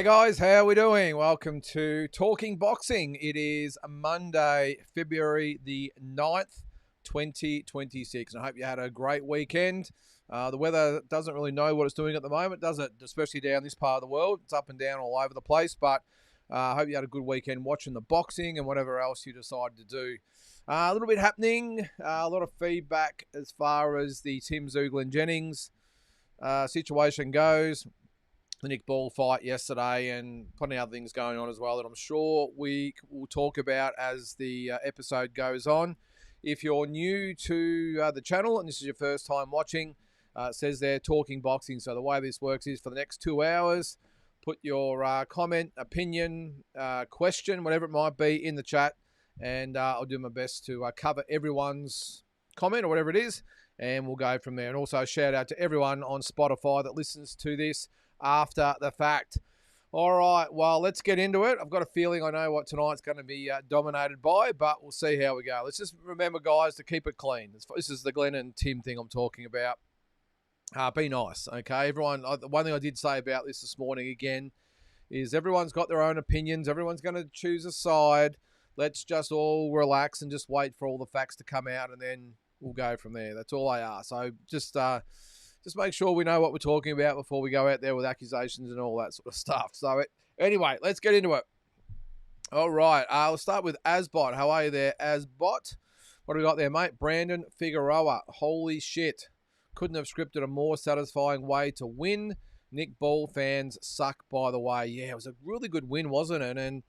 Hey guys, how are we doing? Welcome to Talking Boxing. It is Monday, February the 9th, 2026. And I hope you had a great weekend. The weather doesn't really know what it's doing at the moment, does it? Especially down this part of the world. It's up and down all over the place. But I hope you had a good weekend watching the boxing and whatever else you decide to do. A little bit happening, a lot of feedback as far as the Tim Zugland-Jennings situation goes. The Nick Ball fight yesterday and plenty of other things going on as well that I'm sure we will talk about as the episode goes on. If you're new to the channel and this is your first time watching, it says there Talking Boxing. So the way this works is for the next 2 hours, put your comment, opinion, question, whatever it might be in the chat, and I'll do my best to cover everyone's comment or whatever it is, and we'll go from there. And also shout out to everyone on Spotify that listens to this after the fact. All right, well, let's get into it. I've got a feeling I know what tonight's going to be dominated by, but we'll see how we go. Let's just remember, guys, to keep it clean. This is the Glenn and Tim thing I'm talking about. Be nice, okay? Everyone, the one thing I did say about this morning again is everyone's got their own opinions. Everyone's going to choose a side. Let's just all relax and just wait for all the facts to come out, and then we'll go from there. That's all I ask. So just make sure we know what we're talking about before we go out there with accusations and all that sort of stuff. So anyway, let's get into it. All right, I'll start with Asbot. How are you there, Asbot? What do we got there, mate? Brandon Figueroa. Holy shit. Couldn't have scripted a more satisfying way to win. Nick Ball fans suck, by the way. Yeah, it was a really good win, wasn't it? And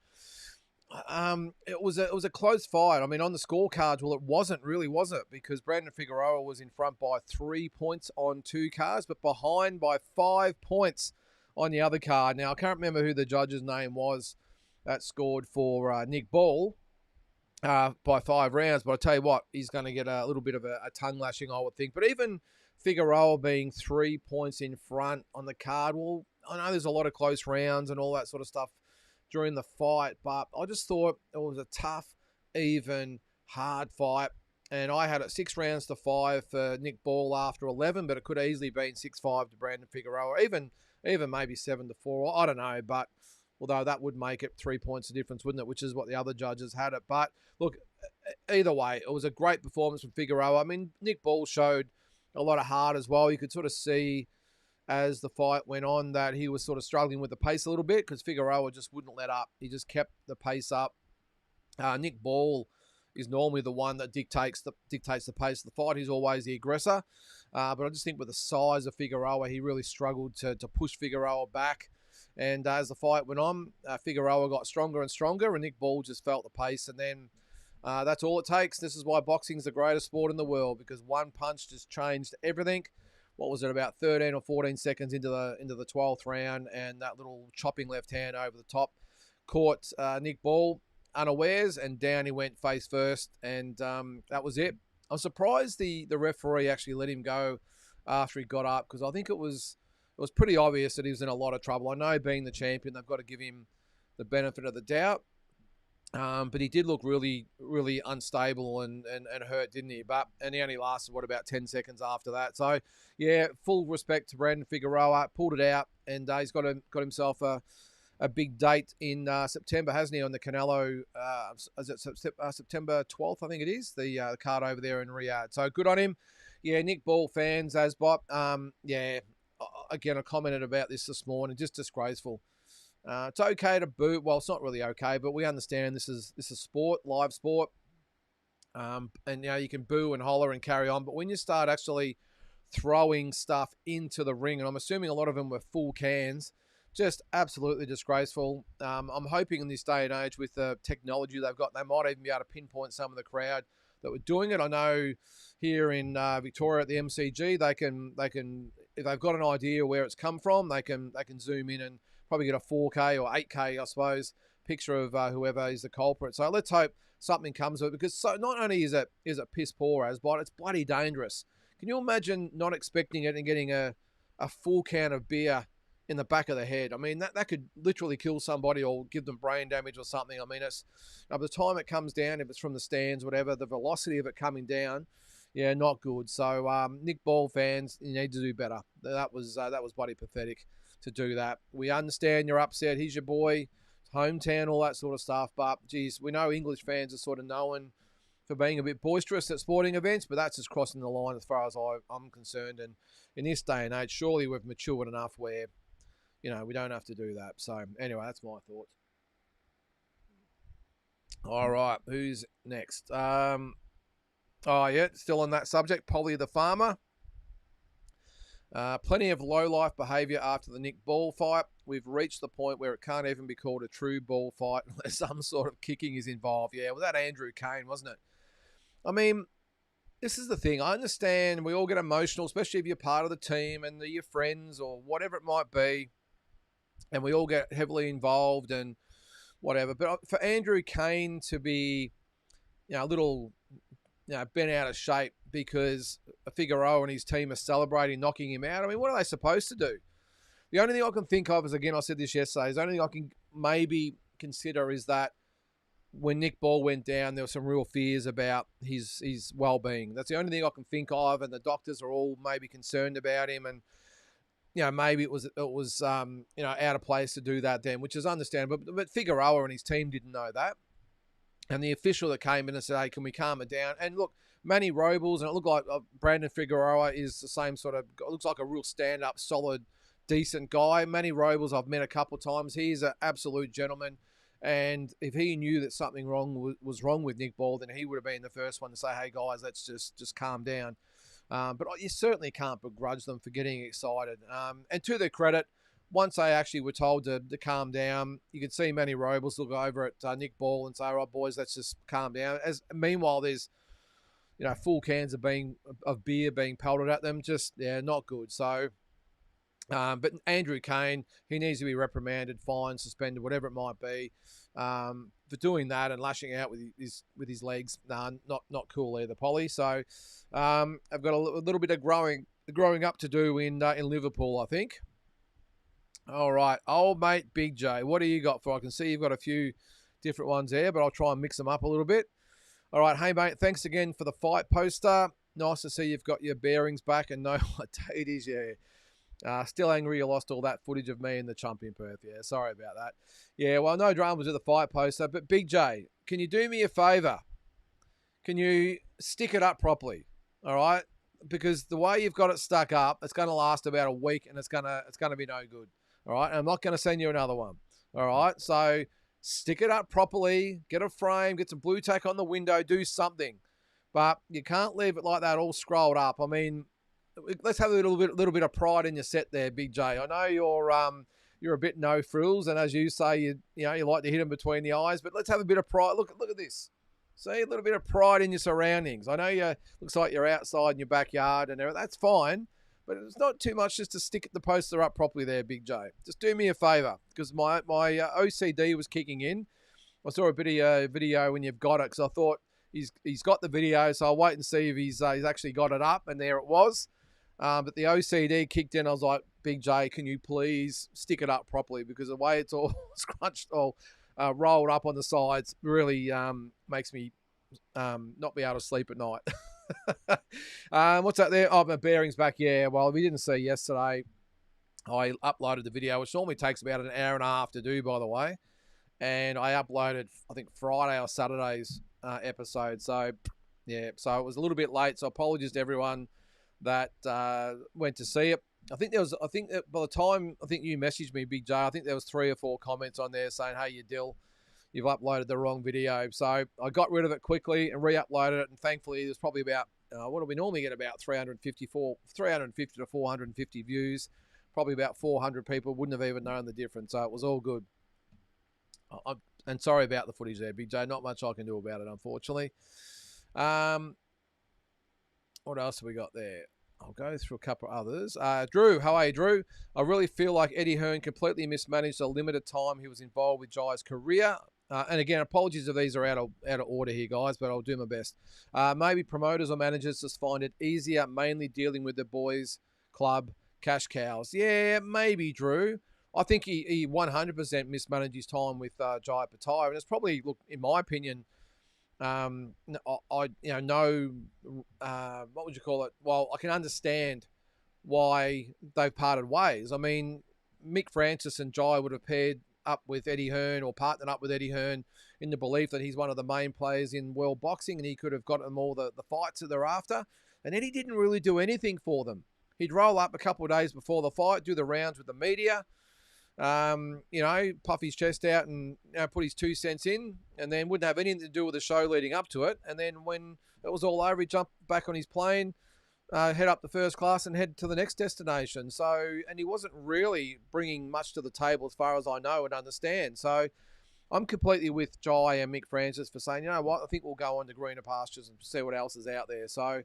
it was a close fight. I mean, on the scorecards, well, it wasn't really, was it? Because Brandon Figueroa was in front by 3 points on 2 cards, but behind by 5 points on the other card. Now, I can't remember who the judge's name was that scored for Nick Ball by 5 rounds, but I tell you what, he's going to get a little bit of a tongue lashing, I would think. But even Figueroa being 3 points in front on the card, well, I know there's a lot of close rounds and all that sort of stuff during the fight, but I just thought it was a tough, even, hard fight. And I had it 6 rounds to 5 for Nick Ball after 11, but it could have easily been 6-5 to Brandon Figueroa, even maybe 7-4. I don't know, but although that would make it 3 points of difference, wouldn't it? Which is what the other judges had it. But look, either way, it was a great performance from Figueroa. I mean, Nick Ball showed a lot of heart as well. You could sort of see as the fight went on that he was sort of struggling with the pace a little bit because Figueroa just wouldn't let up. He just kept the pace up. Nick Ball is normally the one that dictates the pace of the fight. He's always the aggressor. But I just think with the size of Figueroa, he really struggled to push Figueroa back. And as the fight went on, Figueroa got stronger and stronger, and Nick Ball just felt the pace. And then that's all it takes. This is why boxing's the greatest sport in the world, because one punch just changed everything. What was it, about 13 or 14 seconds into the 12th round, and that little chopping left hand over the top caught Nick Ball unawares, and down he went face first, and that was it. I'm surprised the referee actually let him go after he got up, because I think it was pretty obvious that he was in a lot of trouble. I know being the champion, they've got to give him the benefit of the doubt. But he did look really, really unstable and hurt, didn't he? And he only lasted, about 10 seconds after that. So, yeah, full respect to Brandon Figueroa. Pulled it out, and he's got himself a big date in September, hasn't he, on the Canelo, is it September 12th, I think it is, the card over there in Riyadh. So, good on him. Yeah, Nick Ball fans, Asbot, yeah, again, I commented about this morning, just disgraceful. It's okay to boo. Well, it's not really okay, but we understand this is sport, live sport. And you can boo and holler and carry on. But when you start actually throwing stuff into the ring, and I'm assuming a lot of them were full cans, just absolutely disgraceful. I'm hoping in this day and age with the technology they've got, they might even be able to pinpoint some of the crowd that were doing it. I know here in Victoria at the MCG, they can if they've got an idea where it's come from, they can zoom in and probably get a 4K or 8K, I suppose, picture of whoever is the culprit. So let's hope something comes of it, because not only is it piss poor, but it's bloody dangerous. Can you imagine not expecting it and getting a full can of beer in the back of the head? I mean, that could literally kill somebody or give them brain damage or something. I mean, it's by the time it comes down, if it's from the stands, whatever, the velocity of it coming down, Yeah, not good. So Nick Ball fans, you need to do better. That was bloody pathetic to do that. We understand you're upset. He's your boy, hometown, all that sort of stuff. But geez, we know English fans are sort of known for being a bit boisterous at sporting events, but that's just crossing the line as far as I'm concerned. And in this day and age, surely we've matured enough where, we don't have to do that. So anyway, that's my thoughts. All right, who's next? Oh, yeah, still on that subject. Polly the farmer. Plenty of low-life behaviour after the Nick Ball fight. We've reached the point where it can't even be called a true ball fight unless some sort of kicking is involved. Yeah, well, that Andrew Kane, wasn't it? I mean, this is the thing. I understand we all get emotional, especially if you're part of the team and your friends or whatever it might be, and we all get heavily involved and whatever. But for Andrew Kane to be, a little, bent out of shape because Figueroa and his team are celebrating knocking him out. I mean, what are they supposed to do? The only thing I can think of is, again, I said this yesterday, is the only thing I can maybe consider is that when Nick Ball went down, there were some real fears about his well-being. That's the only thing I can think of, and the doctors are all maybe concerned about him, and maybe it was out of place to do that then, which is understandable. But Figueroa and his team didn't know that. And the official that came in and said, hey, can we calm it down? And look, Manny Robles, and it looked like Brandon Figueroa is the same sort of, looks like a real stand-up, solid, decent guy. Manny Robles I've met a couple of times. He's an absolute gentleman. And if he knew that something was wrong with Nick Ball, then he would have been the first one to say, hey, guys, let's just calm down. But you certainly can't begrudge them for getting excited. And to their credit, once they actually were told to calm down, you could see Manny Robles look over at Nick Ball and say, all right, boys, let's just calm down. Meanwhile, there's, full cans of beer being pelted at them. Just, not good. So, but Andrew Kane, he needs to be reprimanded, fined, suspended, whatever it might be, for doing that and lashing out with his legs. Not cool either, Polly. So, I've got a little bit of growing up to do in Liverpool, I think. All right, old mate Big J, what do you got for? I can see you've got a few different ones there, but I'll try and mix them up a little bit. All right, hey mate, thanks again for the fight poster. Nice to see you've got your bearings back and know what day it is. Yeah, still angry you lost all that footage of me in the chump in Perth. Yeah, sorry about that. Yeah, well, no dramas with the fight poster, but Big J, can you do me a favour? Can you stick it up properly? All right, because the way you've got it stuck up, it's going to last about a week, and it's going to be no good. All right, and I'm not going to send you another one. All right, so stick it up properly, get a frame, get some blue tack on the window, do something. But you can't leave it like that all scrolled up. I mean, let's have a little bit of pride in your set there, Big J. I know you're a bit no frills, and as you say, you like to hit them between the eyes, but let's have a bit of pride. Look at this. See, a little bit of pride in your surroundings. I know looks like you're outside in your backyard and everything. That's fine. But it's not too much just to stick the poster up properly there, Big J. Just do me a favour, because my OCD was kicking in. I saw a video when you've got it, because I thought he's got the video, so I'll wait and see if he's actually got it up, and there it was. But the OCD kicked in. I was like, Big J, can you please stick it up properly, because the way it's all scrunched or rolled up on the sides really makes me not be able to sleep at night. What's that there? Oh, my bearings back. Yeah, well, we didn't see yesterday. I uploaded the video, which normally takes about an hour and a half to do, by the way. And I uploaded, I think, Friday or Saturday's episode. So, yeah, so it was a little bit late. So apologies to everyone that went to see it. I think that by the time I think you messaged me, Big J, I think there was 3 or 4 comments on there saying, hey, you dill, you've uploaded the wrong video. So I got rid of it quickly and re-uploaded it. And thankfully, there's probably about, what do we normally get, about 350 to 450 views. Probably about 400 people wouldn't have even known the difference. So it was all good. And sorry about the footage there, Big J. Not much I can do about it, unfortunately. What else have we got there? I'll go through a couple of others. Drew, how are you, Drew? I really feel like Eddie Hearn completely mismanaged the limited time he was involved with Jai's career. And again, apologies if these are out of order here, guys, but I'll do my best. Maybe promoters or managers just find it easier, mainly dealing with the boys' club cash cows. Yeah, maybe, Drew. I think he 100% mismanaged his time with Jai Pattaya. And it's probably, look, in my opinion, know, what would you call it? Well, I can understand why they've parted ways. I mean, Mick Francis and Jai would have paired up with Eddie Hearn or partnered up with Eddie Hearn in the belief that he's one of the main players in world boxing and he could have gotten them all the fights that they're after. And Eddie didn't really do anything for them. He'd roll up a couple of days before the fight, do the rounds with the media, puff his chest out and put his 2 cents in, and then wouldn't have anything to do with the show leading up to it. And then when it was all over, he'd jump back on his plane, head up to first class and head to the next destination. So, and he wasn't really bringing much to the table as far as I know and understand. So I'm completely with Jai and Mick Francis for saying, you know what, I think we'll go on to greener pastures and see what else is out there. So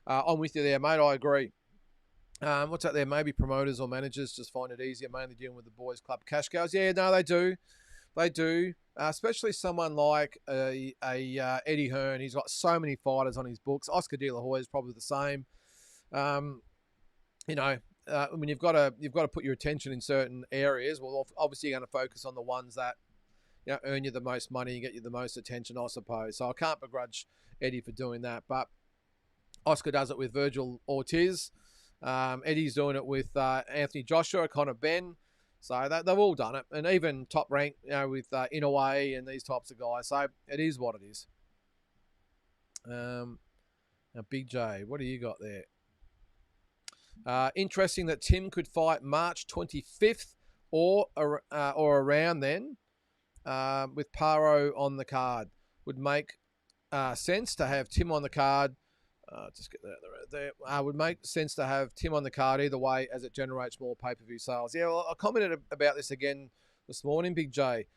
I'm with you there, mate. I agree. What's out there? Maybe promoters or managers just find it easier, mainly dealing with the boys' club cash cows. Yeah, no, they do. They do. Especially someone like Eddie Hearn. He's got so many fighters on his books. Oscar De La Hoya is probably the same. When you've got to put your attention in certain areas. Well, obviously you're going to focus on the ones that earn you the most money and get you the most attention, I suppose. So I can't begrudge Eddie for doing that. But Oscar does it with Virgil Ortiz. Eddie's doing it with Anthony Joshua, Conor Ben. So they've all done it. And even Top Rank, with Inoue and these types of guys. So it is what it is. Now, Big J, what do you got there? Interesting that Tim could fight March 25th or around then with Paro on the card. Would make sense to have Tim on the card. Just get that there. Would make sense to have Tim on the card either way as it generates more pay-per-view sales. Yeah, well, I commented about this again this morning, Big J.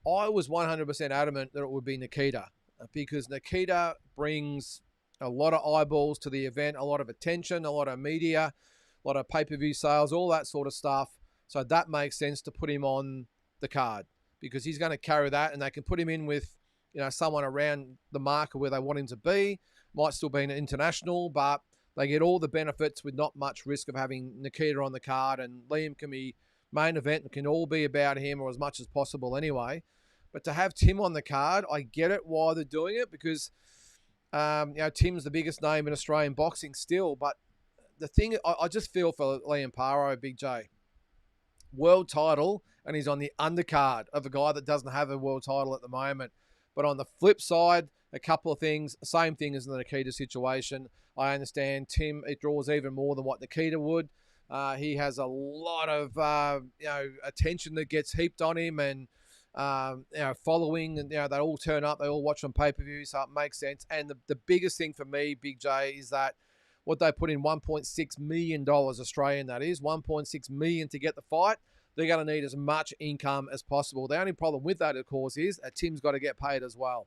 I was 100% adamant that it would be Nikita because Nikita brings a lot of eyeballs to the event, a lot of attention, a lot of media, a lot of pay-per-view sales, all that sort of stuff. So that makes sense to put him on the card because he's going to carry that and they can put him in with someone around the marker where they want him to be. Might still be an international, but they get all the benefits with not much risk of having Nikita on the card, and Liam can be main event and can all be about him or as much as possible anyway. But to have Tim on the card, I get it why they're doing it because, Tim's the biggest name in Australian boxing still. But the thing, I just feel for Liam Paro, Big J. World title, and he's on the undercard of a guy that doesn't have a world title at the moment. But on the flip side, a couple of things, same thing as the Nikita situation. I understand Tim, it draws even more than what Nikita would. He has a lot of, attention that gets heaped on him and, following, and, they all turn up, they all watch on pay-per-view, so it makes sense. And the biggest thing for me, Big J, is that what they put in $1.6 million Australian, that is, $1.6 million to get the fight. They're going to need as much income as possible. The only problem with that, of course, is that Tim's got to get paid as well.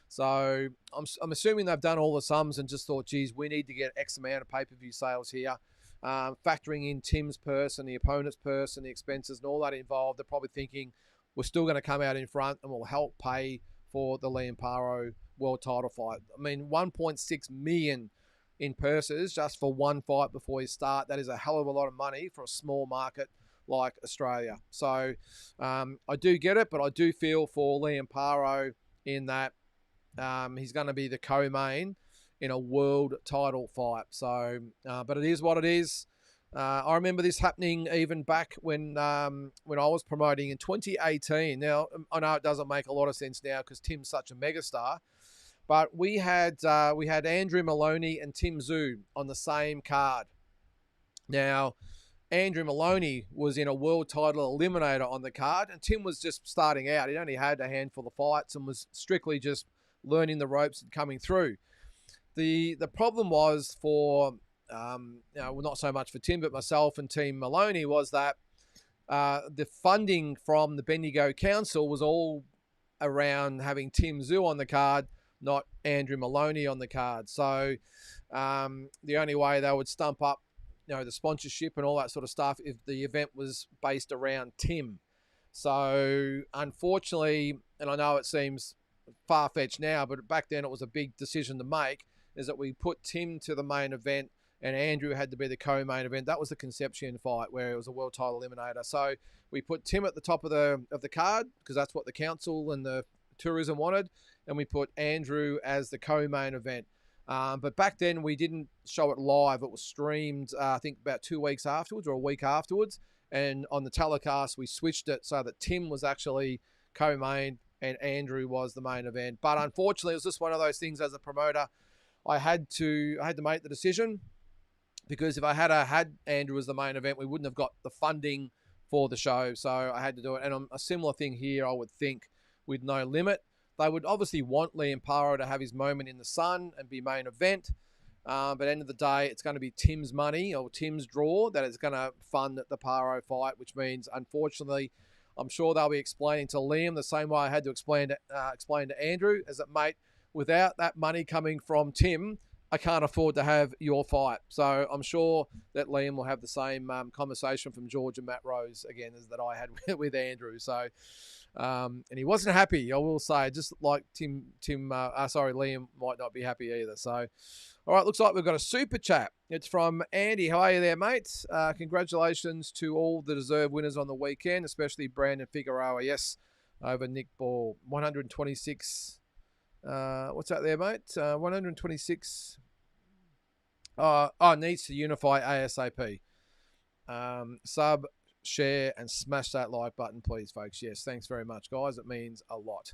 So I'm assuming they've done all the sums and just thought, geez, we need to get X amount of pay-per-view sales here. Factoring in Tim's purse and the opponent's purse and the expenses and all that involved, they're probably thinking we're still going to come out in front and we'll help pay for the Liam Paro world title fight. I mean, 1.6 million in purses just for one fight before you start. That is a hell of a lot of money for a small market like Australia. So I do get it, but I do feel for Liam Paro in that he's going to be the co-main in a world title fight. So, but it is what it is. I remember this happening even back when I was promoting in 2018. Now, I know it doesn't make a lot of sense now because Tim's such a megastar, but we had Andrew Maloney and Tim Tszyu on the same card. Now, Andrew Maloney was in a world title eliminator on the card, and Tim was just starting out. He only had a handful of fights and was strictly just learning the ropes and coming through. The problem was for, not so much for Tim, but myself and Team Maloney, was that the funding from the Bendigo Council was all around having Tim Tszyu on the card, not Andrew Maloney on the card. So the only way they would stump up, the sponsorship and all that sort of stuff if the event was based around Tim. So unfortunately, and I know it seems far-fetched now, but back then it was a big decision to make, is that we put Tim to the main event and Andrew had to be the co-main event. That was the Concepcion fight where it was a world title eliminator. So we put Tim at the top of the card because that's what the council and the Tourism wanted, and we put Andrew as the co-main event. But back then we didn't show it live. It was streamed, I think, about 2 weeks afterwards or a week afterwards. And on the telecast, we switched it so that Tim was actually co-main and Andrew was the main event. But unfortunately, it was just one of those things as a promoter. I had to make the decision, because if I had Andrew as the main event, we wouldn't have got the funding for the show. So I had to do it. And a similar thing here, I would think, with No Limit. They would obviously want Liam Paro to have his moment in the sun and be main event. But at the end of the day, it's going to be Tim's money or Tim's draw that is going to fund the Paro fight, which means, unfortunately, I'm sure they'll be explaining to Liam the same way I had to explain to Andrew, as that, mate, without that money coming from Tim, I can't afford to have your fight. So I'm sure that Liam will have the same conversation from George and Matt Rose again as that I had with Andrew. So, and he wasn't happy, I will say, just like Liam might not be happy either. So, all right, looks like we've got a super chat. It's from Andy. How are you there, mate? Congratulations to all the deserved winners on the weekend, especially Brandon Figueroa. Yes, over Nick Ball. 126. What's that there, mate? 126. Needs to unify ASAP. Sub, share, and smash that like button, please, folks. Yes, thanks very much, guys. It means a lot.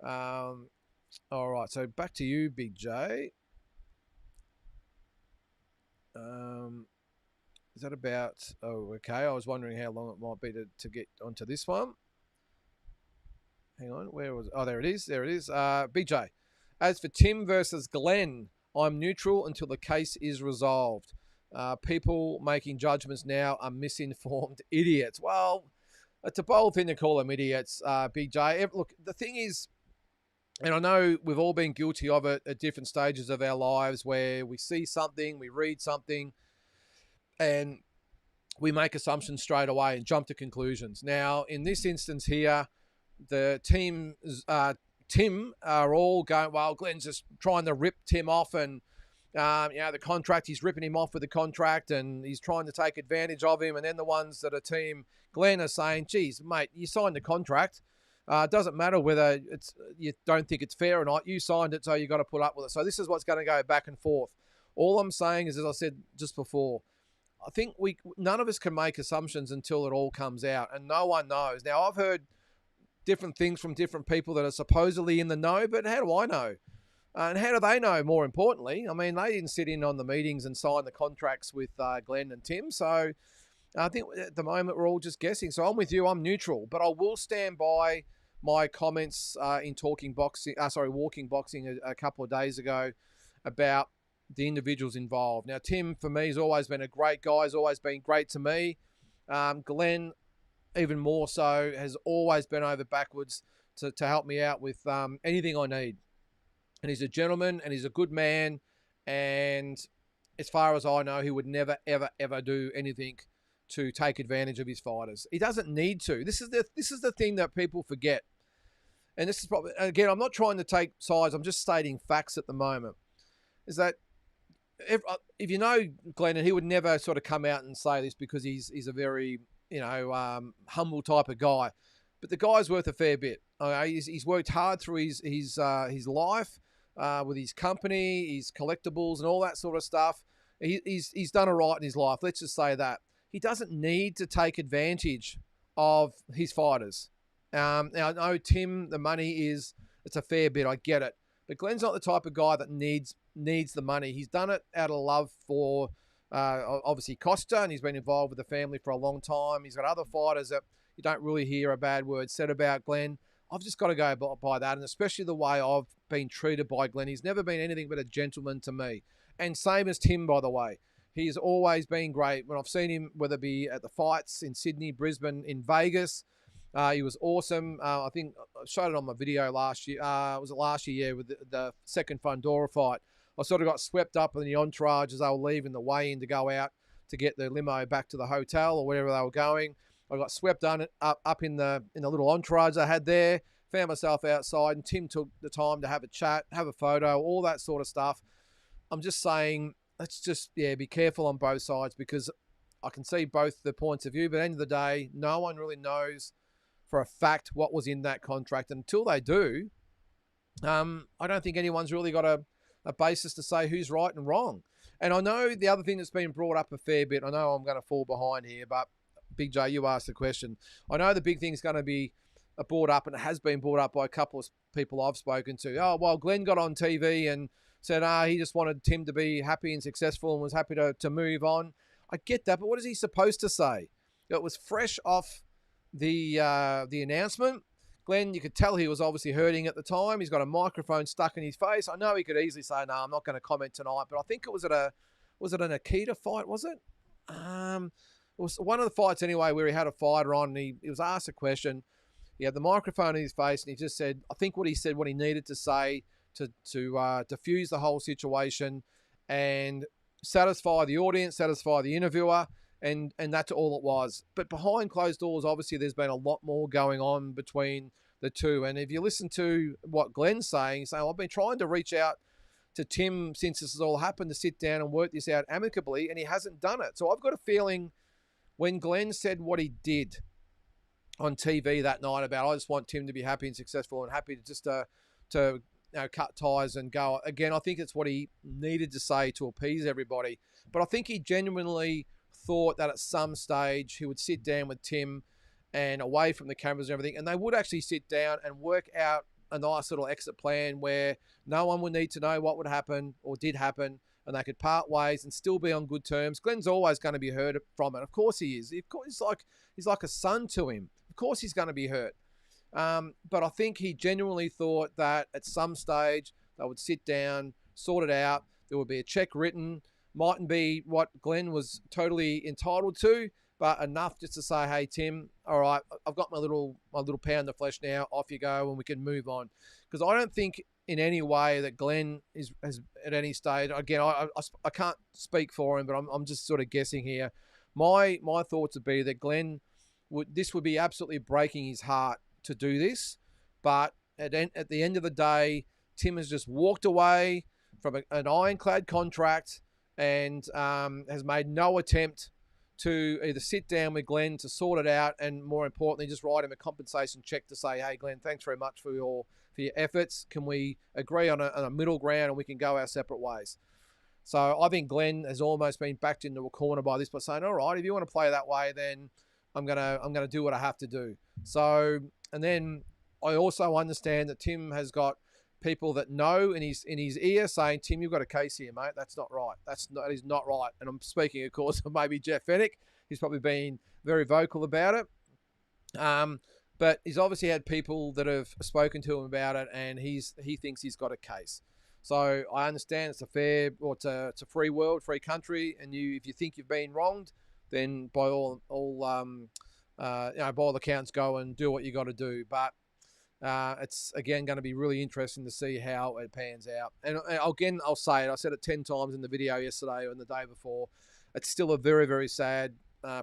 All right, so back to you, Big J. Is that about... Oh, okay. I was wondering how long it might be to get onto this one. Hang on. Where was it? Oh, there it is. There it is. BJ. As for Tim versus Glenn, I'm neutral until the case is resolved. People making judgments now are misinformed idiots. Well, it's a bold thing to call them idiots, BJ. Look, the thing is, and I know we've all been guilty of it at different stages of our lives, where we see something, we read something, and we make assumptions straight away and jump to conclusions. Now, in this instance here, the team, Tim, are all going, well, Glenn's just trying to rip Tim off, and the contract, he's ripping him off with the contract, and he's trying to take advantage of him. And then the ones that are Team Glenn are saying, geez, mate, you signed the contract. It doesn't matter whether you don't think it's fair or not. You signed it, so you got to put up with it. So this is what's going to go back and forth. All I'm saying is, as I said just before, I think none of us can make assumptions until it all comes out, and no one knows. Now, I've heard different things from different people that are supposedly in the know, but how do I know? And how do they know, more importantly? I mean, they didn't sit in on the meetings and sign the contracts with Glenn and Tim. So I think at the moment we're all just guessing. So I'm with you. I'm neutral. But I will stand by my comments in Walking Boxing a couple of days ago about the individuals involved. Now, Tim, for me, has always been a great guy. He's always been great to me. Glenn, even more so, has always been over backwards to help me out with anything I need. And he's a gentleman, and he's a good man. And as far as I know, he would never, ever, ever do anything to take advantage of his fighters. He doesn't need to. This is the thing that people forget. And this is probably, again, I'm not trying to take sides. I'm just stating facts at the moment. Is that if you know Glenn, and he would never sort of come out and say this because he's a very humble type of guy, but the guy's worth a fair bit. Okay? He's worked hard through his life with his company, his collectibles, and all that sort of stuff. He's done all right in his life. Let's just say that he doesn't need to take advantage of his fighters. Now I know Tim, the money it's a fair bit. I get it, but Glenn's not the type of guy that needs the money. He's done it out of love for obviously Costa, and he's been involved with the family for a long time. He's got other fighters that you don't really hear a bad word said about Glenn. I've just got to go by that, and especially the way I've been treated by Glenn. He's never been anything but a gentleman to me. And same as Tim, by the way. He's always been great. When I've seen him, whether it be at the fights in Sydney, Brisbane, in Vegas, he was awesome. I think I showed it on my video last year. Was it last year? Yeah, with the second Fundora fight. I sort of got swept up in the entourage as they were leaving the way in to go out to get the limo back to the hotel or wherever they were going. I got swept up in the little entourage I had there, found myself outside, and Tim took the time to have a chat, have a photo, all that sort of stuff. I'm just saying, let's just, be careful on both sides, because I can see both the points of view, but at the end of the day, no one really knows for a fact what was in that contract. And until they do, I don't think anyone's really got a basis to say who's right and wrong. And I know the other thing that's been brought up a fair bit, I know I'm going to fall behind here, but Big J, you asked the question. I know the big thing is going to be brought up, and it has been brought up by a couple of people I've spoken to. Oh, well, Glenn got on TV and said, he just wanted Tim to be happy and successful and was happy to move on. I get that, but what is he supposed to say? It was fresh off the announcement. Glenn, you could tell he was obviously hurting at the time. He's got a microphone stuck in his face. I know he could easily say, no, I'm not going to comment tonight, but I think it was an Akita fight, was it? It was one of the fights anyway where he had a fighter on and he was asked a question. He had the microphone in his face and he just said, I think what he said, what he needed to say to diffuse the whole situation and satisfy the audience, satisfy the interviewer, and that's all it was. But behind closed doors, obviously there's been a lot more going on between the two. And if you listen to what Glenn's saying, he's saying, I've been trying to reach out to Tim since this has all happened to sit down and work this out amicably, and he hasn't done it. So I've got a feeling when Glenn said what he did on TV that night about, I just want Tim to be happy and successful and happy to just to cut ties and go. Again, I think it's what he needed to say to appease everybody. But I think he genuinely thought that at some stage he would sit down with Tim and away from the cameras and everything, and they would actually sit down and work out a nice little exit plan where no one would need to know what would happen or did happen, and they could part ways and still be on good terms. Glenn's always going to be hurt from it. Of course he is. Of course, he's like a son to him. Of course he's going to be hurt. But I think he genuinely thought that at some stage they would sit down, sort it out. There would be a check written. Mightn't be what Glenn was totally entitled to, but enough just to say, hey, Tim, all right, I've got my little pound of flesh now. Off you go, and we can move on. Because I don't think in any way that Glenn has at any stage. Again, I can't speak for him, but I'm just sort of guessing here. My thoughts would be that Glenn this would be absolutely breaking his heart to do this, but at the end of the day, Tim has just walked away from an ironclad contract and has made no attempt to either sit down with Glenn to sort it out, and more importantly, just write him a compensation check to say, hey, Glenn, thanks very much for your efforts. Can we agree on a middle ground and we can go our separate ways? So I think Glenn has almost been backed into a corner by this by saying, all right, if you want to play that way, then I'm gonna do what I have to do. So, and then I also understand that Tim has got people that know in his ear saying, Tim, you've got a case here, mate. That's not right. That is not right. And I'm speaking, of course, of maybe Jeff Fennick. He's probably been very vocal about it. But he's obviously had people that have spoken to him about it, and he thinks he's got a case. So I understand it's it's a free world, free country, and if you think you've been wronged, then by all by all accounts, go and do what you got to do. But it's again going to be really interesting to see how it pans out. And again, I'll say it. I said it 10 times in the video yesterday and the day before. It's still a very, very sad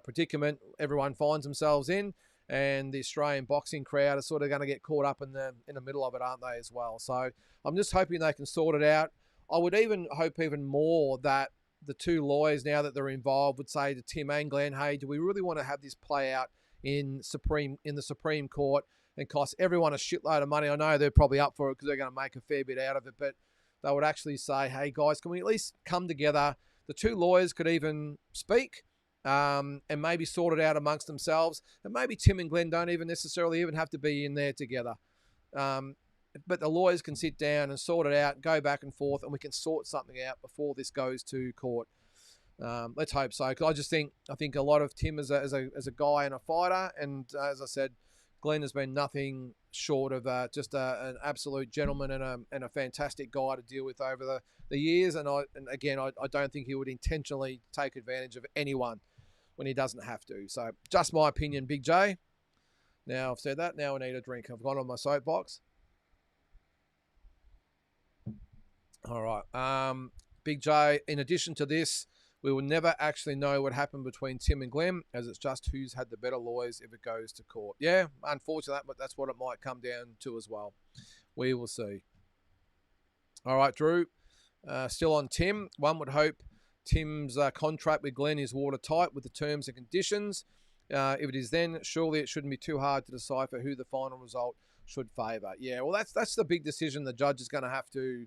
predicament everyone finds themselves in, and the Australian boxing crowd is sort of going to get caught up in the middle of it, aren't they, as well? So I'm just hoping they can sort it out. I would even hope even more that the two lawyers, now that they're involved, would say to Tim and Glenn, hey, do we really want to have this play out in the Supreme Court and cost everyone a shitload of money? I know they're probably up for it because they're going to make a fair bit out of it, but they would actually say, hey, guys, can we at least come together? The two lawyers could even speak and maybe sort it out amongst themselves. And maybe Tim and Glenn don't even necessarily even have to be in there together. But the lawyers can sit down and sort it out, go back and forth, and we can sort something out before this goes to court. Let's hope so, because I think a lot of Tim as a guy and a fighter, and as I said, Glenn has been nothing short of just an absolute gentleman and a fantastic guy to deal with over the years. And I don't think he would intentionally take advantage of anyone when he doesn't have to. So just my opinion, Big J. Now I've said that. Now I need a drink. I've gone on my soapbox. All right. Big J, in addition to this, we will never actually know what happened between Tim and Glenn, as it's just who's had the better lawyers if it goes to court. Yeah, unfortunately, but that's what it might come down to as well. We will see. All right, Drew. Still on Tim. One would hope Tim's contract with Glenn is watertight with the terms and conditions. If it is then, surely it shouldn't be too hard to decipher who the final result should favour. Yeah, well, that's the big decision the judge is going to have to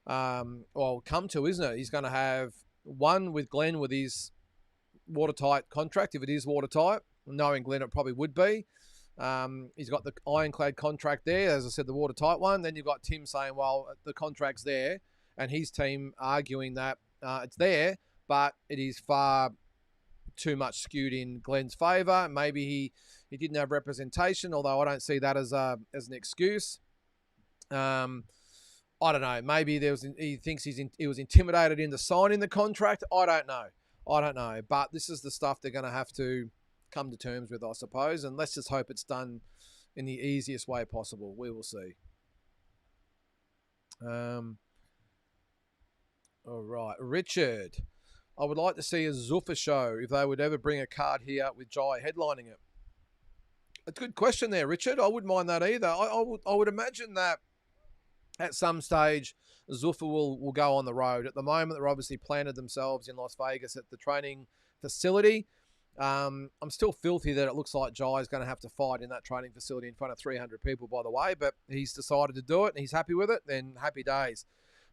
come to, isn't it? He's going to have one with Glenn with his watertight contract, if it is watertight, knowing Glenn it probably would be. He's got the ironclad contract there, as I said, the watertight one. Then you've got Tim saying, well, the contract's there, and his team arguing that it's there, but it is far too much skewed in Glenn's favour. Maybe he didn't have representation, although I don't see that as an excuse. I don't know. Maybe he thinks he was intimidated into signing the contract. I don't know. But this is the stuff they're going to have to come to terms with, I suppose. And let's just hope it's done in the easiest way possible. We will see. All right. Richard, I would like to see a Zuffa show if they would ever bring a card here with Jai headlining it. It's a good question there, Richard. I wouldn't mind that either. I would imagine that at some stage, Zuffa will go on the road. At the moment, they're obviously planted themselves in Las Vegas at the training facility. I'm still filthy that it looks like Jai is going to have to fight in that training facility in front of 300 people, by the way, but he's decided to do it and he's happy with it, then happy days.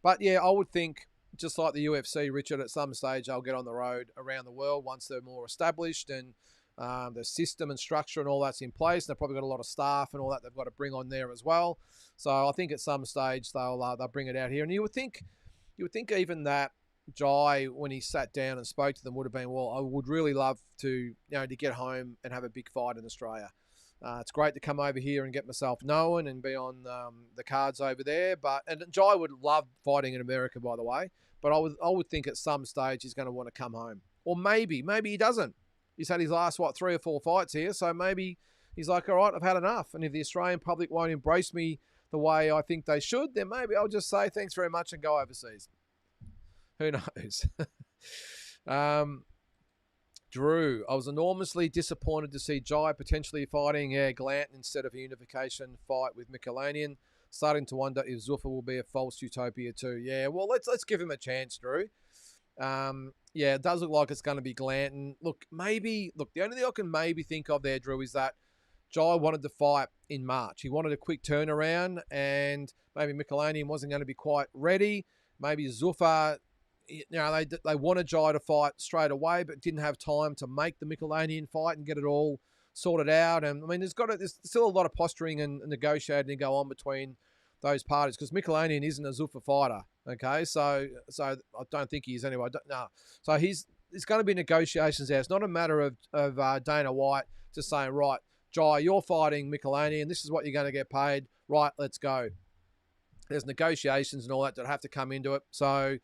But yeah, I would think, just like the UFC, Richard, at some stage they'll get on the road around the world once they're more established and the system and structure and all that's in place. And they've probably got a lot of staff and all that they've got to bring on there as well. So I think at some stage they'll bring it out here. And you would think even that Jai, when he sat down and spoke to them, would have been, well, I would really love to get home and have a big fight in Australia. It's great to come over here and get myself known and be on the cards over there. And Jai would love fighting in America, by the way. But I would think at some stage he's going to want to come home. Or maybe he doesn't. He's had his last, 3 or 4 fights here. So maybe he's like, all right, I've had enough. And if the Australian public won't embrace me the way I think they should, then maybe I'll just say thanks very much and go overseas. Who knows? Drew, I was enormously disappointed to see Jai potentially fighting Glanton instead of a unification fight with Michelanian. Starting to wonder if Zuffa will be a false utopia too. Yeah, well, let's give him a chance, Drew. Yeah, it does look like it's going to be Glanton. Look, the only thing I can maybe think of there, Drew, is that Jai wanted to fight in March. He wanted a quick turnaround, and maybe Michelanian wasn't going to be quite ready. Maybe Zuffa, they wanted Jai to fight straight away, but didn't have time to make the Michelanian fight and get it all sorted out. And I mean, there's still a lot of posturing and negotiating to go on between those parties because Michelanian isn't a Zuffa fighter. Okay, so I don't think he is anyway. No, so there's going to be negotiations there. It's not a matter of Dana White just saying, right, Jai, you're fighting Michelanian. This is what you're going to get paid. Right, let's go. There's negotiations and all that have to come into it. So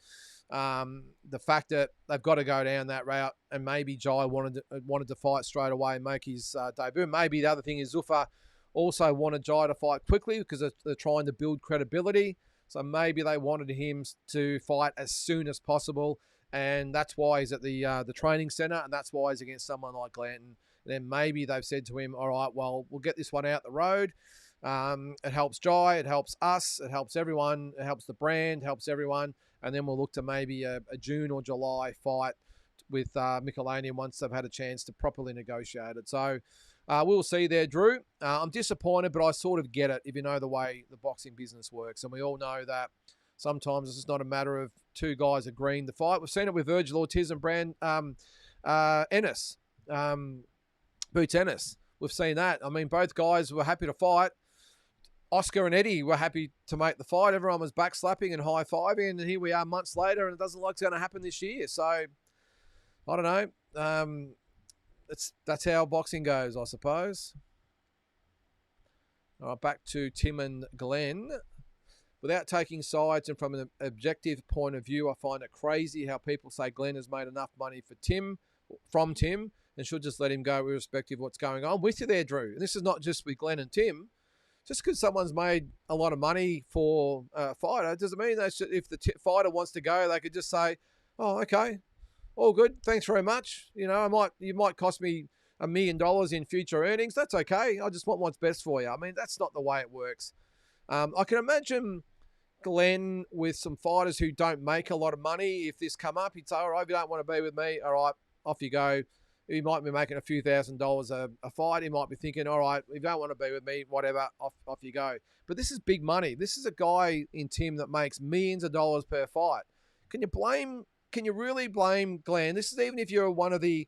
the fact that they've got to go down that route, and maybe Jai wanted to fight straight away and make his debut. Maybe the other thing is Zuffa also wanted Jai to fight quickly because they're trying to build credibility. So maybe they wanted him to fight as soon as possible, and that's why he's at the training centre, and that's why he's against someone like Glanton. And then maybe they've said to him, all right, well, we'll get this one out the road. It helps Jai, it helps us, it helps everyone, it helps the brand, helps everyone. And then we'll look to maybe a June or July fight with Michelanian once they've had a chance to properly negotiate it. So we'll see there, Drew. I'm disappointed, but I sort of get it if you know the way the boxing business works. And we all know that sometimes it's not a matter of two guys agreeing to fight. We've seen it with Virgil Ortiz and Brand Ennis, Boots Ennis. We've seen that. I mean, both guys were happy to fight. Oscar and Eddie were happy to make the fight. Everyone was backslapping and high-fiving, and here we are months later, and it doesn't look like it's going to happen this year. So, I don't know. That's how boxing goes, I suppose. All right, back to Tim and Glenn. Without taking sides and from an objective point of view, I find it crazy how people say Glenn has made enough money from Tim, and should just let him go irrespective of what's going on. With you there, Drew. And this is not just with Glenn and Tim. Just because someone's made a lot of money for a fighter doesn't mean that if the fighter wants to go, they could just say, "Oh, okay, all good. Thanks very much. You might cost me $1 million in future earnings. That's okay. I just want what's best for you." I mean, that's not the way it works. I can imagine Glenn with some fighters who don't make a lot of money. If this come up, he'd say, "All right, if you don't want to be with me, all right, off you go. He might be making a few $1,000s a fight. He might be thinking, all right, if you don't want to be with me, whatever, off you go. But this is big money. This is a guy in Tim that makes millions of dollars per fight. Can you really blame Glenn? This is even if you're one of the,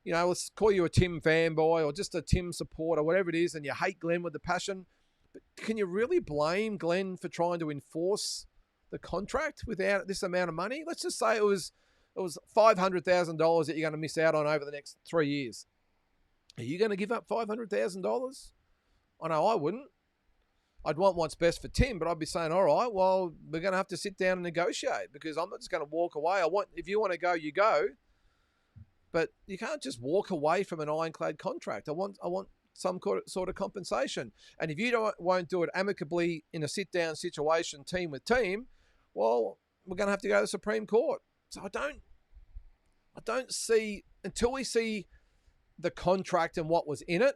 let's call you a Tim fanboy or just a Tim supporter, whatever it is, and you hate Glenn with the passion. But can you really blame Glenn for trying to enforce the contract without this amount of money? Let's just say it was $500,000 that you're going to miss out on over the next 3 years. Are you going to give up $500,000? I know I wouldn't. I'd want what's best for Tim, but I'd be saying, all right, well, we're going to have to sit down and negotiate because I'm not just going to walk away. If you want to go, you go. But you can't just walk away from an ironclad contract. I want some sort of compensation. And if you won't do it amicably in a sit-down situation, team with team, well, we're going to have to go to the Supreme Court. So I don't see, until we see the contract and what was in it,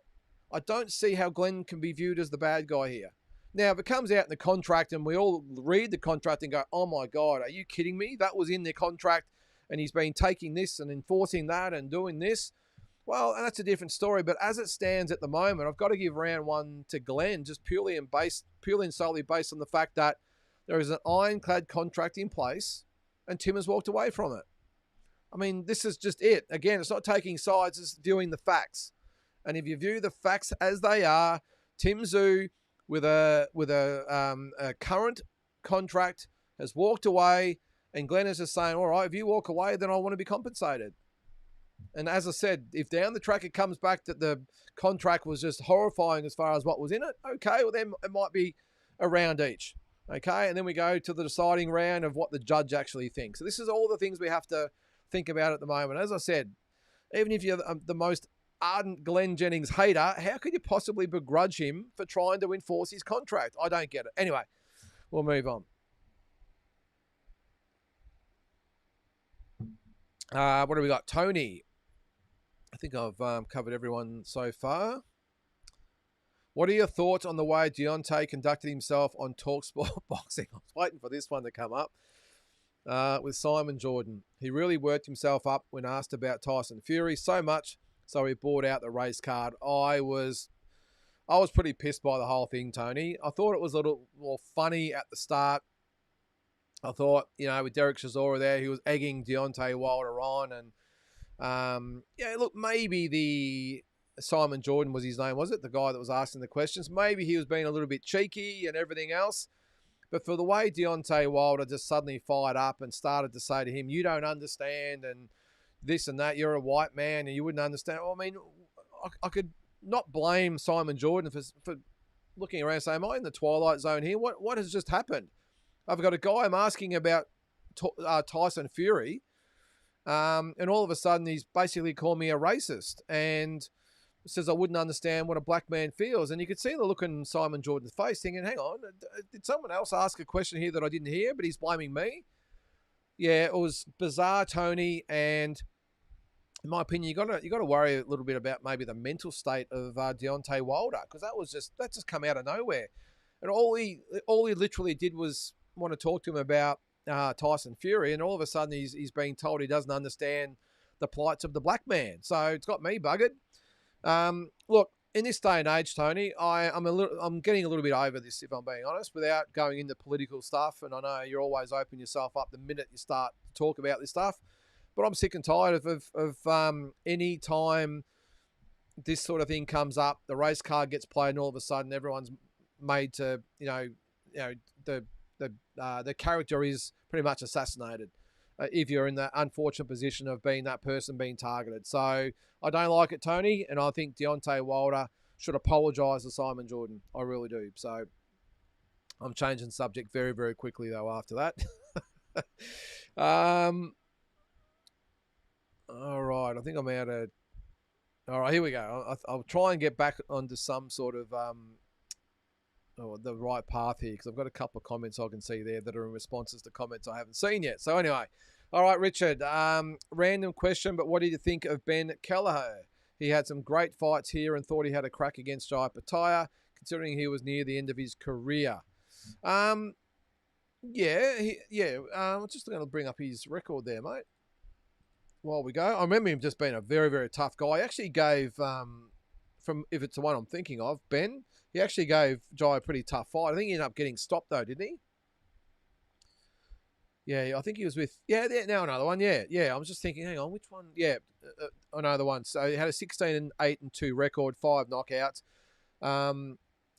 I don't see how Glenn can be viewed as the bad guy here. Now, if it comes out in the contract and we all read the contract and go, oh my God, are you kidding me? That was in the contract and he's been taking this and enforcing that and doing this. Well, and that's a different story. But as it stands at the moment, I've got to give round one to Glenn, just purely and solely based on the fact that there is an ironclad contract in place and Tim has walked away from it. I mean, this is just it. Again, it's not taking sides, it's viewing the facts. And if you view the facts as they are, Tim Tszyu, with a current contract, has walked away, and Glenn is just saying, all right, if you walk away, then I want to be compensated. And as I said, if down the track it comes back that the contract was just horrifying as far as what was in it, okay, well then it might be a round each. Okay, and then we go to the deciding round of what the judge actually thinks. So this is all the things we have to think about at the moment. As I said, even if you're the most ardent Glenn Jennings hater, how could you possibly begrudge him for trying to enforce his contract? I don't get it. Anyway, we'll move on. What have we got? Tony. I think I've covered everyone so far. What are your thoughts on the way Deontay conducted himself on TalkSport Boxing? I was waiting for this one to come up. With Simon Jordan. He really worked himself up when asked about Tyson Fury, so much so he bought out the race card. I was pretty pissed by the whole thing, Tony. I thought it was a little more funny at the start. I thought, with Derek Chisora there, he was egging Deontay Wilder on. And, look, maybe the Simon Jordan was his name, was it? The guy that was asking the questions. Maybe he was being a little bit cheeky and everything else. But for the way Deontay Wilder just suddenly fired up and started to say to him, you don't understand and this and that, you're a white man and you wouldn't understand. Well, I mean, I could not blame Simon Jordan for looking around and saying, am I in the twilight zone here? What has just happened? I've got a guy I'm asking about Tyson Fury, and all of a sudden he's basically called me a racist and says I wouldn't understand what a black man feels. And you could see the look in Simon Jordan's face thinking, hang on, did someone else ask a question here that I didn't hear, but he's blaming me? Yeah, it was bizarre, Tony. And in my opinion, you got to worry a little bit about maybe the mental state of Deontay Wilder, because that just come out of nowhere. And all he literally did was want to talk to him about Tyson Fury, and all of a sudden he's being told he doesn't understand the plights of the black man. So it's got me buggered. Look, in this day and age, Tony, I'm getting a little bit over this, if I'm being honest, without going into political stuff. And I know you're always open yourself up the minute you start to talk about this stuff, but I'm sick and tired of any time this sort of thing comes up, the race card gets played, and all of a sudden everyone's made to, the character is pretty much assassinated. If you're in the unfortunate position of being that person being targeted. So I don't like it, Tony, and I think Deontay Wilder should apologise to Simon Jordan. I really do. So I'm changing subject very, very quickly, though, after that. All right, I think I'm out of... All right, here we go. I'll try and get back onto some sort of... the right path here, because I've got a couple of comments I can see there that are in responses to comments I haven't seen yet. So anyway, all right, Richard, random question, but what did you think of Ben Kelleher? He had some great fights here and thought he had a crack against Jai Pataya, considering he was near the end of his career. I'm just going to bring up his record there, mate. while we go. I remember him just being a very, very tough guy. He actually gave, from if it's the one I'm thinking of, Ben, he actually gave Jai a pretty tough fight. I think he ended up getting stopped though, didn't he? Yeah, I think he was with, now another one. Yeah. I was just thinking, hang on, which one? Yeah, I know the one. So he had a 16-8-2 record, 5 knockouts.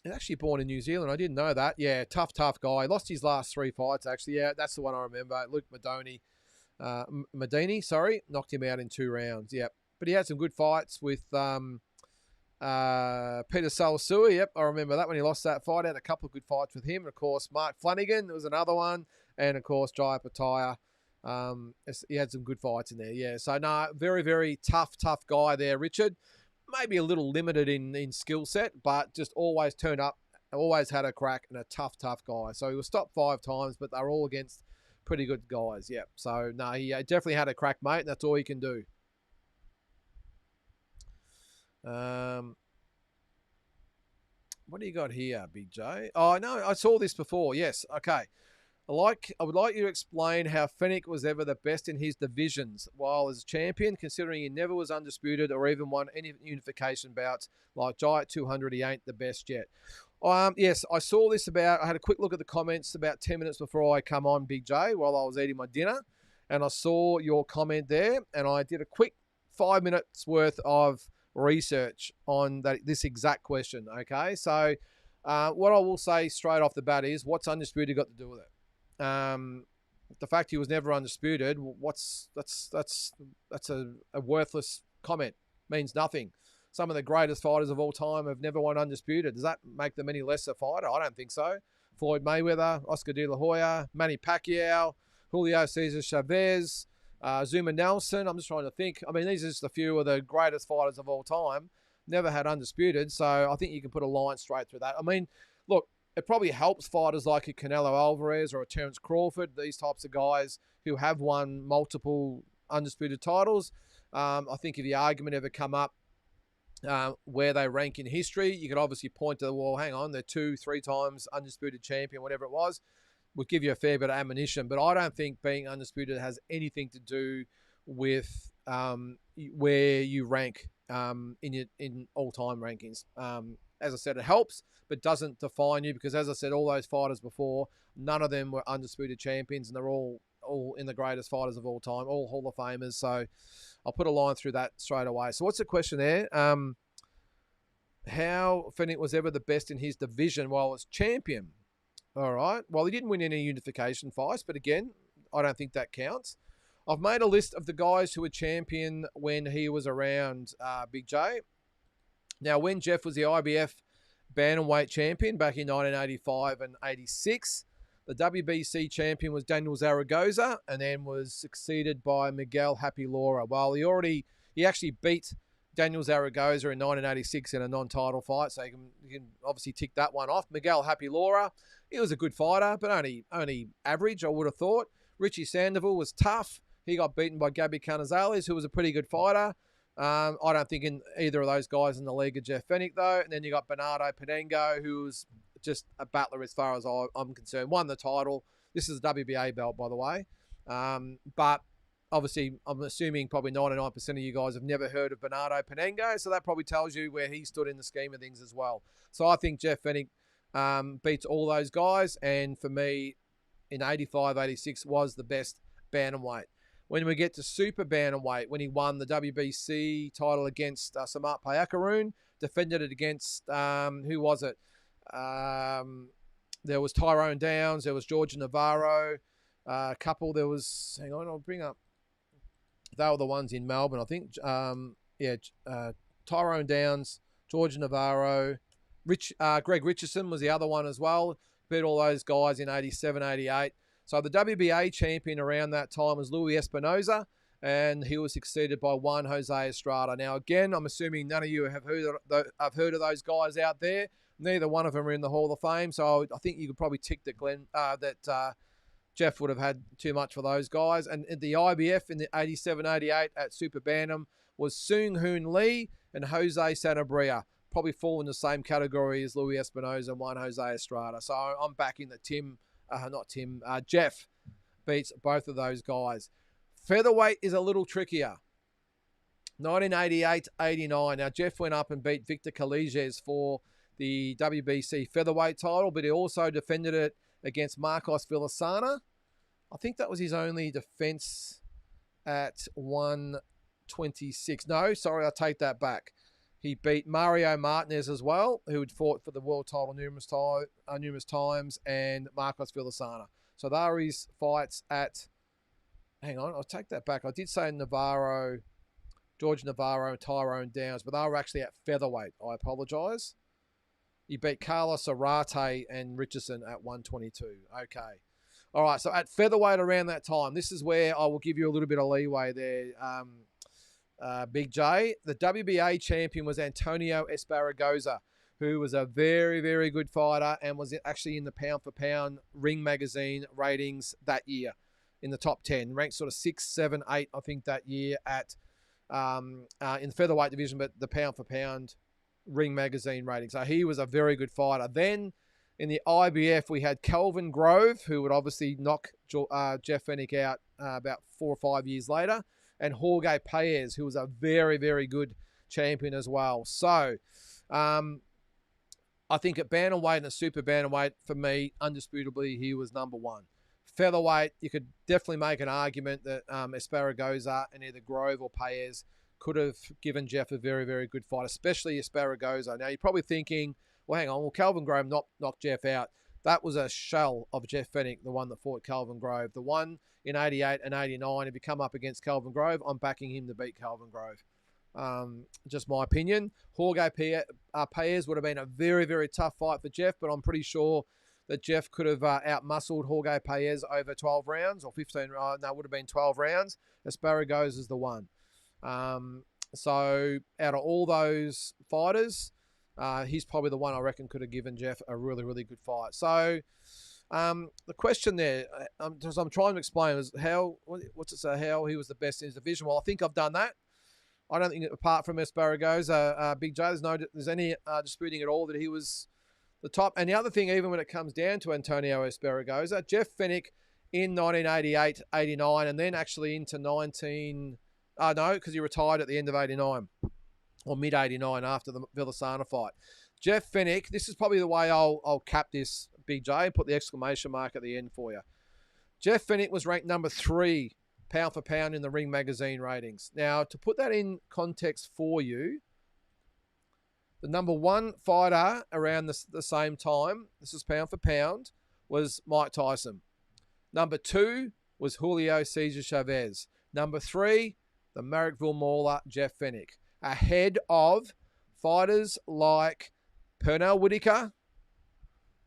He's actually born in New Zealand. I didn't know that. Yeah, tough guy. Lost his last 3 fights, actually. Yeah, that's the one I remember. Luke Medini, knocked him out in 2 rounds. Yep. But he had some good fights with Peter Salasui. Yep, I remember that when he lost that fight. Had a couple of good fights with him. And, of course, Mark Flanagan was another one. And, of course, Jai Pataya. He had some good fights in there, yeah. So, no, very, very tough guy there, Richard. Maybe a little limited in skill set, but just always turned up, always had a crack, and a tough guy. So he was stopped 5 times, but they were all against pretty good guys, yeah. So, no, he definitely had a crack, mate, and that's all he can do. What do you got here, Big J? Oh, no, I saw this before, yes, okay. I would like you to explain how Fenech was ever the best in his divisions while as champion, considering he never was undisputed or even won any unification bouts. Like Jai at 200, he ain't the best yet. Yes, I saw this I had a quick look at the comments about 10 minutes before I come on, Big J, while I was eating my dinner, and I saw your comment there, and I did a quick 5 minutes worth of research on this exact question, okay? So what I will say straight off the bat is, what's undisputed got to do with it? The fact he was never undisputed, that's a worthless comment. Means nothing. Some of the greatest fighters of all time have never won undisputed. Does that make them any less a fighter? I don't think so. Floyd Mayweather, Oscar De La Hoya, Manny Pacquiao, Julio Cesar Chavez, Zuma Nelson. I'm just trying to think. I mean, these are just a few of the greatest fighters of all time. Never had undisputed, so I think you can put a line straight through that. I mean, look, it probably helps fighters like a Canelo Alvarez or a Terence Crawford, these types of guys who have won multiple undisputed titles. I think if the argument ever come up where they rank in history, you could obviously point to, well, hang on, they're 2-3 times undisputed champion, whatever it was, would give you a fair bit of ammunition. But I don't think being undisputed has anything to do with where you rank in all-time rankings. As I said, it helps, but doesn't define you because, as I said, all those fighters before, none of them were undisputed champions, and they're all in the greatest fighters of all time, all Hall of Famers. So I'll put a line through that straight away. So what's the question there? How Fenech was ever the best in his division while as champion? All right. Well, he didn't win any unification fights, but again, I don't think that counts. I've made a list of the guys who were champion when he was around, Big J. Now, when Jeff was the IBF bantamweight champion back in 1985 and 86, the WBC champion was Daniel Zaragoza, and then was succeeded by Miguel Happy Laura. Well, he actually beat Daniel Zaragoza in 1986 in a non-title fight, so you can obviously tick that one off. Miguel Happy Laura, he was a good fighter, but only average, I would have thought. Richie Sandoval was tough. He got beaten by Gabby Canizales, who was a pretty good fighter. I don't think in either of those guys in the league of Jeff Fenech, though. And then you got Bernardo Penengo, who was just a battler as far as I'm concerned. Won the title. This is a WBA belt, by the way. But obviously, I'm assuming probably 99% of you guys have never heard of Bernardo Penengo, so that probably tells you where he stood in the scheme of things as well. So I think Jeff Fenech beats all those guys, and for me, in 85, 86 was the best bantamweight. When we get to super bantamweight, when he won the WBC title against Samat Payakaroon, defended it against, who was it? There was Tyrone Downs, there was George Navarro, a couple, there was, hang on, I'll bring up, they were the ones in Melbourne, I think. Tyrone Downs, George Navarro, Greg Richardson was the other one as well. Beat all those guys in 87, 88. So the WBA champion around that time was Louis Espinoza, and he was succeeded by Juan Jose Estrada. Now, again, I'm assuming none of you have heard of those guys out there. Neither one of them are in the Hall of Fame, so I think you could probably tick that Jeff would have had too much for those guys. And the IBF in the 87, 88 at Super Bantam was Seung Hoon Lee and Jose Sanabria. Probably fall in the same category as Louis Espinoza and Juan Jose Estrada. So I'm backing that Jeff beats both of those guys. Featherweight is a little trickier. 1988-89. Now, Jeff went up and beat Victor Kalijes for the WBC featherweight title, but he also defended it against Marcos Villasana. I think that was his only defense at 126. No, sorry, I take that back. He beat Mario Martinez as well, who had fought for the world title numerous times, and Marcos Villasana. So there are his fights at... Hang on, I'll take that back. I did say Navarro, George Navarro, and Tyrone Downs, but they were actually at featherweight. I apologise. He beat Carlos Arate and Richardson at 122. Okay. All right, so at featherweight around that time, this is where I will give you a little bit of leeway there, Big J. The WBA champion was Antonio Esparragoza, who was a very, very good fighter and was actually in the pound-for-pound Ring Magazine ratings that year in the top 10. Ranked sort of 6, 7, 8, I think, that year at in the featherweight division, but the pound-for-pound Ring Magazine rating. So he was a very good fighter. Then in the IBF, we had Kelvin Grove, who would obviously knock Jeff Fennick out about 4 or 5 years later, and Jorge Paez, who was a very, very good champion as well. So I think at bantamweight and at super bantamweight, for me, undisputably, he was number one. Featherweight, you could definitely make an argument that Esparragoza and either Grove or Paez could have given Jeff a very, very good fight, especially Esparragoza. Now, you're probably thinking, well, hang on, well, Kelvin Grove knocked Jeff out. That was a shell of Jeff Fennick, the one that fought Kelvin Grove. The one in 88 and 89, if you come up against Kelvin Grove, I'm backing him to beat Kelvin Grove. Just my opinion. Jorge Paez would have been a very, very tough fight for Jeff, but I'm pretty sure that Jeff could have out-muscled Jorge Paez over 12 rounds or 15. No, it would have been 12 rounds. Esparragoza is the one. So out of all those fighters, he's probably the one I reckon could have given Jeff a really, really good fight. So the question there, as I'm trying to explain, is how he was the best in his division. Well, I think I've done that. I don't think, apart from Esparragoza, Big J, there's any disputing at all that he was the top. And the other thing, even when it comes down to Antonio Esparragoza, Jeff Fennick in 1988, 89, and then actually into because he retired at the end of 89 or mid-89 after the Villasana fight. Jeff Fennick, this is probably the way I'll cap this, Big J, and put the exclamation mark at the end for you. Jeff Fennick was ranked number 3 pound for pound in the Ring Magazine ratings. Now, to put that in context for you, the number 1 fighter around the same time, this is pound for pound, was Mike Tyson. Number 2 was Julio Cesar Chavez. Number 3, the Marrickville Mauler, Jeff Fennick. Ahead of fighters like Pernell Whitaker.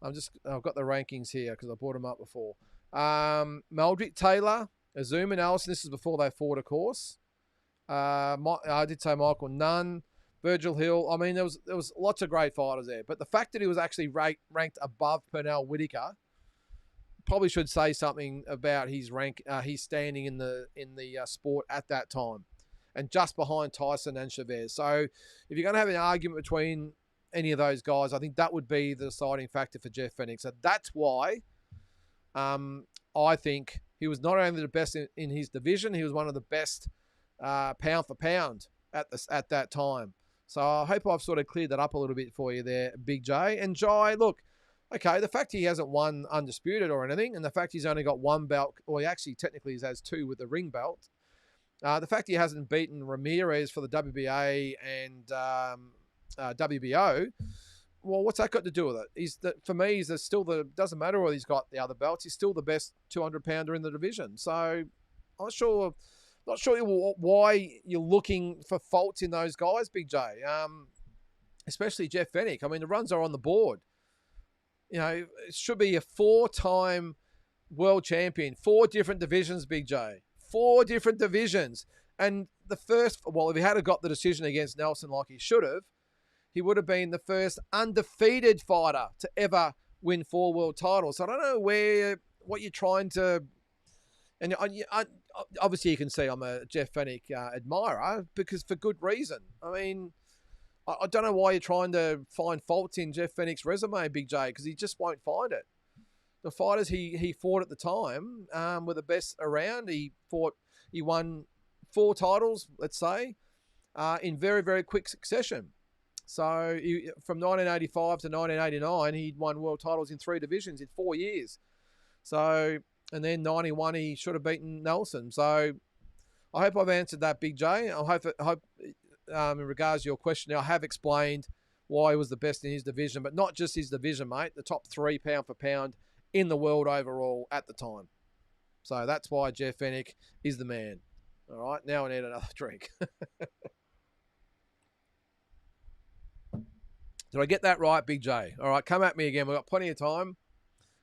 I've got the rankings here because I brought them up before. Meldrick Taylor, Azuma Nelson. This is before they fought, of course. I did say Michael Nunn, Virgil Hill. I mean, there was lots of great fighters there. But the fact that he was actually ranked above Pernell Whitaker probably should say something about his rank, his standing in the sport at that time, and just behind Tyson and Chavez. So, if you're going to have an argument between any of those guys, I think that would be the deciding factor for Jeff Fennick. So that's why I think he was not only the best in his division, he was one of the best pound for pound at that time. So I hope I've sort of cleared that up a little bit for you there, Big J. And Jai, look, okay, the fact he hasn't won undisputed or anything, and the fact he's only got 1 belt, or he actually technically has 2 with the ring belt, the fact he hasn't beaten Ramirez for the WBA and WBO, well, what's that got to do with it? For me, doesn't matter whether he's got the other belts, he's still the best 200-pounder in the division. So I'm not sure why you're looking for faults in those guys, Big J, especially Jeff Fennick. I mean, the runs are on the board. You know, it should be a 4-time world champion, 4 different divisions, Big J, 4 different divisions. And if he had got the decision against Nelson like he should have, he would have been the first undefeated fighter to ever win 4 world titles. So I don't know what you're trying to, and obviously you can see I'm a Jeff Fennick admirer, because for good reason. I mean, I don't know why you're trying to find faults in Jeff Fennick's resume, Big J, because he just won't find it. The fighters he fought at the time were the best around. He fought He won 4 titles, let's say, in very, very quick succession. So from 1985 to 1989, he'd won world titles in 3 divisions in 4 years. So, and then 91, he should have beaten Nelson. So I hope I've answered that, Big J. I hope in regards to your question, I have explained why he was the best in his division, but not just his division, mate. The top 3 pound for pound in the world overall at the time. So that's why Jeff Fennick is the man. All right, now I need another drink. Did I get that right, Big J? All right, come at me again. We've got plenty of time,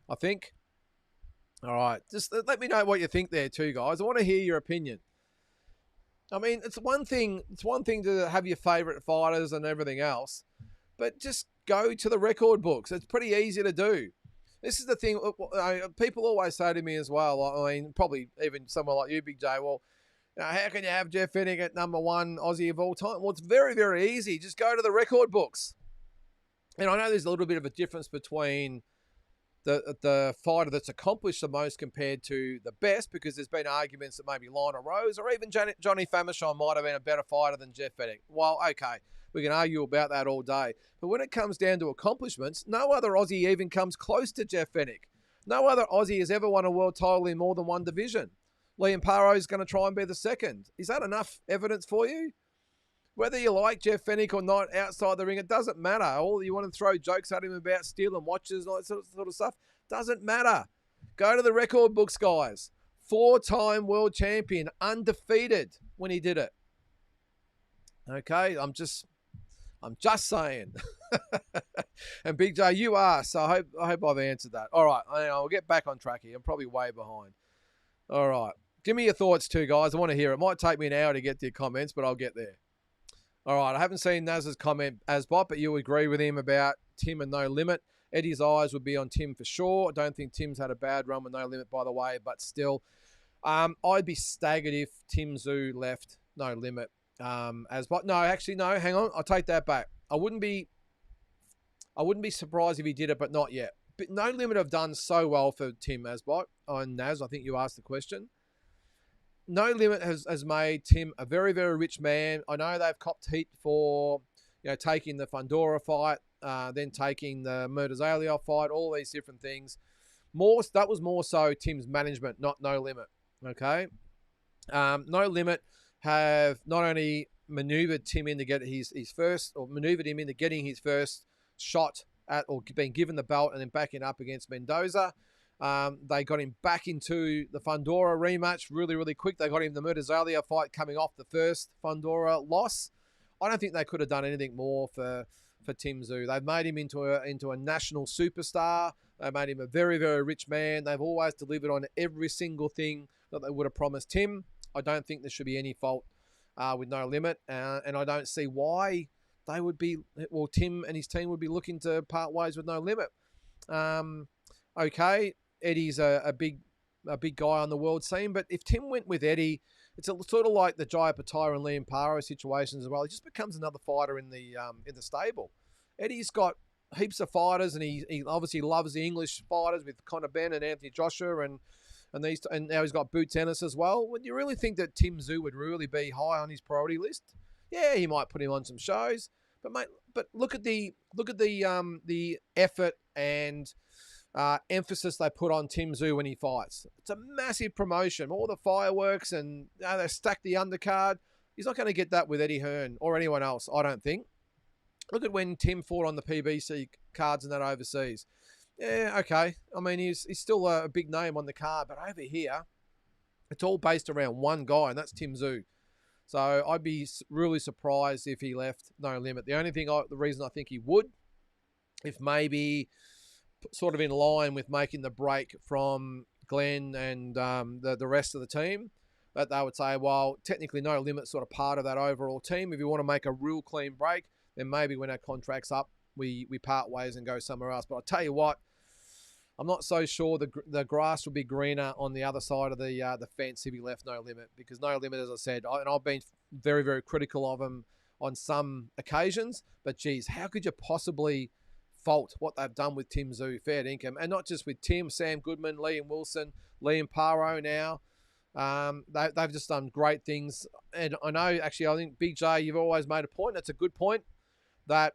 I think. All right, just let me know what you think there too, guys. I want to hear your opinion. I mean, it's one thing to have your favourite fighters and everything else, but just go to the record books. It's pretty easy to do. This is the thing. People always say to me as well, I mean, probably even someone like you, Big J, well, how can you have Jeff Fennick at number 1 Aussie of all time? Well, it's very, very easy. Just go to the record books. And I know there's a little bit of a difference between the fighter that's accomplished the most compared to the best, because there's been arguments that maybe Lionel Rose or even Johnny Famechon might have been a better fighter than Jeff Fennick. Well, okay, we can argue about that all day. But when it comes down to accomplishments, no other Aussie even comes close to Jeff Fennick. No other Aussie has ever won a world title in more than 1 division. Liam Paro is going to try and be the second. Is that enough evidence for you? Whether you like Jeff Fennick or not outside the ring, it doesn't matter. All you want to throw jokes at him about stealing watches and all that sort of stuff, doesn't matter. Go to the record books, guys. 4-time world champion, undefeated when he did it. Okay, I'm just saying. And Big J, you asked, so I hope I've answered that. All right, I'll get back on track here. I'm probably way behind. All right, give me your thoughts too, guys. I want to hear it. It might take me an hour to get to your comments, but I'll get there. All right, I haven't seen Naz's comment as bot, but you agree with him about Tim and No Limit. Eddie's eyes would be on Tim for sure. I don't think Tim's had a bad run with No Limit, by the way, but still. I'd be staggered if Tim Tszyu left No Limit as bot. No, actually, no, hang on. I'll take that back. I wouldn't be surprised if he did it, but not yet. But No Limit have done so well for Tim as bot. On Naz, I think you asked the question. No Limit has made Tim a very, very rich man. I know they've copped heat for, taking the Fundora fight, then taking the Murtazalia fight, all these different things. That was more so Tim's management, not No Limit. Okay, No Limit have not only maneuvered Tim in to get maneuvered him into getting his first shot at, or being given the belt and then backing up against Mendoza. They got him back into the Fundora rematch really, really quick. They got him the Murtazalia fight coming off the first Fundora loss. I don't think they could have done anything more for Tim Tszyu. They've made him into a national superstar. They made him a very, very rich man. They've always delivered on every single thing that they would have promised him. I don't think there should be any fault with No Limit, and I don't see why they would be. Well, Tim and his team would be looking to part ways with No Limit. Okay. Eddie's a big guy on the world scene, but if Tim went with Eddie, it's sort of like the Jaya Pataya and Liam Paro situations as well. He just becomes another fighter in the stable. Eddie's got heaps of fighters, and he obviously loves the English fighters with Conor Benn and Anthony Joshua, and now he's got Boots Ennis as well. Would you really think that Tim Tszyu would really be high on his priority list? Yeah, he might put him on some shows, but mate, look at the effort and emphasis they put on Tim Tszyu when he fights. It's a massive promotion. All the fireworks, and they stack the undercard. He's not going to get that with Eddie Hearn or anyone else, I don't think. Look at when Tim fought on the PBC cards and that overseas. Yeah, okay. I mean, he's still a big name on the card, but over here, it's all based around one guy, and that's Tim Tszyu. So I'd be really surprised if he left No Limit. The reason I think he would, if maybe sort of in line with making the break from Glenn and the rest of the team, that they would say, well, technically No Limit's sort of part of that overall team. If you want to make a real clean break, then maybe when our contract's up, we part ways and go somewhere else. But I'll tell you what, I'm not so sure the grass would be greener on the other side of the fence if he left No Limit, because No Limit, as I said, and I've been very, very critical of him on some occasions, but geez, how could you possibly fault what they've done with Tim Tszyu? Fair dinkum. And not just with Tim, Sam Goodman, Liam Wilson, Liam Paro now. They've just done great things. And I know, actually, I think Big J, you've always made a point. That's a good point, that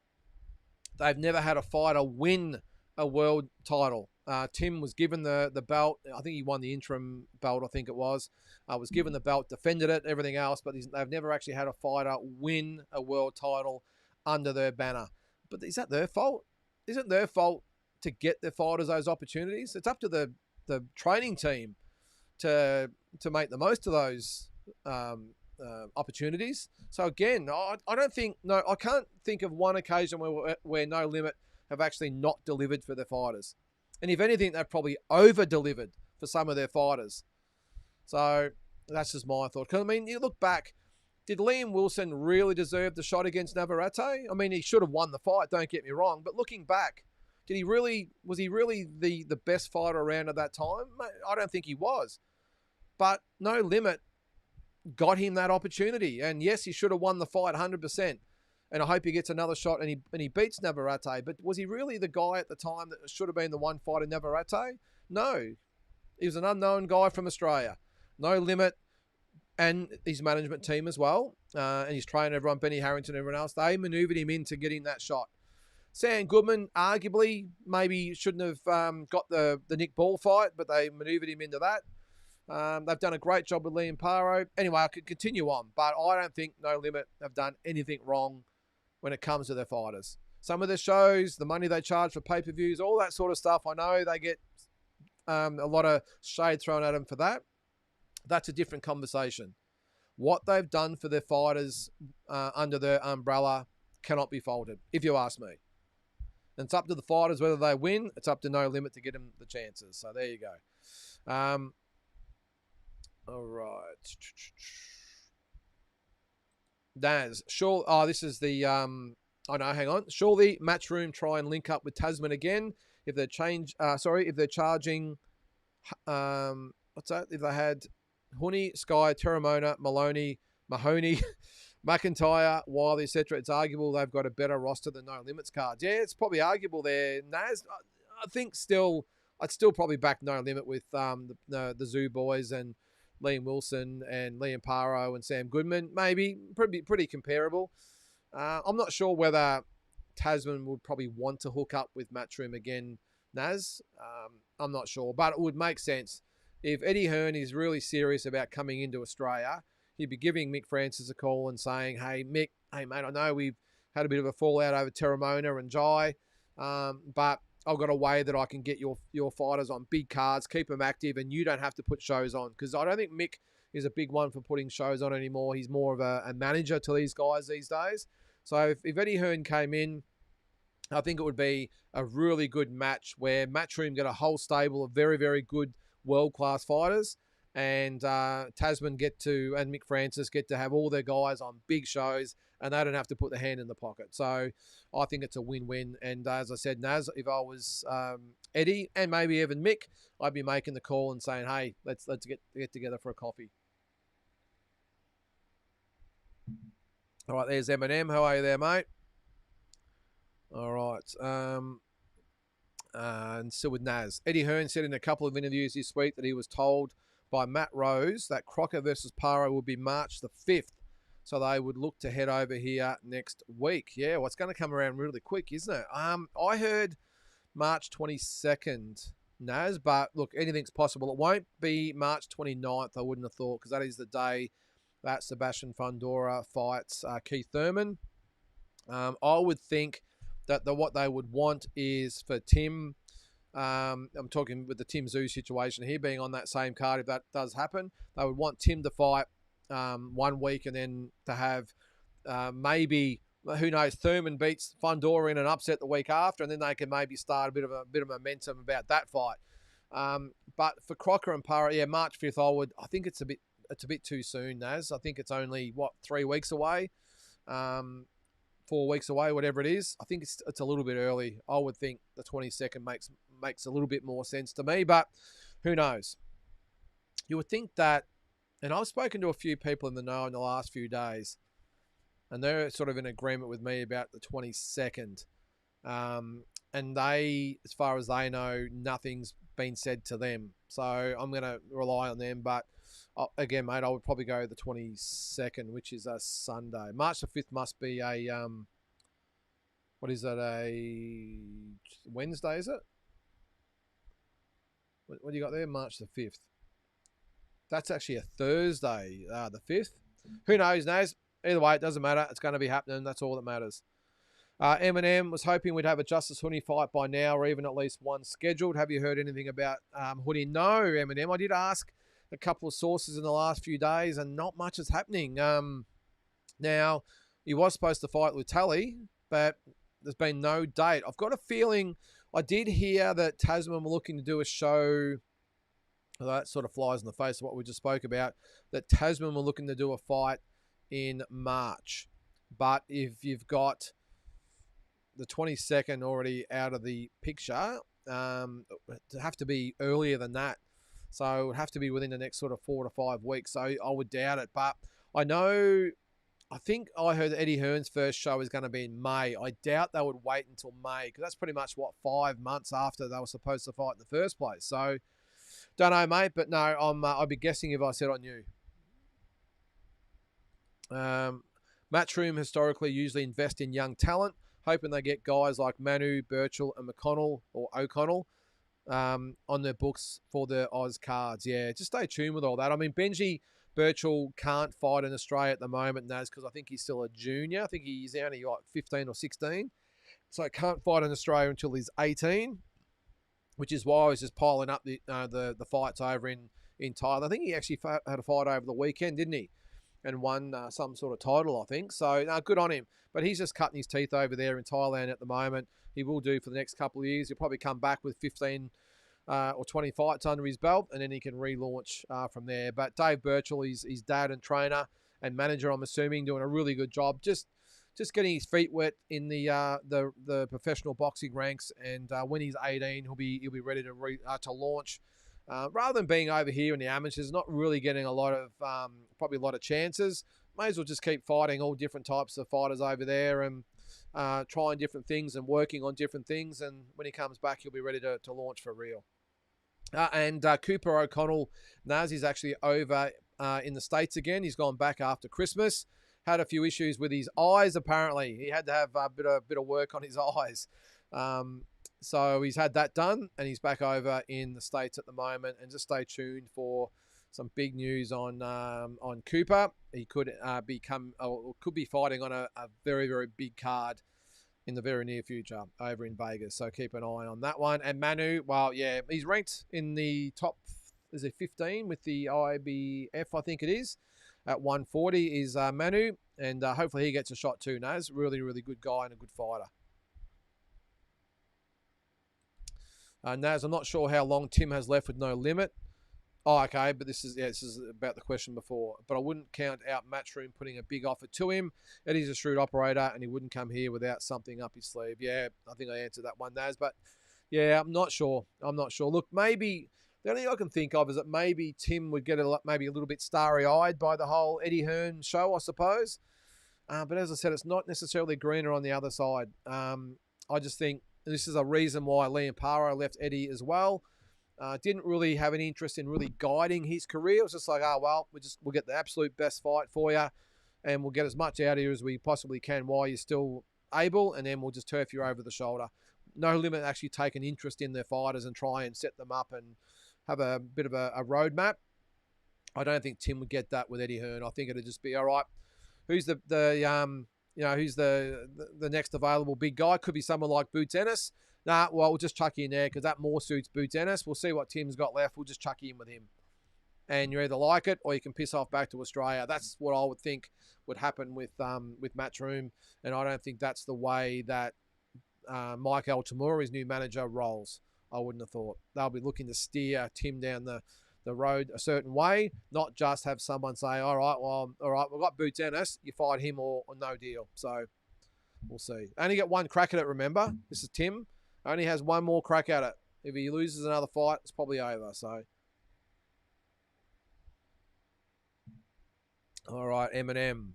they've never had a fighter win a world title. Tim was given the belt. I think he won the interim belt, I think it was. Was given the belt, defended it, everything else, but they've never actually had a fighter win a world title under their banner. But is that their fault? Isn't their fault to get their fighters those opportunities? It's up to the training team to make the most of those opportunities. So again, I don't think, no, I can't think of one occasion where No Limit have actually not delivered for their fighters. And if anything, they've probably over-delivered for some of their fighters. So that's just my thought. Because, I mean, you look back, did Liam Wilson really deserve the shot against Navarrete? I mean, he should have won the fight, don't get me wrong. But looking back, was he really the best fighter around at that time? I don't think he was. But No Limit got him that opportunity. And yes, he should have won the fight 100%. And I hope he gets another shot and he beats Navarrete. But was he really the guy at the time that should have been the one fighting Navarrete? No. He was an unknown guy from Australia. No Limit and his management team as well. And his trainer, everyone, Benny Harrington, everyone else, they manoeuvred him into getting that shot. Sam Goodman, arguably, maybe shouldn't have got the Nick Ball fight, but they manoeuvred him into that. They've done a great job with Liam Paro. Anyway, I could continue on, but I don't think No Limit have done anything wrong when it comes to their fighters. Some of their shows, the money they charge for pay-per-views, all that sort of stuff, I know they get a lot of shade thrown at them for that. That's a different conversation. What they've done for their fighters under their umbrella cannot be faulted, if you ask me. And it's up to the fighters whether they win. It's up to No Limit to get them the chances. So there you go. All right. Naz, sure. Oh, this is the. Oh no, hang on. Surely Matchroom try and link up with Tasman again if they're if they're charging. What's that? If they had Honey, Sky, Terramona, Maloney, Mahoney, McIntyre, Wiley, etc. It's arguable they've got a better roster than No Limits cards. Yeah, it's probably arguable there. Naz, I think I'd still probably back No Limit with the Zoo Boys and Liam Wilson and Liam Paro and Sam Goodman. Maybe pretty comparable. I'm not sure whether Tasman would probably want to hook up with Matchroom again, Naz. I'm not sure, but it would make sense. If Eddie Hearn is really serious about coming into Australia, he'd be giving Mick Francis a call and saying, hey, Mick, hey, mate, I know we've had a bit of a fallout over Terramona and Jai, but I've got a way that I can get your fighters on big cards, keep them active, and you don't have to put shows on. Because I don't think Mick is a big one for putting shows on anymore. He's more of a manager to these guys these days. So if Eddie Hearn came in, I think it would be a really good match where Matchroom get a whole stable of very, very good world-class fighters, and Tasman and Mick Francis get to have all their guys on big shows, and they don't have to put their hand in the pocket. So I think it's a win-win. And as I said, Naz, if I was Eddie and maybe even Mick, I'd be making the call and saying, hey, let's get together for a coffee. All right, there's Eminem. How are you there, mate? All right. And still with Naz. Eddie Hearn said in a couple of interviews this week that he was told by Matt Rose that Crocker versus Paro would be March the 5th. So they would look to head over here next week. Yeah, well, it's going to come around really quick, isn't it? I heard March 22nd, Naz, but look, anything's possible. It won't be March 29th, I wouldn't have thought, because that is the day that Sebastian Fundora fights Keith Thurman. I would think that what they would want is for Tim, I'm talking with the Tim Tszyu situation here, being on that same card, if that does happen, they would want Tim to fight 1 week and then to have maybe, who knows, Thurman beats Fundora in an upset the week after, and then they can maybe start a bit of momentum about that fight. But for Crocker and Paro, yeah, March 5th, I think it's a bit too soon, Naz. I think it's only 3 weeks away. 4 weeks away, whatever it is. I think it's a little bit early. I would think the 22nd makes a little bit more sense to me, but who knows? You would think that, and I've spoken to a few people in the know in the last few days, and they're sort of in agreement with me about the 22nd. And they, as far as they know, nothing's been said to them. So I'm going to rely on them, but Again, mate, I would probably go the 22nd, which is a Sunday. March the 5th must be a what is that? A Wednesday, is it? What do you got there? March the 5th. That's actually a Thursday, the 5th. Who knows, Naz? Either way, it doesn't matter. It's going to be happening. That's all that matters. Eminem was hoping we'd have a Justice Hoodie fight by now, or even at least one scheduled. Have you heard anything about Hoodie? No, Eminem. I did ask a couple of sources in the last few days, and not much is happening. Now, he was supposed to fight with Tully, but there's been no date. I've got a feeling, I did hear that Tasman were looking to do a show. Well, that sort of flies in the face of what we just spoke about, that Tasman were looking to do a fight in March. But if you've got the 22nd already out of the picture, it'd have to be earlier than that. So it would have to be within the next sort of 4 to 5 weeks. So I would doubt it. But I think I heard that Eddie Hearn's first show is going to be in May. I doubt they would wait until May, because that's pretty much, 5 months after they were supposed to fight in the first place. So don't know, mate, but no, I'd be guessing if I said I knew. Matchroom historically usually invest in young talent, hoping they get guys like Manu, Birchall, and McConnell or O'Connell on their books for the Oz cards. Yeah, just stay tuned with all that. I mean, Benji Birchall can't fight in Australia at the moment, Naz, because I think he's still a junior. I think he's only like 15 or 16. So he can't fight in Australia until he's 18. Which is why I was just piling up the fights over in Thailand. I think he actually had a fight over the weekend, didn't he? And won some sort of title, I think. So, good on him. But he's just cutting his teeth over there in Thailand at the moment. He will do for the next couple of years. He'll probably come back with 15 or 20 fights under his belt, and then he can relaunch from there. But Dave Birchall, his dad and trainer and manager, I'm assuming, doing a really good job. Just getting his feet wet in the professional boxing ranks, and when he's 18, he'll be ready to launch. Rather than being over here in the amateurs, not really getting probably a lot of chances. May as well just keep fighting all different types of fighters over there and trying different things and working on different things. And when he comes back, he'll be ready to launch for real. And Cooper O'Connell, Naz, is actually over in the States again. He's gone back after Christmas. Had a few issues with his eyes, apparently. He had to have a bit of work on his eyes. So he's had that done, and he's back over in the States at the moment. And just stay tuned for some big news on Cooper. He could could be fighting on a very, very big card in the very near future over in Vegas. So keep an eye on that one. And Manu, well, yeah, he's ranked in the top, is it 15 with the IBF, I think it is. At 140 is Manu, and hopefully he gets a shot too, Naz. Really, really good guy and a good fighter. Naz, I'm not sure how long Tim has left with no limit. Oh, okay, but this is about the question before. But I wouldn't count out Matchroom putting a big offer to him. Eddie's a shrewd operator, and he wouldn't come here without something up his sleeve. Yeah, I think I answered that one, Naz. But yeah, I'm not sure. Look, maybe the only thing I can think of is that maybe Tim would get maybe a little bit starry-eyed by the whole Eddie Hearn show, I suppose. But as I said, it's not necessarily greener on the other side. I just think this is a reason why Liam Paro left Eddie as well. Didn't really have any interest in really guiding his career. It was just like, we'll get the absolute best fight for you, and we'll get as much out of you as we possibly can while you're still able, and then we'll just turf you over the shoulder. No Limit actually take an interest in their fighters and try and set them up and have a bit of a roadmap. I don't think Tim would get that with Eddie Hearn. I think it'd just be, all right, who's the next available big guy? Could be someone like Boots Ennis. Well, we'll just chuck you in there because that more suits Boots Ennis. We'll see what Tim's got left. We'll just chuck you in with him. And you either like it or you can piss off back to Australia. That's what I would think would happen with Matchroom. And I don't think that's the way that Mike Altamura, his new manager, rolls. I wouldn't have thought. They'll be looking to steer Tim down the road a certain way, not just have someone say, all right, we've got Boots Ennis, you fight him or no deal. So we'll see. Only get one crack at it, remember? This is Tim. Only has one more crack at it. If he loses another fight, it's probably over. So, all right, Eminem.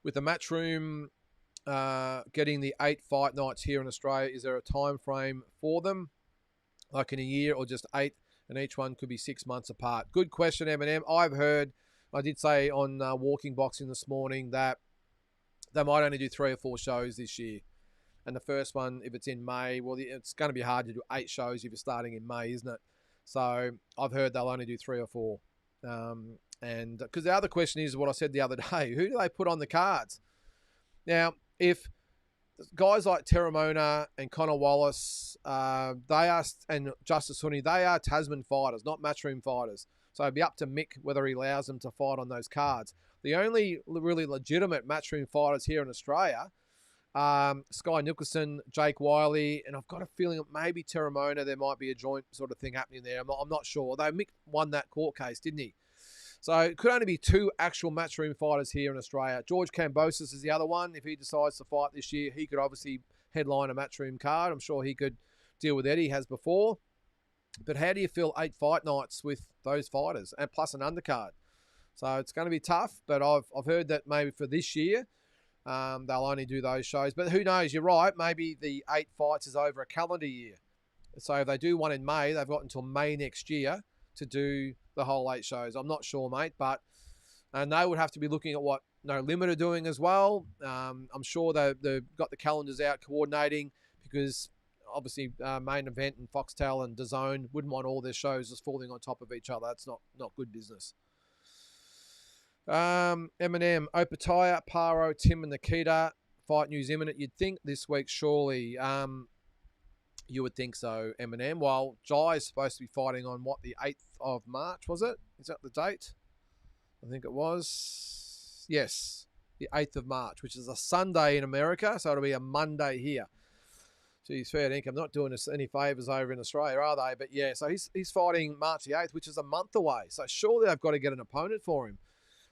With the Matchroom getting the 8 fight nights here in Australia, is there a time frame for them? Like in a year or just 8? And each one could be 6 months apart. Good question, Eminem. I've heard I did say on Walking Boxing this morning that they might only do 3 or 4 shows this year. And the first one, if it's in May, well, it's going to be hard to do 8 shows if you're starting in May, isn't it? So I've heard they'll only do 3 or 4. And because the other question is what I said the other day, who do they put on the cards? Now, if guys like Terramona and Connor Wallace, they are, and Justice Honey, they are Tasman fighters, not matchroom fighters. So it'd be up to Mick whether he allows them to fight on those cards. The only really legitimate matchroom fighters here in Australia, Sky Nicholson, Jake Wiley, and I've got a feeling that maybe Terramona, there might be a joint sort of thing happening there. I'm not sure. Although Mick won that court case, didn't he? So it could only be 2 actual matchroom fighters here in Australia. George Kambosos is the other one. If he decides to fight this year, he could obviously headline a matchroom card. I'm sure he could deal with Eddie, has before. But how do you fill 8 fight nights with those fighters and plus an undercard? So it's going to be tough, but I've heard that maybe for this year, they'll only do those shows. But who knows? You're right. Maybe the 8 fights is over a calendar year. So if they do one in May, they've got until May next year to do the whole 8 shows. I'm not sure, mate, and they would have to be looking at what No Limit are doing as well. I'm sure they've got the calendars out coordinating because obviously Main Event and Foxtel and DAZN wouldn't want all their shows just falling on top of each other. That's not good business. Eminem, Opataya, Paro, Tim and Nikita, fight news imminent. You'd think this week, surely. You would think so, Eminem. While Jai is supposed to be fighting on, the 8th of March, was it? Is that the date? I think it was. Yes, the 8th of March, which is a Sunday in America, so it'll be a Monday here. Geez, fair dinkum. Not doing us any favours over in Australia, are they? But yeah, so he's fighting March the 8th, which is a month away. So surely they've got to get an opponent for him.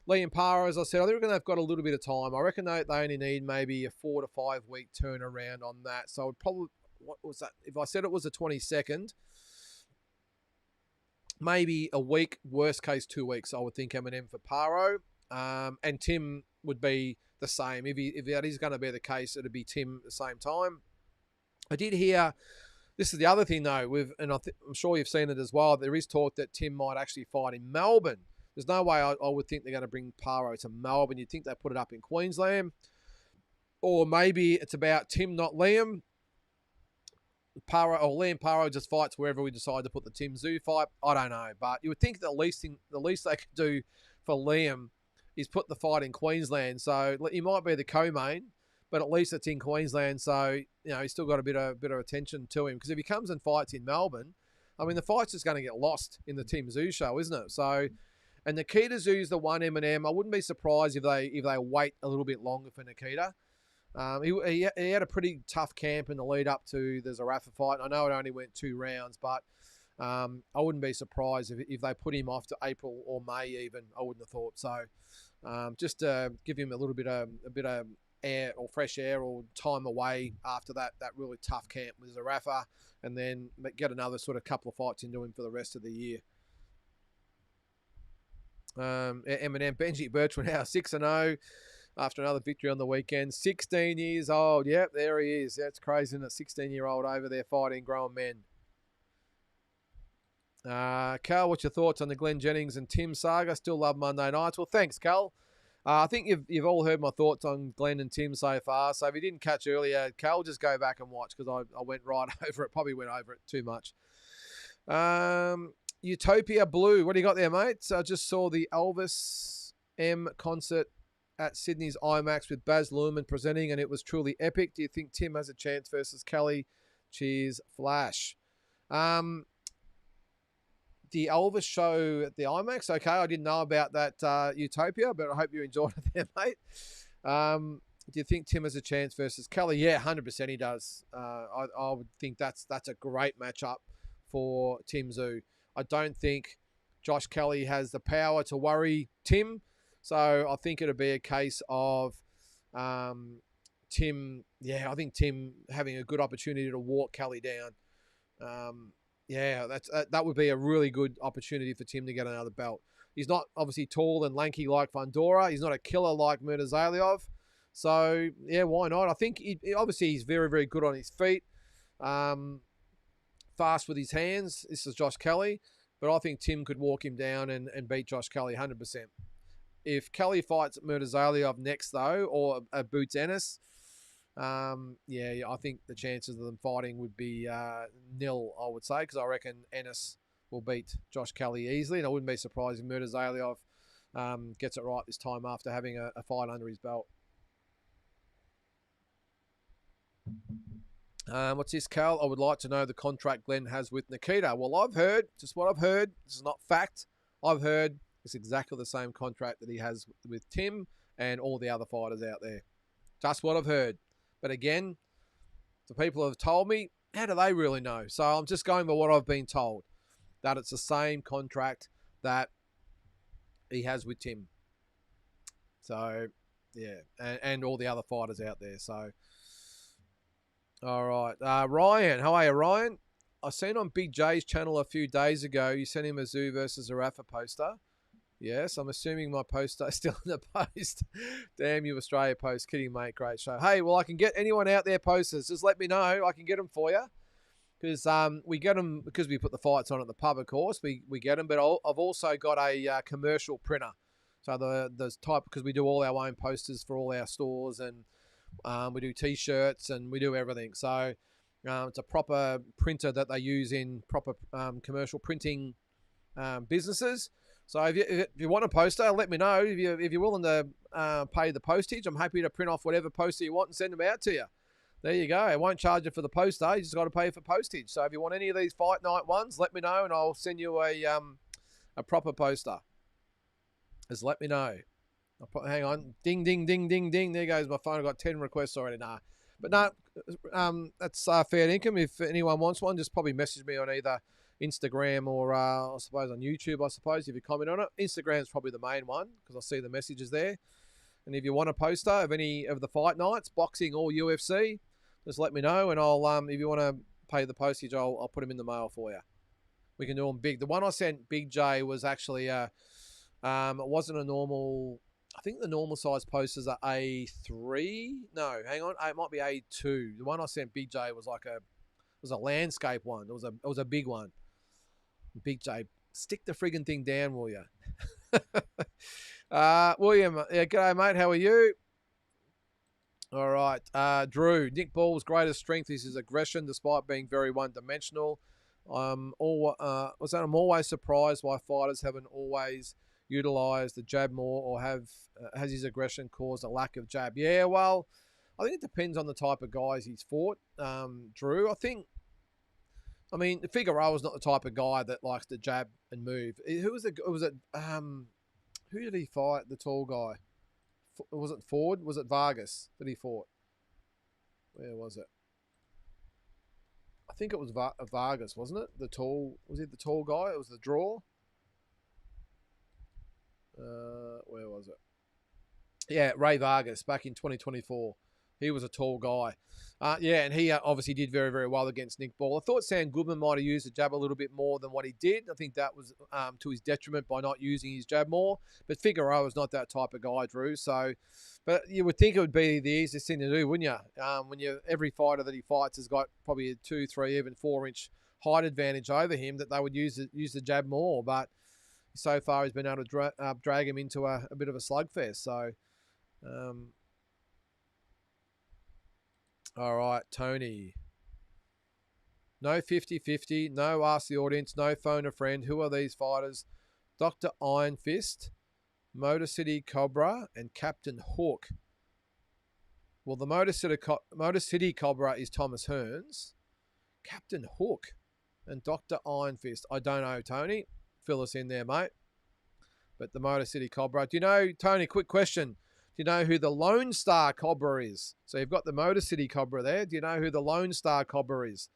Liam Parra, as I said, I reckon they've got a little bit of time. I reckon they only need maybe a 4 to 5 week turnaround on that. So I'd probably, what was that? If I said it was the 22nd, maybe a week, worst case 2 weeks, I would think Eminem for Paro. And Tim would be the same. If that is going to be the case, it'd be Tim at the same time. I did hear, this is the other thing though, and I'm sure you've seen it as well, there is talk that Tim might actually fight in Melbourne. There's no way I would think they're going to bring Paro to Melbourne. You'd think they put it up in Queensland. Or maybe it's about Tim, not Liam. Liam Paro just fights wherever we decide to put the Tim Tszyu fight. I don't know. But you would think the least they could do for Liam is put the fight in Queensland. So he might be the co-main, but at least it's in Queensland. So, he's still got a bit of attention to him. Because if he comes and fights in Melbourne, I mean, the fight's just going to get lost in the Tim Tszyu show, isn't it? So, and Nikita Tszyu is the one, Eminem. I wouldn't be surprised if they wait a little bit longer for Nikita. He had a pretty tough camp in the lead up to the Zarafa fight. I know it only went 2 rounds, but I wouldn't be surprised if they put him off to April or May even. I wouldn't have thought so. Just to give him a bit of air or fresh air or time away after that really tough camp with Zarafa, and then get another sort of couple of fights into him for the rest of the year. Eminem, Benji Bertrand now 6-0 after another victory on the weekend. 16 years old. Yep, there he is. That's crazy, isn't it? 16-year-old over there fighting grown men. Cal, what's your thoughts on the Glenn Jennings and Tim saga? Still love Monday nights. Well, thanks, Cal. I think you've all heard my thoughts on Glenn and Tim so far. So if you didn't catch earlier, Cal, just go back and watch because I went right over it. Probably went over it too much. Utopia Blue. What do you got there, mate? So I just saw the Elvis M concert at Sydney's IMAX with Baz Luhrmann presenting, and it was truly epic. Do you think Tim has a chance versus Kelly? Cheers, Flash. The Elvis show at the IMAX. Okay, I didn't know about that Utopia, but I hope you enjoyed it there, mate. Do you think Tim has a chance versus Kelly? Yeah, 100% he does. I would think that's a great matchup for Tim Tszyu. I don't think Josh Kelly has the power to worry Tim. So I think it'll be a case of Tim. Yeah, I think Tim having a good opportunity to walk Kelly down. That would be a really good opportunity for Tim to get another belt. He's not obviously tall and lanky like Fundora. He's not a killer like Murtazaliev. So, yeah, why not? I think obviously he's very, very good on his feet. Fast with his hands. This is Josh Kelly. But I think Tim could walk him down and beat Josh Kelly 100%. If Kelly fights Murtazaliev next, though, or Boots Ennis, yeah, I think the chances of them fighting would be nil, I would say, because I reckon Ennis will beat Josh Kelly easily, and I wouldn't be surprised if Murtazaliev gets it right this time after having a fight under his belt. What's this, Cal? I would like to know the contract Glenn has with Nikita. Well, I've heard, just what I've heard, this is not fact, I've heard it's exactly the same contract that he has with Tim and all the other fighters out there. Just what I've heard. But again, the people have told me, how do they really know? So I'm just going by what I've been told, that it's the same contract that he has with Tim. So, yeah, and all the other fighters out there. So, all right. Ryan, how are you, Ryan? I seen on Big J's channel a few days ago, you sent him a Zoo versus a Rafa poster. Yes, I'm assuming my poster is still in the post. Damn you, Australia Post. Kidding, mate. Great show. Hey, well, I can get anyone out there posters. Just let me know. I can get them for you. Because we get them because we put the fights on at the pub, of course. We get them. But I've also got a commercial printer. So the type, because we do all our own posters for all our stores, and we do T-shirts and we do everything. So it's a proper printer that they use in proper commercial printing businesses. So if you want a poster, let me know. If you're willing to pay the postage, I'm happy to print off whatever poster you want and send them out to you. There you go. I won't charge you for the poster. You just got to pay for postage. So if you want any of these fight night ones, let me know and I'll send you a proper poster. Just let me know. Hang on. Ding, ding, ding, ding, ding. There goes my phone. I've got 10 requests already. Nah. But no, that's fair income. If anyone wants one, just probably message me on either Instagram or I suppose on YouTube, I suppose, if you comment on it. Instagram's probably the main one because I see the messages there. And if you want a poster of any of the fight nights, boxing or UFC, just let me know and I'll if you want to pay the postage, I'll put them in the mail for you. We can do them big. The one I sent Big J was actually it wasn't a normal. I think the normal size posters are A3. No, hang on, it might be A2. The one I sent Big J was a landscape one. It was a big one. Big J, stick the friggin' thing down, will you? William, yeah, g'day, mate. How are you? All right. Drew, Nick Ball's greatest strength is his aggression, despite being very one-dimensional. I'm always surprised why fighters haven't always utilised the jab more, or has his aggression caused a lack of jab? Yeah, well, I think it depends on the type of guys he's fought. Drew, I mean, Figueroa's not the type of guy that likes to jab and move. Who did he fight? The tall guy. Was it Ford? Was it Vargas that he fought? Where was it? I think it was Vargas, wasn't it? Was it the tall guy? It was the draw. Where was it? Yeah, Ray Vargas back in 2024. He was a tall guy. Yeah, and he obviously did very, very well against Nick Ball. I thought Sam Goodman might have used the jab a little bit more than what he did. I think that was to his detriment by not using his jab more. But Figueroa is not that type of guy, Drew. So, but you would think it would be the easiest thing to do, wouldn't you? When every fighter that he fights has got probably a 2, 3, even 4-inch height advantage over him, that they would use the jab more. But so far, he's been able to drag him into a bit of a slugfest. So. All right, Tony. No 50-50, no ask the audience, no phone a friend. Who are these fighters? Dr. Iron Fist, Motor City Cobra, and Captain Hook. Well, the Motor City Cobra is Thomas Hearns. Captain Hook and Dr. Iron Fist. I don't know, Tony. Fill us in there, mate. But the Motor City Cobra. Do you know, Tony, quick question. Do you know who the Lone Star Cobra is? So you've got the Motor City Cobra there. Do you know who the Lone Star Cobra is?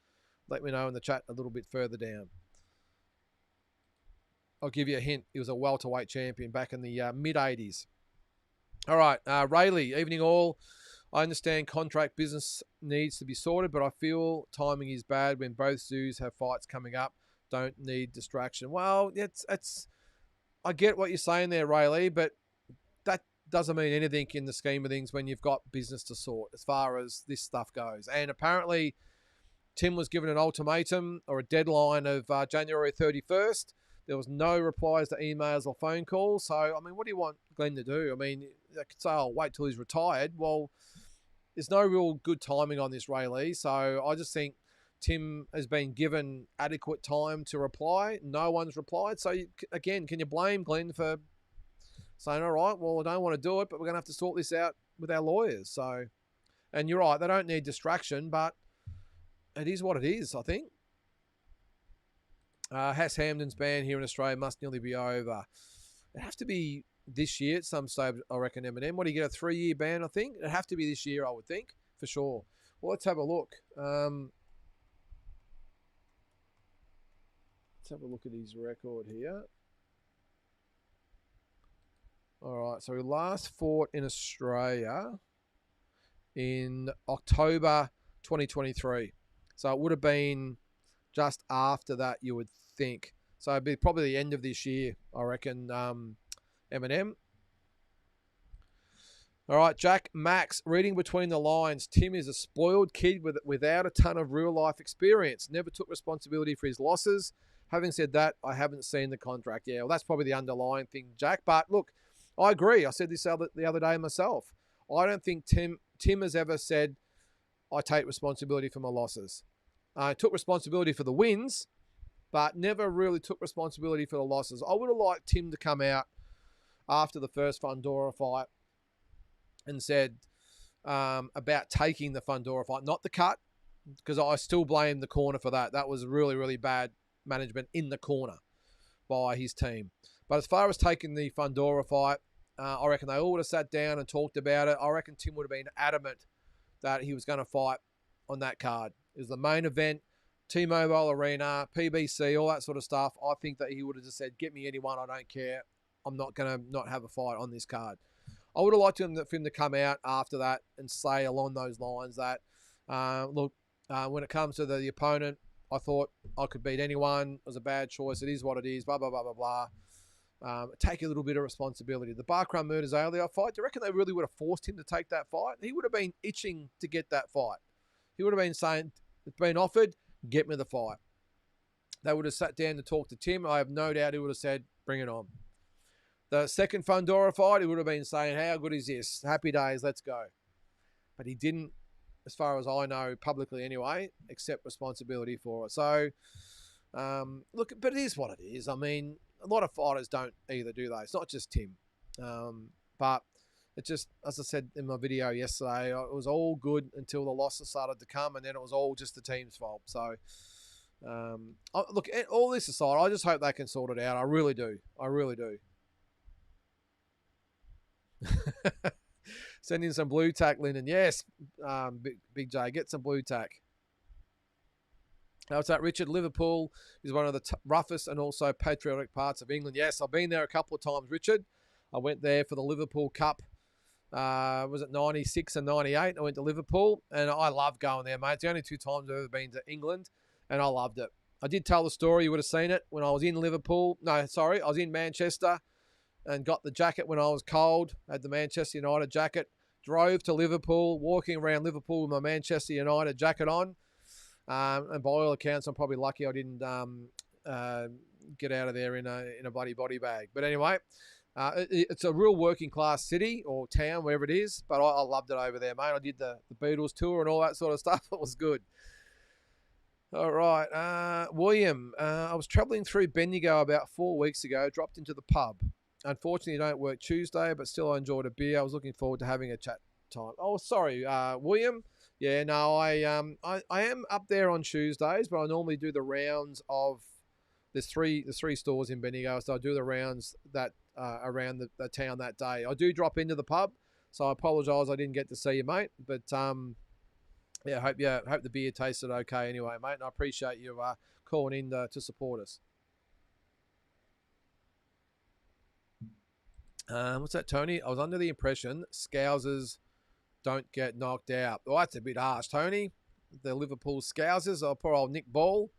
Let me know in the chat a little bit further down. I'll give you a hint. He was a welterweight champion back in the mid-'80s. All right, Rayleigh, evening all. I understand contract business needs to be sorted, but I feel timing is bad when both zoos have fights coming up. Don't need distraction. Well, I get what you're saying there, Rayleigh, but that doesn't mean anything in the scheme of things when you've got business to sort as far as this stuff goes. And apparently Tim was given an ultimatum or a deadline of January 31st. There was no replies to emails or phone calls. So, I mean, what do you want Glenn to do? I mean, they could say, "I'll wait till he's retired." Well, there's no real good timing on this, Rayleigh. So I just think Tim has been given adequate time to reply. No one's replied. So, again, can you blame Glenn for saying, all right, well, I don't want to do it, but we're going to have to sort this out with our lawyers. So, and you're right, they don't need distraction, but it is what it is, I think. Hass Hamden's ban here in Australia must nearly be over. It have to be this year at some stage, I reckon, Eminem. What do you get, a 3-year ban, I think? It'd have to be this year, I would think, for sure. Well, let's have a look. Let's have a look at his record here. All right, so he last fought in Australia in October 2023. So it would have been just after that, you would think. So it'd be probably the end of this year, I reckon, Eminem. All right, Jack Max, reading between the lines, Tim is a spoiled kid without a ton of real-life experience. Never took responsibility for his losses. Having said that, I haven't seen the contract. Yeah, well, that's probably the underlying thing, Jack. But look, I agree. I said this the other day myself. I don't think Tim has ever said, I take responsibility for my losses. I took responsibility for the wins, but never really took responsibility for the losses. I would have liked Tim to come out after the first Fundora fight and said about taking the Fundora fight, not the cut, because I still blame the corner for that. That was really, really bad management in the corner by his team. But as far as taking the Fundora fight, I reckon they all would have sat down and talked about it. I reckon Tim would have been adamant that he was going to fight on that card. It was the main event, T-Mobile Arena, PBC, all that sort of stuff. I think that he would have just said, get me anyone, I don't care. I'm not going to not have a fight on this card. I would have liked for him to come out after that and say along those lines that, look, when it comes to the opponent, I thought I could beat anyone. It was a bad choice. It is what it is, blah, blah, blah, blah, blah. Take a little bit of responsibility. The Barkram Murtazalia fight, do you reckon they really would have forced him to take that fight? He would have been itching to get that fight. He would have been saying, it's been offered, get me the fight. They would have sat down to talk to Tim. I have no doubt he would have said, bring it on. The second Fundora fight, he would have been saying, how good is this? Happy days, let's go. But he didn't, as far as I know, publicly anyway, accept responsibility for it. So, look, but it is what it is. I mean, a lot of fighters don't either, do they? It's not just Tim. But it just, as I said in my video yesterday, it was all good until the losses started to come, and then it was all just the team's fault. So, look, all this aside, I just hope they can sort it out. I really do. I really do. Send in some blue tack, Lynden. Yes, Big J, get some blue tack. What's that, Richard? Liverpool is one of the roughest and also patriotic parts of England. Yes, I've been there a couple of times, Richard. I went there for the Liverpool Cup. Was it 96 and 98? I went to Liverpool, and I love going there, mate. It's the only 2 times I've ever been to England, and I loved it. I did tell the story. You would have seen it when I was in Liverpool. No, sorry, I was in Manchester and got the jacket when I was cold. Had the Manchester United jacket. Drove to Liverpool, walking around Liverpool with my Manchester United jacket on. And by all accounts, I'm probably lucky I didn't get out of there in a bloody body bag. But anyway, it's a real working class city or town, wherever it is. But I loved it over there, mate. I did the Beatles tour and all that sort of stuff. It was good. All right, William. I was travelling through Bendigo about 4 weeks ago. Dropped into the pub. Unfortunately, I don't work Tuesday, but still I enjoyed a beer. I was looking forward to having a chat time. Oh, sorry, William. Yeah, no, I am up there on Tuesdays, but I normally do the rounds of there's three stores in Bendigo, so I do the rounds that around the town that day. I do drop into the pub, so I apologise I didn't get to see you, mate. But yeah, hope the beer tasted okay anyway, mate. And I appreciate you calling in to support us. What's that, Tony? I was under the impression Scousers don't get knocked out. Well, that's a bit harsh, Tony. The Liverpool Scousers, or poor old Nick Ball.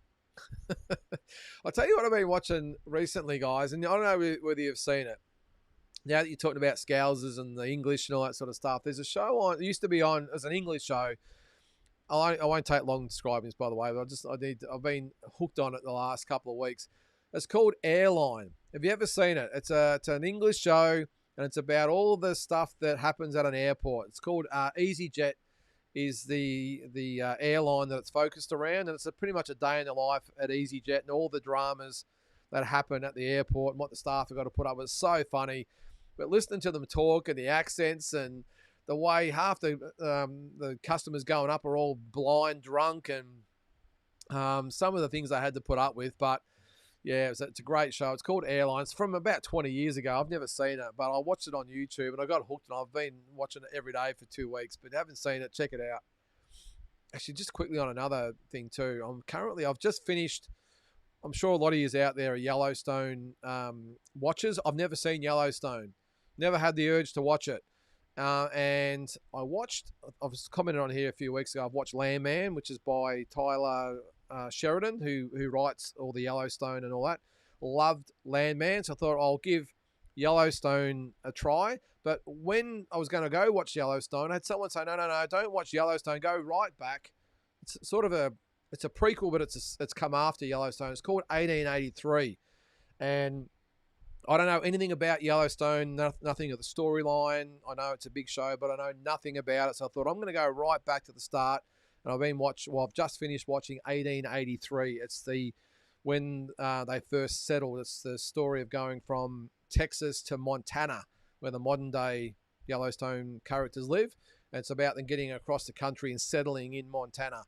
I'll tell you what I've been watching recently, guys, and I don't know whether you've seen it. Now that you're talking about Scousers and the English and all that sort of stuff, there's a show on. It used to be on as an English show. I won't take long describing this, by the way. But I've been hooked on it the last couple of weeks. It's called Airline. Have you ever seen it? It's an English show, and it's about all the stuff that happens at an airport. It's called EasyJet is the airline that it's focused around, and it's pretty much a day in the life at EasyJet and all the dramas that happen at the airport and what the staff have got to put up with. It's so funny. But listening to them talk and the accents and the way half the customers going up are all blind drunk and some of the things they had to put up with. But yeah, it's a great show. It's called Airlines from about 20 years ago. I've never seen it, but I watched it on YouTube and I got hooked and I've been watching it every day for 2 weeks, but haven't seen it. Check it out. Actually, just quickly on another thing too. I've just finished, I'm sure a lot of you out there are Yellowstone watchers. I've never seen Yellowstone. Never had the urge to watch it. And I was commented on here a few weeks ago, I've watched Landman, which is by Tyler Sheridan, who writes all the Yellowstone and all that. Loved Landman, so I thought I'll give Yellowstone a try. But when I was going to go watch Yellowstone, I had someone say, no, don't watch Yellowstone, go right back. It's sort of it's a prequel, but it's come after Yellowstone. It's called 1883. And I don't know anything about Yellowstone, nothing of the storyline. I know it's a big show, but I know nothing about it. So I thought I'm going to go right back to the start. And I've just finished watching 1883. It's when they first settled. It's the story of going from Texas to Montana, where the modern day Yellowstone characters live. And it's about them getting across the country and settling in Montana.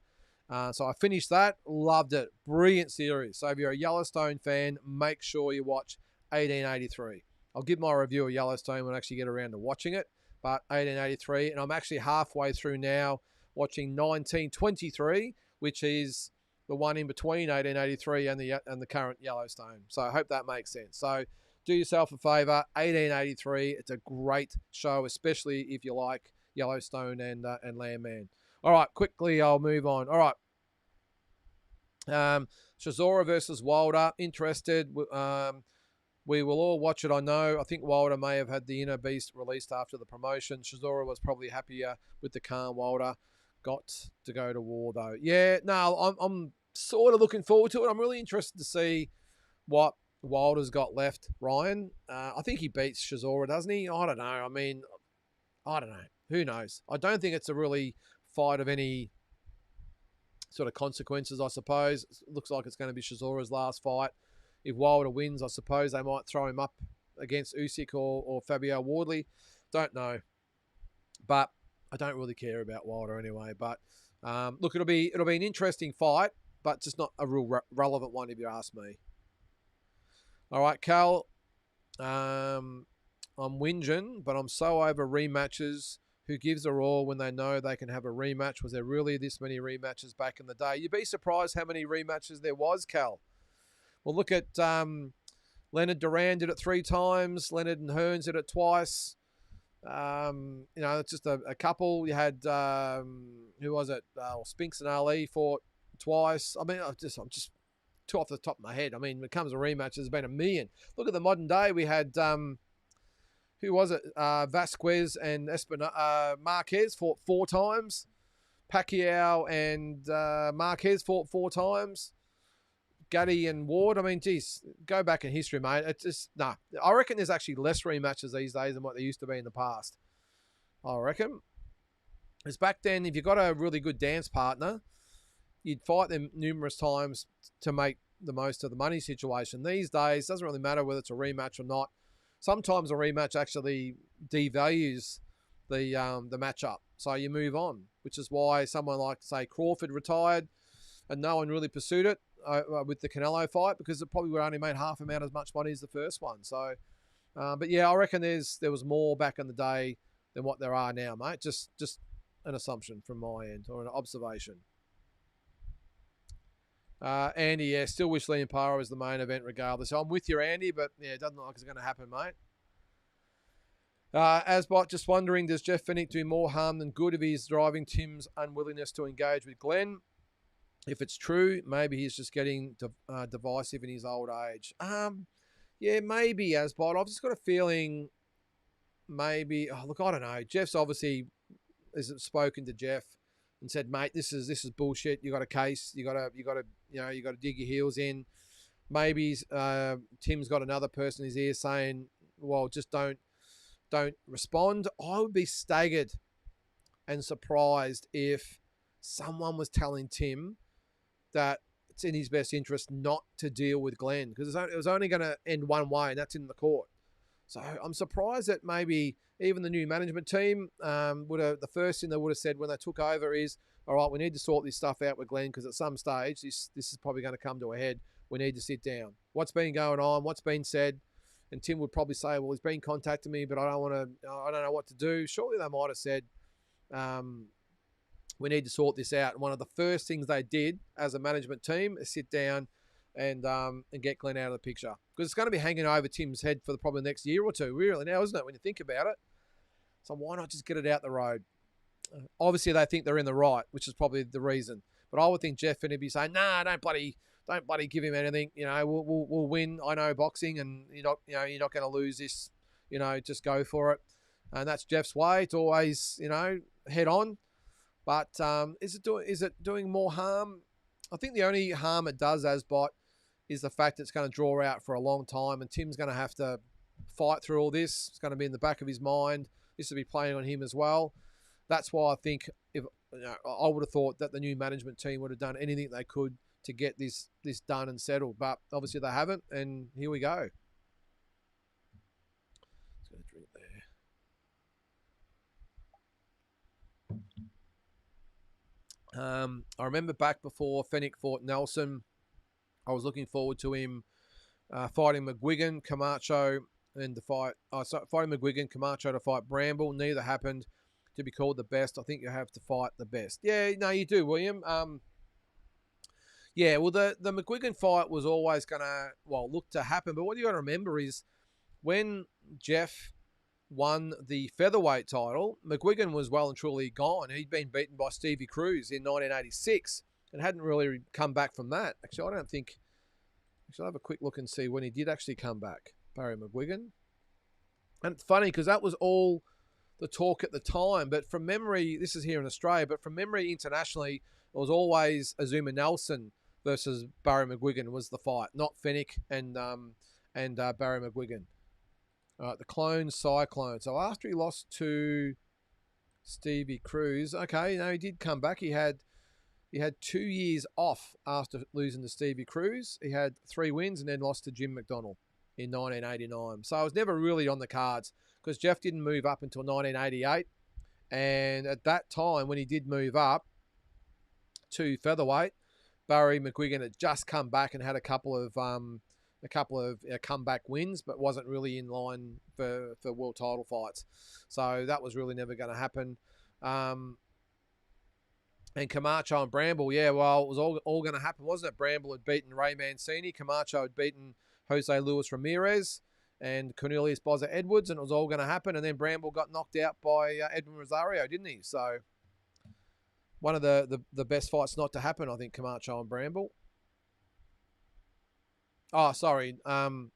So I finished that, loved it. Brilliant series. So if you're a Yellowstone fan, make sure you watch 1883. I'll give my review of Yellowstone when I actually get around to watching it. But 1883, and I'm actually halfway through now watching 1923, which is the one in between 1883 and the current Yellowstone. So I hope that makes sense. So do yourself a favor, 1883. It's a great show, especially if you like Yellowstone and Landman. All right, quickly I'll move on. All right. Chisora versus Wilder. Interested. We will all watch it, I know. I think Wilder may have had the Inner Beast released after the promotion. Chisora was probably happier with the calm Wilder. Got to go to war, though. Yeah, no, I'm sort of looking forward to it. I'm really interested to see what Wilder's got left, Ryan. I think he beats Chisora, doesn't he? I don't know. I mean, I don't know. Who knows? I don't think it's a really fight of any sort of consequences, I suppose. It looks like it's going to be Chisora's last fight. If Wilder wins, I suppose they might throw him up against Usyk or Fabio Wardley. Don't know. But I don't really care about Wilder anyway. But look, it'll be an interesting fight, but just not a real relevant one if you ask me. All right, Cal. I'm whinging, but I'm so over rematches. Who gives a all when they know they can have a rematch? Was there really this many rematches back in the day? You'd be surprised how many rematches there was, Cal. Well, look at Leonard Duran did it 3 times. Leonard and Hearns did it twice. It's just a couple. You had, who was it? Spinks and Ali fought twice. I mean, I'm just two off the top of my head. I mean, when it comes to rematches, there's been a million. Look at the modern day. We had, who was it? Vasquez and Marquez fought 4 times. Pacquiao and Marquez fought 4 times. Gutty and Ward. I mean, geez, go back in history, mate. It's just, I reckon there's actually less rematches these days than what there used to be in the past. I reckon. Because back then, if you got a really good dance partner, you'd fight them numerous times to make the most of the money situation. These days, it doesn't really matter whether it's a rematch or not. Sometimes a rematch actually devalues the matchup. So you move on, which is why someone like, say, Crawford retired and no one really pursued it with the Canelo fight, because it probably would only made half amount as much money as the first one. So, but yeah, I reckon there was more back in the day than what there are now, mate. Just an assumption from my end, or an observation. Andy, yeah, still wish Liam Paro was the main event regardless. So I'm with you, Andy, but yeah, it doesn't look like it's going to happen, mate. Asbot, just wondering, does Jeff Fennick do more harm than good if he's driving Tim's unwillingness to engage with Glenn? If it's true, maybe he's just getting divisive in his old age. Yeah, maybe, Asbot. I've just got a feeling maybe, look, I don't know. Jeff's obviously has spoken to Jeff and said, mate, this is bullshit. You got a case. You got to dig your heels in. maybe Tim's got another person in his ear saying, well, just don't respond. I would be staggered and surprised if someone was telling Tim that it's in his best interest not to deal with Glenn, because it was only going to end one way, and that's in the court. So I'm surprised that maybe even the new management team the first thing they would have said when they took over is, all right, we need to sort this stuff out with Glenn, because at some stage this is probably going to come to a head. We need to sit down. What's been going on? What's been said? And Tim would probably say, well, he's been contacting me, but I don't know what to do. Surely they might have said, we need to sort this out. And one of the first things they did as a management team is sit down and get Glenn out of the picture, because it's going to be hanging over Tim's head for probably the next year or two, really now, isn't it, when you think about it? So why not just get it out the road? Obviously, they think they're in the right, which is probably the reason. But I would think Jeff would be saying, "Nah, don't bloody give him anything. We'll win. I know boxing, and you're not going to lose this. Just go for it." And that's Jeff's way. It's always head on. But is it doing more harm? I think the only harm it does, Asbot, is the fact that it's going to draw out for a long time, and Tim's going to have to fight through all this. It's going to be in the back of his mind. This will be playing on him as well. That's why I think I would have thought that the new management team would have done anything they could to get this done and settled, but obviously they haven't, and here we go. Just going to drink there. I remember back before Fennick fought Nelson, I was looking forward to him fighting McGuigan, Camacho, and fighting McGuigan, Camacho to fight Bramble. Neither happened. To be called the best, I think you have to fight the best. Yeah, no, you do, William. Yeah, well, the McGuigan fight was always going to, look to happen. But what you got to remember is when Jeff won the featherweight title, McGuigan was well and truly gone. He'd been beaten by Stevie Cruz in 1986 and hadn't really come back from that. Actually, I don't think... Actually, I'll have a quick look and see when he did actually come back, Barry McGuigan. And it's funny because that was all the talk at the time, but from memory, this is here in Australia, but from memory internationally, it was always Azuma Nelson versus Barry McGuigan was the fight, not Fennick and Barry McGuigan. The Clone Cyclone. So after he lost to Stevie Cruz, okay, he did come back. He had 2 years off after losing to Stevie Cruz. He had 3 wins and then lost to Jim McDonnell in 1989. So it was never really on the cards because Jeff didn't move up until 1988. And at that time, when he did move up to featherweight, Barry McGuigan had just come back and had a couple of comeback wins, but wasn't really in line for world title fights. So that was really never going to happen. And Camacho and Bramble, it was all going to happen, wasn't it? Bramble had beaten Ray Mancini. Camacho had beaten Jose Luis Ramirez and Cornelius Boza Edwards, and it was all going to happen. And then Bramble got knocked out by Edwin Rosario, didn't he? So one of the best fights not to happen, I think, Camacho and Bramble. Oh, sorry. So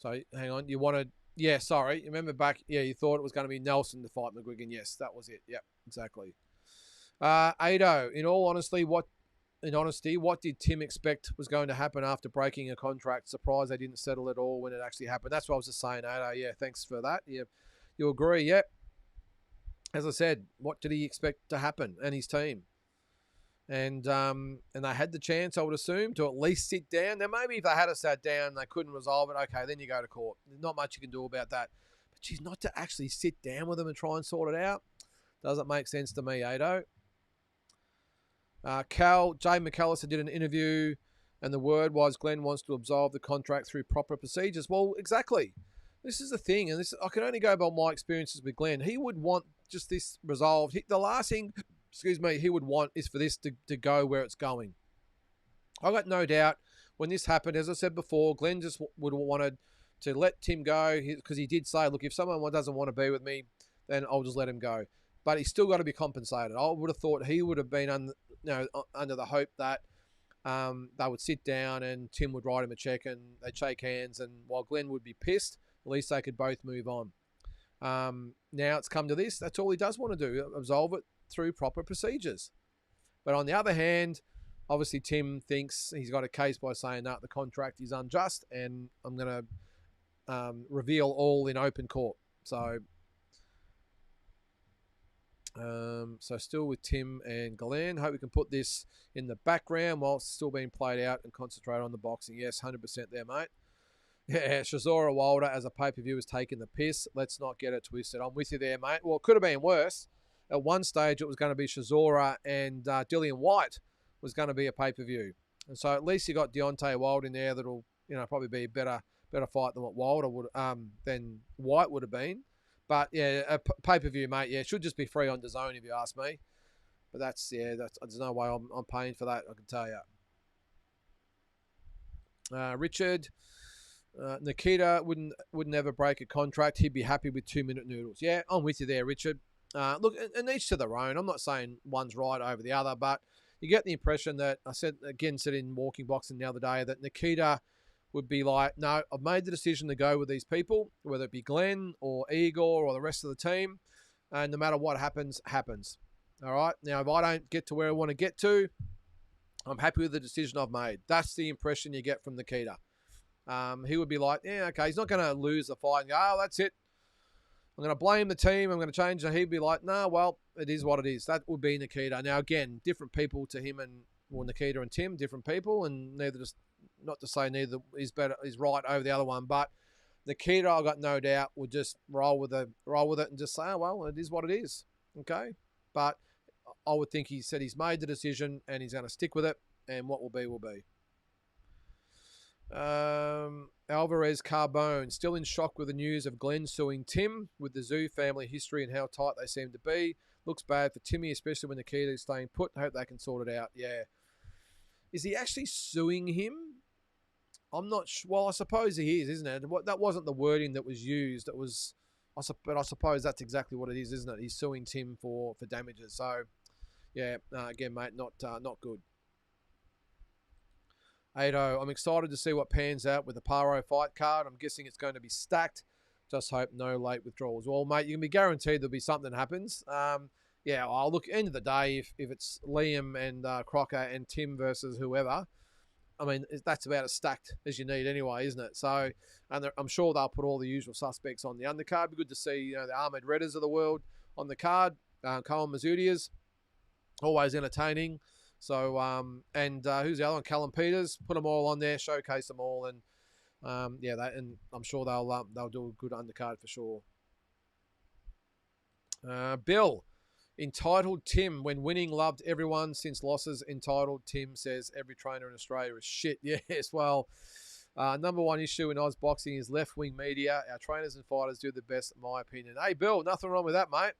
hang on. You wanted... Yeah, sorry. You remember back... Yeah, you thought it was going to be Nelson to fight McGuigan. Yes, that was it. Yep, exactly. Ado, in honesty, what did Tim expect was going to happen after breaking a contract? Surprised they didn't settle it all when it actually happened. That's what I was just saying, Ado. Yeah, thanks for that. Yeah, you agree? Yep. As I said, what did he expect to happen and his team? And they had the chance, I would assume, to at least sit down. Now, maybe if they had sat down, they couldn't resolve it. Okay, then you go to court. There's not much you can do about that. But geez, not to actually sit down with them and try and sort it out doesn't make sense to me, Ado. Jay McAllister did an interview, and the word was Glenn wants to absolve the contract through proper procedures. Well, exactly. This is the thing, and I can only go by my experiences with Glenn. He would want just this resolved. The last thing... he would want is for this to go where it's going. I got no doubt when this happened, as I said before, Glenn just would have wanted to let Tim go because he did say, look, if someone doesn't want to be with me, then I'll just let him go. But he's still got to be compensated. I would have thought he would have been under the hope that they would sit down and Tim would write him a check and they'd shake hands, and while Glenn would be pissed, at least they could both move on. Now it's come to this. That's all he does want to do, absolve it through proper procedures. But on the other hand, Obviously, Tim thinks he's got a case by saying that the contract is unjust, and I'm going to reveal all in open court. So still with Tim and Glenn. Hope we can put this in the background while it's still being played out and concentrate on the boxing. Yes, 100% there, mate. Yeah, Shazora Wilder as a pay-per-view is taking the piss. Let's not get it twisted. I'm with you there, mate. Well, it could have been worse. At one stage, it was going to be Shazora and Dillian White was going to be a pay-per-view. And so at least you got Deontay Wilder in there that'll, probably be a better fight than what Wilder would than White would have been. But yeah, a pay-per-view, mate. Yeah, it should just be free on DAZN if you ask me. But that's there's no way I'm paying for that. I can tell you. Richard, Nikita wouldn't ever break a contract. He'd be happy with 2-minute noodles. Yeah, I'm with you there, Richard. Look, and each to their own. I'm not saying one's right over the other, but you get the impression that I said in Walking Boxing the other day that Nikita would be like, no, I've made the decision to go with these people, whether it be Glenn or Igor or the rest of the team, and no matter what happens, happens. All right? Now, if I don't get to where I want to get to, I'm happy with the decision I've made. That's the impression you get from Nikita. He would be like, yeah, okay, he's not going to lose the fight and go, oh, that's it. I'm going to blame the team. I'm going to change it. He'd be like, no, well, it is what it is. That would be Nikita. Now, again, different people to him and Nikita and Tim, different people, and not to say neither is right over the other one, but Nikita, I got no doubt, would just roll with it and just say, oh, well, it is what it is. Okay? But I would think he said he's made the decision and he's going to stick with it, and what will be, will be. Alvarez Carbone, still in shock with the news of Glenn suing Tim with the Zoo family history and how tight they seem to be. Looks bad for Timmy, especially when Nikita is staying put. Hope they can sort it out. Yeah. Is he actually suing him? I'm not sure. Well, I suppose he is, isn't it? That wasn't the wording that was used. It was, but I suppose that's exactly what it is, isn't it? He's suing Tim for damages. So, yeah, again, mate, not good. Ado, I'm excited to see what pans out with the Paro fight card. I'm guessing it's going to be stacked. Just hope no late withdrawals. Well, mate, you can be guaranteed there'll be something happens. Yeah, I'll look, end of the day, if it's Liam and Crocker and Tim versus whoever, I mean, that's about as stacked as you need anyway, isn't it? So, and I'm sure they'll put all the usual suspects on the undercard. It'd be good to see, the Ahmed Redders of the world on the card. Cohen Mazzudias, always entertaining. So, and who's the other one? Callum Peters. Put them all on there, showcase them all, and and I'm sure they'll do a good undercard for sure. Bill, entitled Tim, when winning loved everyone, since losses entitled Tim says every trainer in Australia is shit. Yes, well, number one issue in Oz boxing is left-wing media. Our trainers and fighters do the best, in my opinion. Hey, Bill, nothing wrong with that, mate.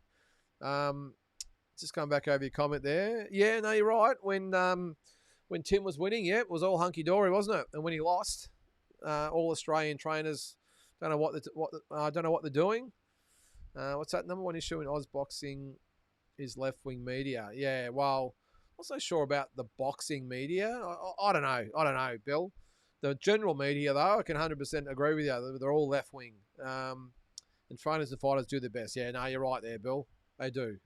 Just going back over your comment there. Yeah, no, you're right. When Tim was winning, yeah, it was all hunky-dory, wasn't it? And when he lost, all Australian trainers don't know what they're doing. What's that? Number one issue in Oz boxing is left-wing media. Yeah, well, I'm not so sure about the boxing media. I don't know, Bill. The general media, though, I can 100% agree with you. They're all left-wing. And trainers and fighters do their best. Yeah, no, you're right there, Bill. They do.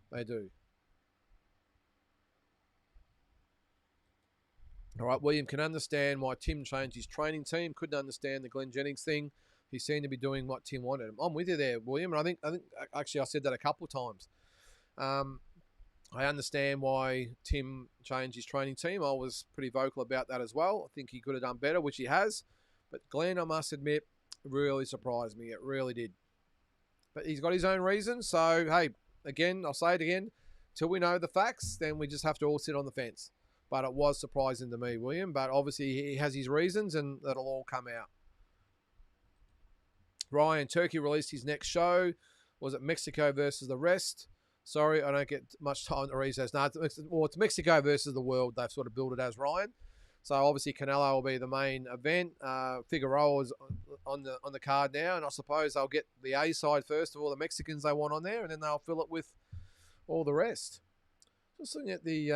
All right, William can understand why Tim changed his training team. Couldn't understand the Glenn Jennings thing. He seemed to be doing what Tim wanted. I'm with you there, William. And I think actually I said that a couple of times. I understand why Tim changed his training team. I was pretty vocal about that as well. I think he could have done better, which he has. But Glenn, I must admit, really surprised me. It really did. But he's got his own reasons. So, hey, again, I'll say it again. Till we know the facts, then we just have to all sit on the fence. But it was surprising to me, William. But obviously he has his reasons and that'll all come out. Ryan, Turkey released his next show. Was it Mexico versus the rest? Sorry, I don't get much time to read this. No, it's Mexico versus the world. They've sort of built it as, Ryan. So obviously Canelo will be the main event. Figueroa is on the card now, and I suppose they'll get the A side first of all the Mexicans they want on there, and then they'll fill it with all the rest. Just looking at the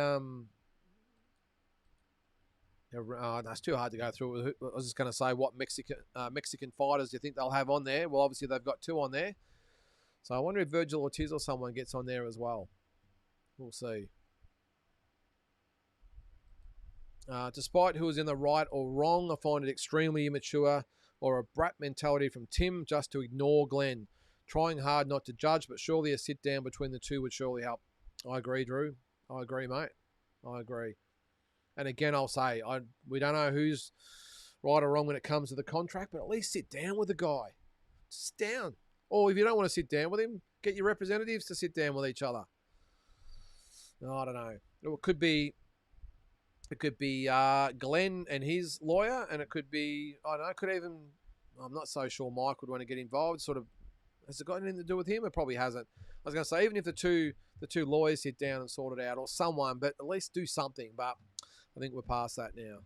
it's too hard to go through. I was just going to say, what Mexican fighters do you think they'll have on there? Well, obviously they've got two on there. So I wonder if Virgil Ortiz or someone gets on there as well. We'll see. Despite who is in the right or wrong, I find it extremely immature or a brat mentality from Tim just to ignore Glenn. Trying hard not to judge, but surely a sit down between the two would surely help. I agree, Drew. I agree, mate. I agree. And again, I'll say, we don't know who's right or wrong when it comes to the contract, but at least sit down with the guy. Sit down. Or if you don't want to sit down with him, get your representatives to sit down with each other. No, I don't know. It could be Glenn and his lawyer, and it could be, I don't know, it could even, I'm not so sure Mike would want to get involved. Sort of, has it got anything to do with him? It probably hasn't. I was going to say, even if the two lawyers sit down and sort it out, or someone, but at least do something. But I think we're past that now.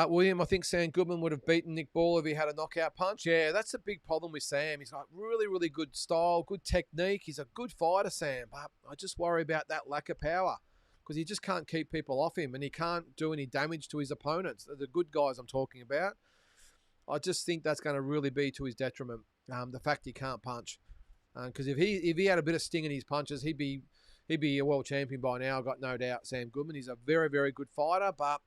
William, I think Sam Goodman would have beaten Nick Ball if he had a knockout punch. Yeah, that's a big problem with Sam. He's got really, really good style, good technique. He's a good fighter, Sam, but I just worry about that lack of power because he just can't keep people off him and he can't do any damage to his opponents. The good guys I'm talking about. I just think that's going to really be to his detriment, the fact he can't punch. Because if he had a bit of sting in his punches, he'd be a world champion by now. I've got no doubt. Sam Goodman, he's a very, very good fighter, but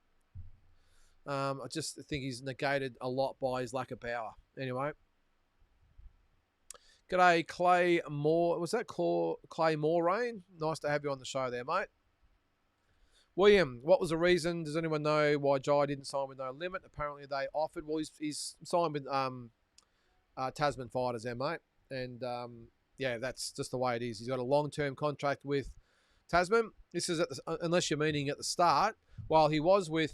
I just think he's negated a lot by his lack of power. Anyway. G'day, Clay Moore. Was that Clay Moraine? Nice to have you on the show there, mate. William, what was the reason? Does anyone know why Jai didn't sign with No Limit? Apparently they offered. Well, he's signed with Tasman Fighters there, mate. And, yeah, that's just the way it is. He's got a long-term contract with Tasman. This is, unless you're meaning at the start, while he was with,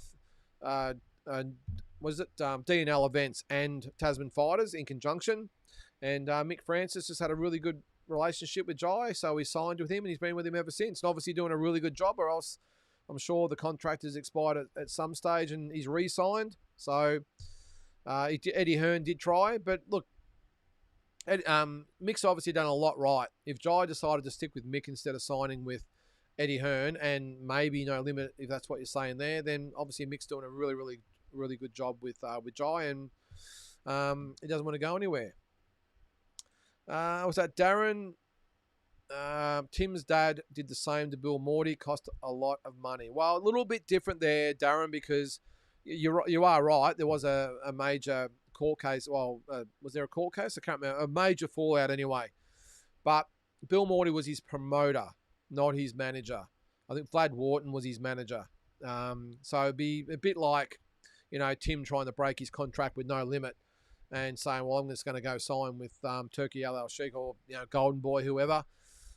D&L Events and Tasman Fighters in conjunction. And Mick Francis has had a really good relationship with Jai, so he signed with him and he's been with him ever since. And obviously doing a really good job, or else I'm sure the contract has expired at some stage and he's re-signed. So Eddie Hearn did try, but look, Mick's obviously done a lot right. If Jai decided to stick with Mick instead of signing with Eddie Hearn and maybe No Limit, if that's what you're saying there, then obviously Mick's doing a really, really, really good job with Jai, and he doesn't want to go anywhere. Was that Darren? Tim's dad did the same to Bill Morty, cost a lot of money. Well, a little bit different there, Darren, because you are right. There was a major court case. Well, was there a court case? I can't remember. A major fallout anyway. But Bill Morty was his promoter, not his manager. I think Vlad Wharton was his manager. So it'd be a bit like, Tim trying to break his contract with No Limit and saying, well, I'm just going to go sign with Turkey Al Sheikh or Golden Boy, whoever,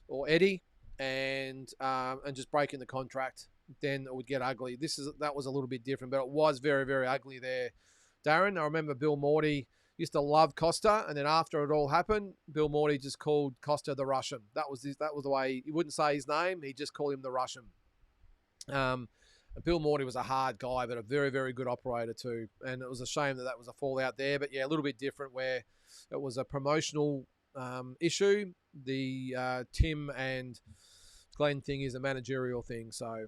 or Eddie, and just breaking the contract. Then it would get ugly. That was a little bit different, but it was very, very ugly there, Darren. I remember Bill Morty used to love Costa, and then after it all happened, Bill Morty just called Costa the Russian. That was the way. He wouldn't say his name. He just called him the Russian. Bill Morty was a hard guy, but a very, very good operator too. And it was a shame that was a fallout there. But yeah, a little bit different where it was a promotional issue. The Tim and Glenn thing is a managerial thing. So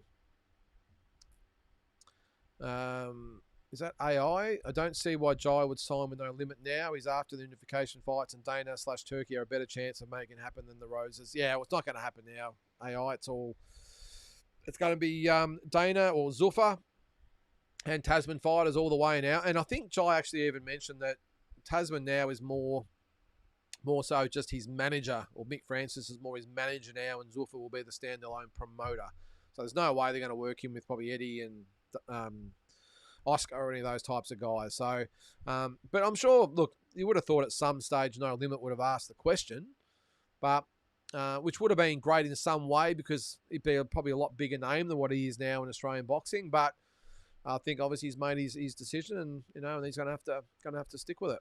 is that AI? I don't see why Jai would sign with No Limit now. He's after the unification fights, and Dana/Turkey are a better chance of making it happen than the Roses. Yeah, well, it's not going to happen now. AI, it's going to be Dana or Zuffa and Tasman Fighters all the way now. And I think Jai actually even mentioned that Tasman now is more so just his manager, or Mick Francis is more his manager now, and Zuffa will be the standalone promoter. So there's no way they're going to work him with probably Eddie and Oscar or any of those types of guys. So, but I'm sure, look, you would have thought at some stage No Limit would have asked the question, but which would have been great in some way because he'd be probably a lot bigger name than what he is now in Australian boxing. But I think obviously he's made his decision, and and he's going to have to stick with it.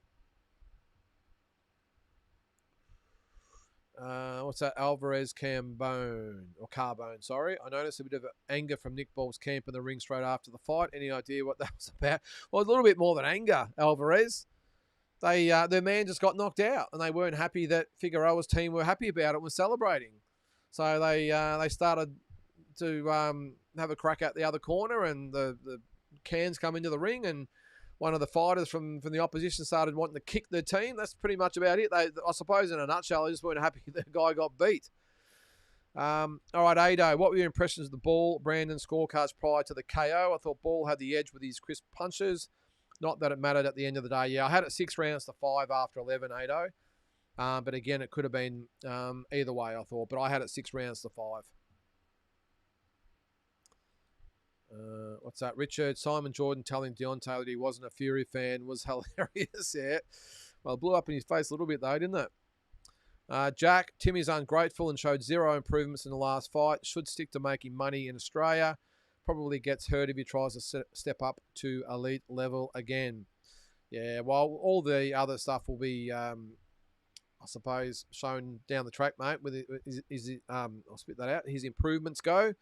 What's that? Alvarez Carbone. Sorry. I noticed a bit of anger from Nick Ball's camp in the ring straight after the fight. Any idea what that was about? Well, a little bit more than anger, Alvarez. Their man just got knocked out, and they weren't happy that Figueroa's team were happy about it and were celebrating. So they started to have a crack at the other corner, and the cans come into the ring, and one of the fighters from the opposition started wanting to kick the team. That's pretty much about it. I suppose in a nutshell, they just weren't happy the guy got beat. All right, Ado, what were your impressions of the Ball, Brandon scorecards prior to the KO? I thought Ball had the edge with his crisp punches. Not that it mattered at the end of the day. Yeah, I had it 6 rounds to 5 after 11, Ado. But again, it could have been either way, I thought. But I had it 6 rounds to 5. What's that? Richard, Simon Jordan telling Deontay that he wasn't a Fury fan was hilarious. Yeah. Well, it blew up in his face a little bit, though, didn't it? Jack, Timmy's ungrateful and showed zero improvements in the last fight. Should stick to making money in Australia. Probably gets hurt if he tries to step up to elite level again. Yeah, well, all the other stuff will be, I suppose, shown down the track, mate. With I'll spit that out. His improvements go,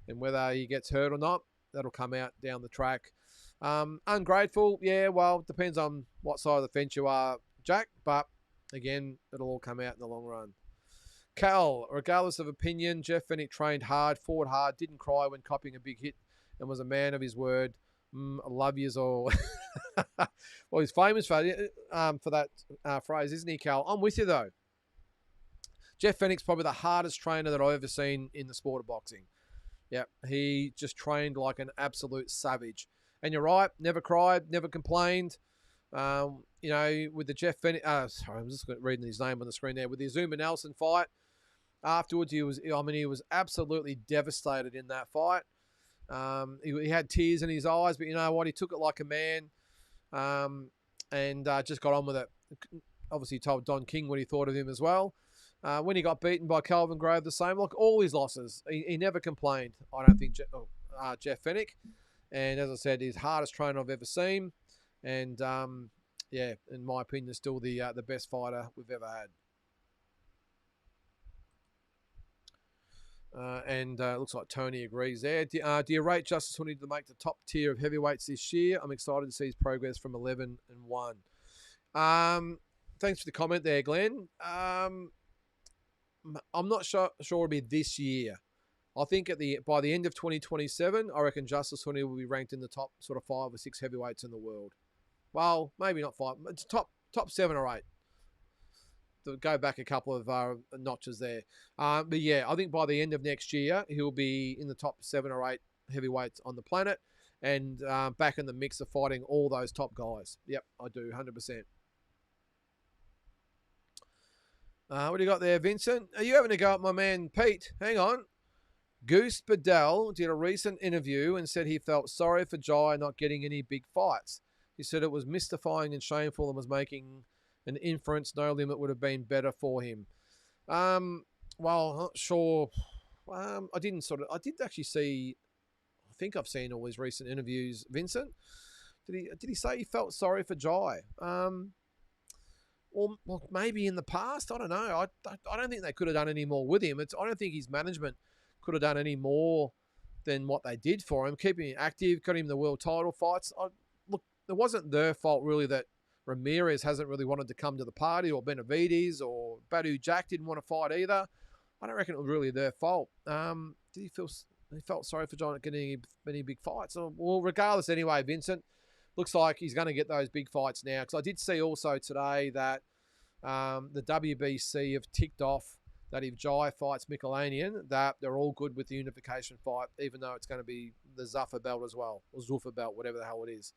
and whether he gets hurt or not, that'll come out down the track. Ungrateful, yeah. Well, depends on what side of the fence you are, Jack. But again, it'll all come out in the long run. Cal, regardless of opinion, Jeff Fenech trained hard, fought hard, didn't cry when copying a big hit, and was a man of his word. I love yous all. Well, he's famous for that phrase, isn't he, Cal? I'm with you, though. Jeff Fenech's probably the hardest trainer that I've ever seen in the sport of boxing. Yeah, he just trained like an absolute savage. And you're right, never cried, never complained. You know, with the Jeff Fenech, sorry, I'm just reading his name on the screen there. With the Azuma Nelson fight, afterwards he was absolutely devastated in that fight. He had tears in his eyes, but you know what? He took it like a man, and just got on with it. Obviously, told Don King what he thought of him as well. When he got beaten by Calvin Grove, the same. Look, all his losses, he never complained. I don't think Jeff Fenech. And as I said, he's the hardest trainer I've ever seen. And yeah, in my opinion, still the best fighter we've ever had. And looks like Tony agrees there. Do you rate Justice Honey to make the top tier of heavyweights this year? I'm excited to see his progress from 11-1. Thanks for the comment there, Glenn. I'm not sure it'll be this year. I think by the end of 2027, I reckon Justice Honey will be ranked in the top sort of 5 or 6 heavyweights in the world. Well, maybe not 5. It's top 7 or 8. To go back a couple of notches there. But yeah, I think by the end of next year, he'll be in the top 7 or 8 heavyweights on the planet and back in the mix of fighting all those top guys. Yep, I do, 100%. What do you got there, Vincent? Are you having a go at my man, Pete? Hang on. Goose Bedell did a recent interview and said he felt sorry for Jai not getting any big fights. He said it was mystifying and shameful and was making an inference No Limit would have been better for him. Well, I'm not sure. I did actually see, I think I've seen all his recent interviews, Vincent. Did he say he felt sorry for Jai? Or maybe in the past, I don't know. I don't think they could have done any more with him. I don't think his management could have done any more than what they did for him, keeping him active, got him the world title fights. Look, it wasn't their fault really that Ramirez hasn't really wanted to come to the party, or Benavides, or Badu Jack didn't want to fight either. I don't reckon it was really their fault. He felt sorry for John not getting any big fights? Well, regardless anyway, Vincent, looks like he's going to get those big fights now. Because I did see also today that the WBC have ticked off that if Jai fights Michelanian, that they're all good with the unification fight, even though it's going to be the Zuffa belt as well, or Zuffa belt, whatever the hell it is.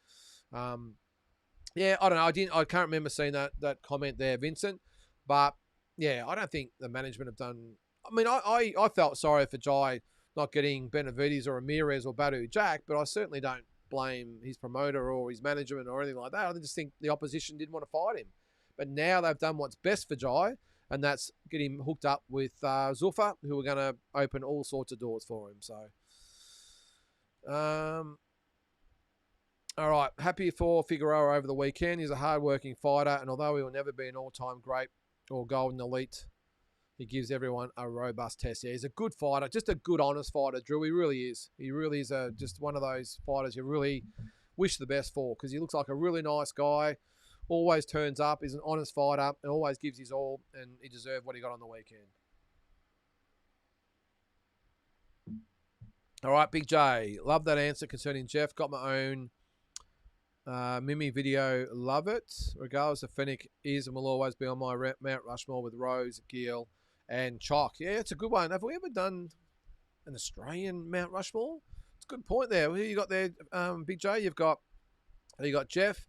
Yeah, I don't know. I can't remember seeing that comment there, Vincent. But yeah, I don't think the management have done. I mean, I felt sorry for Jai not getting Benavides or Ramirez or Badu Jack, but I certainly don't blame his promoter or his management or anything like that. I just think the opposition didn't want to fight him. But now they've done what's best for Jai, and that's get him hooked up with Zuffa, who are going to open all sorts of doors for him. So, all right. Happy for Figueroa over the weekend. He's a hard-working fighter, and although he will never be an all-time great or golden elite, he gives everyone a robust test. Yeah, he's a good fighter, just a good, honest fighter, Drew. He really is. He really is just one of those fighters you really wish the best for, because he looks like a really nice guy, always turns up, is an honest fighter, and always gives his all, and he deserved what he got on the weekend. All right, Big J. Love that answer concerning Jeff. Got my own Mimi video. Love it. Regardless of Fenech is and will always be on my Mount Rushmore with Rose, Gill, and Chalk. Yeah, it's a good one. Have we ever done an Australian Mount Rushmore? It's a good point there. Who you got there, Big J? You got Jeff,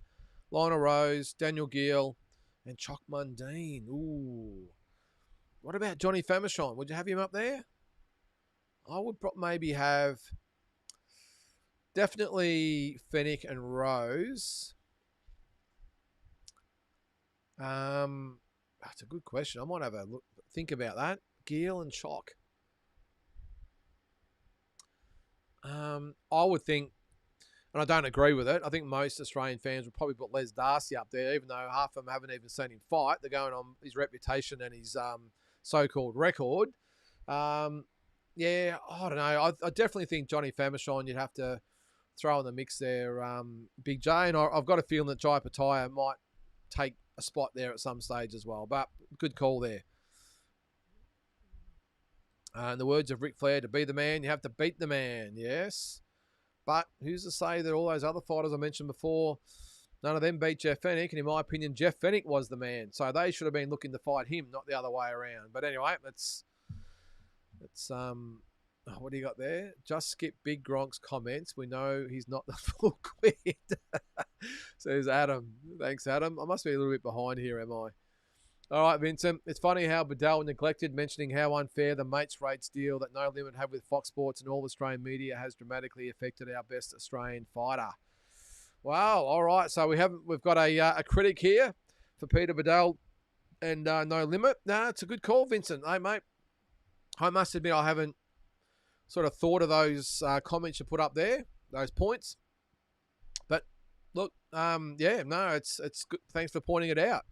Lionel Rose, Daniel Gill, and Chalk Mundine. Ooh. What about Johnny Famishon? Would you have him up there? I would maybe have definitely Fennick and Rose. That's a good question. I might have a look, think about that. Gill and Chalk. I would think, and I don't agree with it, I think most Australian fans would probably put Les Darcy up there, even though half of them haven't even seen him fight. They're going on his reputation and his so-called record. Yeah, I don't know. I definitely think Johnny Famishon you'd have to throw in the mix there, Big J. And I've got a feeling that Jai Pataya might take a spot there at some stage as well. But good call there. In the words of Ric Flair, to be the man, you have to beat the man. Yes. But who's to say that all those other fighters I mentioned before, none of them beat Jeff Fennick. And in my opinion, Jeff Fennick was the man. So they should have been looking to fight him, not the other way around. But anyway, it's what do you got there? Just skip Big Gronk's comments. We know he's not the full quid. Says Adam. Thanks, Adam. I must be a little bit behind here, am I? All right, Vincent. It's funny how Bedell neglected mentioning how unfair the mates rates deal that No Limit have with Fox Sports and all Australian media has dramatically affected our best Australian fighter. Wow. All right. So we've got a critic here for Peter Bedell and No Limit. Nah, it's a good call, Vincent. Hey, mate. I must admit I haven't sort of thought of those comments you put up there, those points. But look, it's good. Thanks for pointing it out.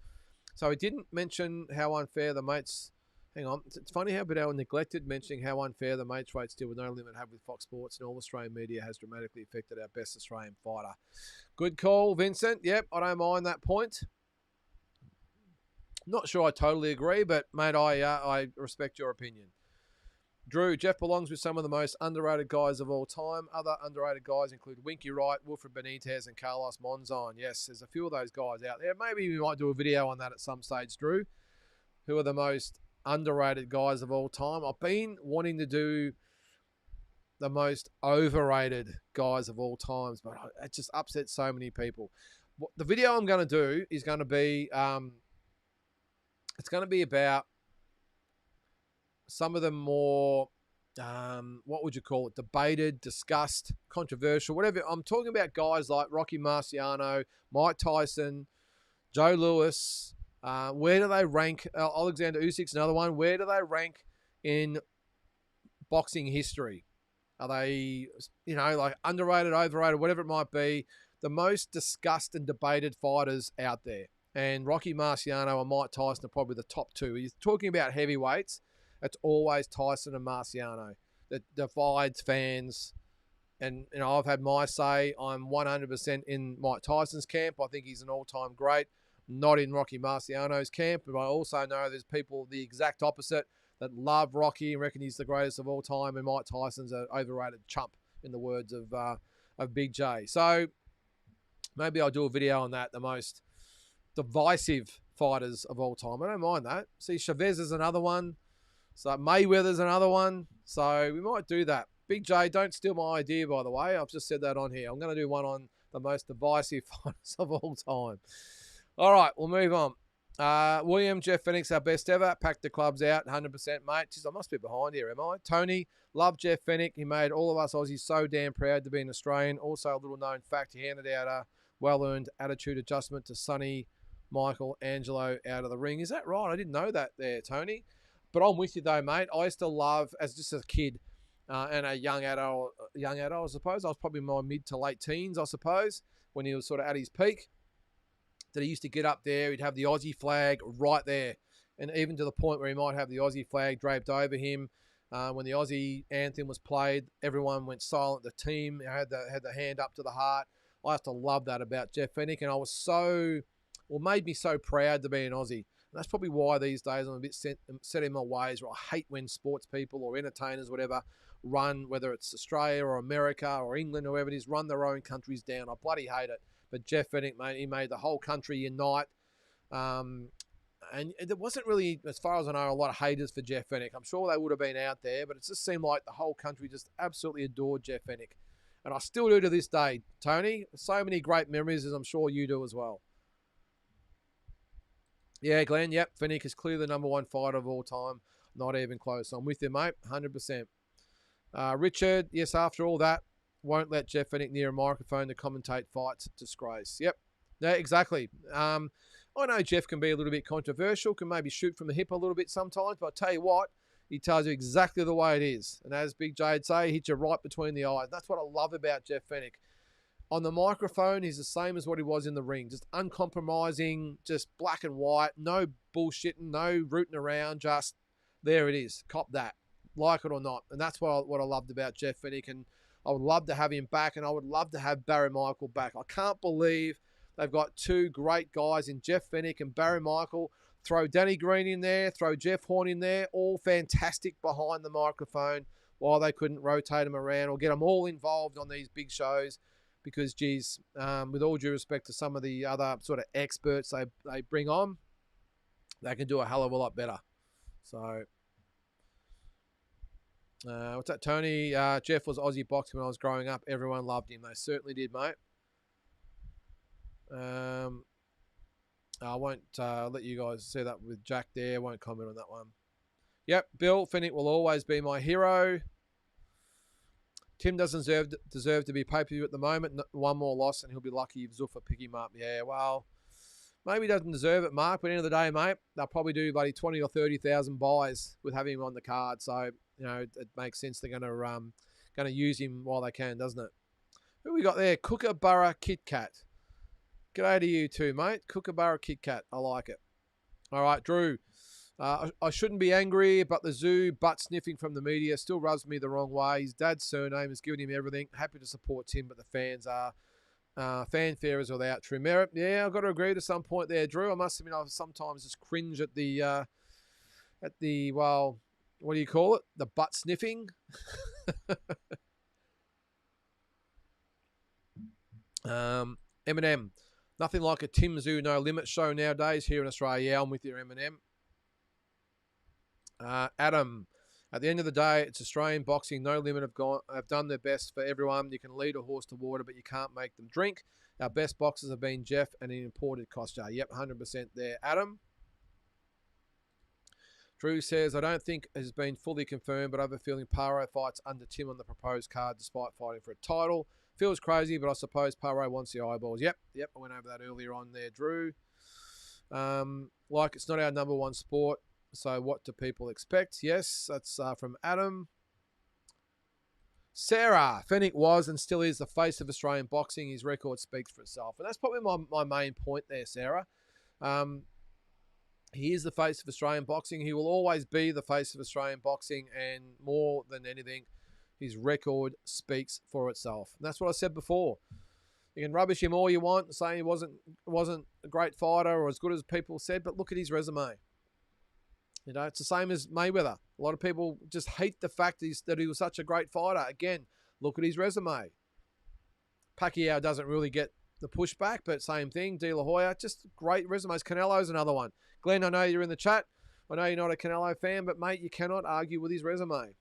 So he didn't mention how unfair the mates. Hang on, it's funny how Bedell neglected mentioning how unfair the mates rates deal with No Limit have with Fox Sports and all Australian media has dramatically affected our best Australian fighter. Good call, Vincent. Yep, I don't mind that point. Not sure I totally agree, but mate, I respect your opinion. Drew, Jeff belongs with some of the most underrated guys of all time. Other underrated guys include Winky Wright, Wilfred Benitez, and Carlos Monzon. Yes, there's a few of those guys out there. Maybe we might do a video on that at some stage, Drew. Who are the most underrated guys of all time? I've been wanting to do the most overrated guys of all times, but it just upsets so many people. The video I'm going to do is going to be, it's going to be about some of them more, what would you call it, debated, discussed, controversial, whatever. I'm talking about guys like Rocky Marciano, Mike Tyson, Joe Louis. Where do they rank? Alexander Usyk's another one. Where do they rank in boxing history? Are they, like underrated, overrated, whatever it might be? The most discussed and debated fighters out there. And Rocky Marciano and Mike Tyson are probably the top two. He's talking about heavyweights. It's always Tyson and Marciano that divides fans. And, I've had my say. I'm 100% in Mike Tyson's camp. I think he's an all-time great. Not in Rocky Marciano's camp. But I also know there's people the exact opposite that love Rocky and reckon he's the greatest of all time. And Mike Tyson's an overrated chump, in the words of Big J. So maybe I'll do a video on that, the most divisive fighters of all time. I don't mind that. See, Chavez is another one. So Mayweather's another one. So we might do that. Big J, don't steal my idea, by the way. I've just said that on here. I'm going to do one on the most divisive fighters of all time. All right, we'll move on. William, Jeff Fennick's our best ever. Packed the clubs out, 100%, mate. Jeez, I must be behind here, am I? Tony, love Jeff Fennick. He made all of us Aussies so damn proud to be an Australian. Also, a little known fact, he handed out a well-earned attitude adjustment to Sonny, Michael, Angelo out of the ring. Is that right? I didn't know that there, Tony. But I'm with you though, mate. I used to love, as just a kid and a young adult, I suppose. I was probably in my mid to late teens, I suppose, when he was sort of at his peak. That he used to get up there, he'd have the Aussie flag right there. And even to the point where he might have the Aussie flag draped over him. When the Aussie anthem was played, everyone went silent. The team had the hand up to the heart. I used to love that about Jeff Fennick. And I was made me so proud to be an Aussie. And that's probably why these days I'm a bit set in my ways, where I hate when sports people or entertainers, whatever, run, whether it's Australia or America or England or whoever it is, run their own countries down. I bloody hate it. But Jeff Fennick, mate, he made the whole country unite. And And there wasn't really, as far as I know, a lot of haters for Jeff Fenech. I'm sure they would have been out there, but it just seemed like the whole country just absolutely adored Jeff Fenech. And I still do to this day, Tony. So many great memories, as I'm sure you do as well. Yeah, Glenn, yep. Fenech is clearly the number one fighter of all time. Not even close. I'm with you, mate. 100%. Richard, yes, after all that, won't let Jeff Fenech near a microphone to commentate fights. Disgrace. Yep. Yeah, exactly. I know Jeff can be a little bit controversial, can maybe shoot from the hip a little bit sometimes, but I'll tell you what, he tells you exactly the way it is. And as Big J'd say, he hits you right between the eyes. That's what I love about Jeff Fenech. On the microphone, he's the same as what he was in the ring. Just uncompromising, just black and white, no bullshitting, no rooting around, just there it is. Cop that, like it or not. And that's what I loved about Jeff Fenech. And I would love to have him back, and I would love to have Barry Michael back. I can't believe they've got two great guys in Jeff Fenech and Barry Michael. Throw Danny Green in there, throw Jeff Horn in there, all fantastic behind the microphone while they couldn't rotate them around or get them all involved on these big shows. Because, geez, with all due respect to some of the other sort of experts they bring on, they can do a hell of a lot better. So, what's that, Tony? Jeff was Aussie boxing when I was growing up. Everyone loved him. They certainly did, mate. I won't let you guys see that with Jack there. Won't comment on that one. Yep, Bill, Fenech will always be my hero. Tim doesn't deserve to be pay-per-view at the moment. One more loss and he'll be lucky if Zuffa pick him up. Yeah, well, maybe he doesn't deserve it, Mark, but at the end of the day, mate, they'll probably do bloody 20 or 30,000 buys with having him on the card. So, you know, it makes sense they're going to use him while they can, doesn't it? Who we got there? Kookaburra Kit Kat. G'day to you too, mate. Kookaburra Kit Kat. I like it. All right, Drew. I shouldn't be angry, but the zoo butt sniffing from the media still rubs me the wrong way. His dad's surname has given him everything. Happy to support Tim, but the fans are fanfare is without true merit. Yeah, I've got to agree to some point there, Drew. I must admit, I sometimes just cringe at the well, what do you call it? The butt sniffing. Eminem. Nothing like a Tim Zoo No Limit show nowadays here in Australia. Yeah, I'm with you, Eminem. Adam, at the end of the day, it's Australian boxing. No Limit have done their best for everyone. You can lead a horse to water, but you can't make them drink. Our best boxers have been Jeff and an imported Costa. Yep, 100% there, Adam. Drew says, I don't think it has been fully confirmed, but I have a feeling Paro fights under Tim on the proposed card despite fighting for a title. Feels crazy, but I suppose Paro wants the eyeballs. Yep, I went over that earlier on there, Drew. Like it's not our number one sport. So what do people expect? Yes, that's from Adam. Sarah, Fenech was and still is the face of Australian boxing. His record speaks for itself. And that's probably my main point there, Sarah. He is the face of Australian boxing. He will always be the face of Australian boxing. And more than anything, his record speaks for itself. And that's what I said before. You can rubbish him all you want, saying he wasn't a great fighter or as good as people said, but look at his resume. You know, it's the same as Mayweather. A lot of people just hate the fact that he was such a great fighter. Again, look at his resume. Pacquiao doesn't really get the pushback, but same thing. De La Hoya, just great resumes. Canelo's another one. Glenn, I know you're in the chat. I know you're not a Canelo fan, but mate, you cannot argue with his resume.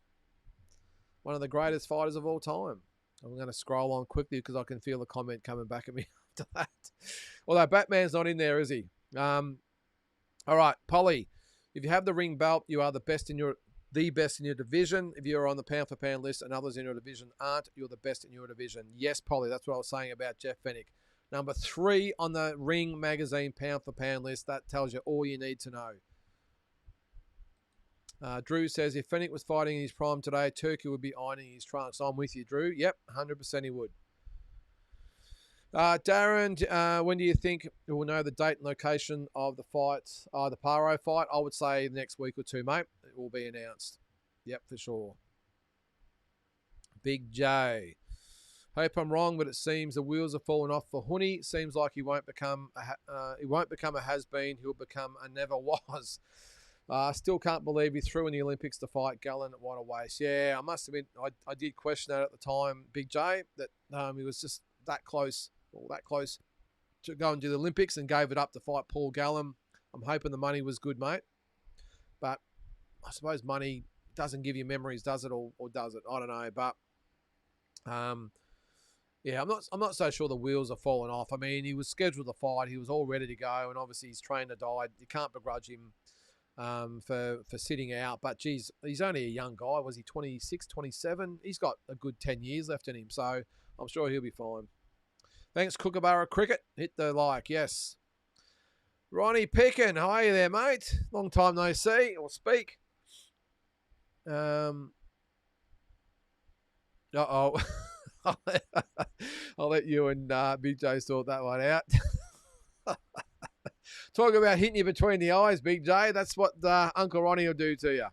One of the greatest fighters of all time. I'm going to scroll on quickly because I can feel the comment coming back at me after that. Although Batman's not in there, is he? All right, Polly. If you have the ring belt, you are the best in your division. If you're on the pound for pound list and others in your division aren't, you're the best in your division. Yes, Polly, that's what I was saying about Jeff Fenech. Number 3 on the Ring Magazine pound for pound list. That tells you all you need to know. Drew says, if Fenech was fighting in his prime today, Turkey would be ironing his trunks. I'm with you, Drew. Yep, 100% he would. Darren, when do you think we'll know the date and location of the fight, the Paro fight? I would say the next week or two, mate. It will be announced. Yep, for sure. Big J. Hope I'm wrong, but it seems the wheels have fallen off for Huni. Seems like he won't become a has-been. He'll become a never was. Still can't believe he threw in the Olympics to fight Gallen. What a waste. Yeah, I must admit, I did question that at the time, Big J, that he was just that close to go and do the Olympics and gave it up to fight Paul Gallen. I'm hoping the money was good, mate. But I suppose money doesn't give you memories, does it, or does it? I don't know. But yeah, I'm not so sure the wheels are falling off. I mean, he was scheduled to fight. He was all ready to go, and obviously his trainer died. You can't begrudge him for sitting out. But, geez, he's only a young guy. Was he 26, 27? He's got a good 10 years left in him, so I'm sure he'll be fine. Thanks, Kookaburra Cricket. Hit the like, yes. Ronnie Pickin, how are you there, mate? Long time no see or speak. Uh-oh. I'll let you and Big J sort that one out. Talk about hitting you between the eyes, Big J. That's what Uncle Ronnie will do to you.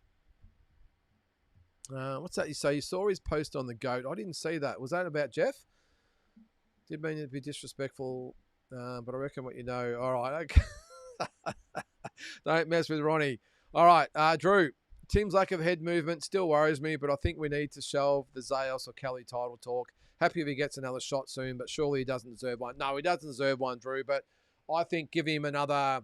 What's that you say? You saw his post on the GOAT. I didn't see that. Was that about Jeff? Did mean to be disrespectful, but I reckon what you know. All right, okay. Don't mess with Ronnie. All right, Drew. Tim's lack of head movement still worries me, but I think we need to shelve the Zayos or Kelly title talk. Happy if he gets another shot soon, but surely he doesn't deserve one. No, he doesn't deserve one, Drew, but I think give him another,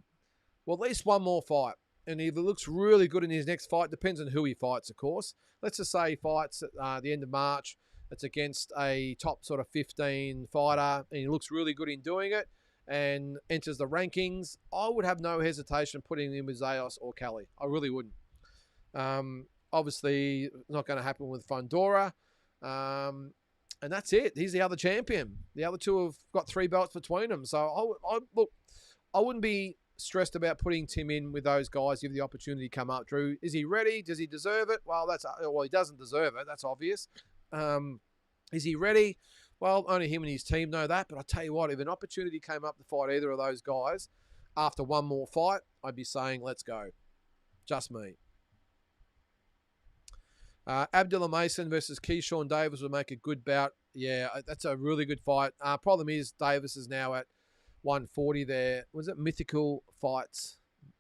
well, at least one more fight. And if it looks really good in his next fight, depends on who he fights, of course. Let's just say he fights at the end of March. It's against a top sort of 15 fighter, and he looks really good in doing it and enters the rankings. I would have no hesitation putting him with Zayos or Kelly. I really wouldn't. Obviously, not going to happen with Fundora. And that's it. He's the other champion. The other two have got 3 belts between them. So, look, I wouldn't be stressed about putting Tim in with those guys if the opportunity come up. Drew, is he ready? Does he deserve it? Well, he doesn't deserve it. That's obvious. Is he ready? Well, only him and his team know that. But I tell you what, if an opportunity came up to fight either of those guys after one more fight, I'd be saying, let's go. Just me. Abdullah Mason versus Keyshawn Davis would make a good bout. Yeah, that's a really good fight. Problem is, Davis is now at 140 there. Was it Mythical Fights?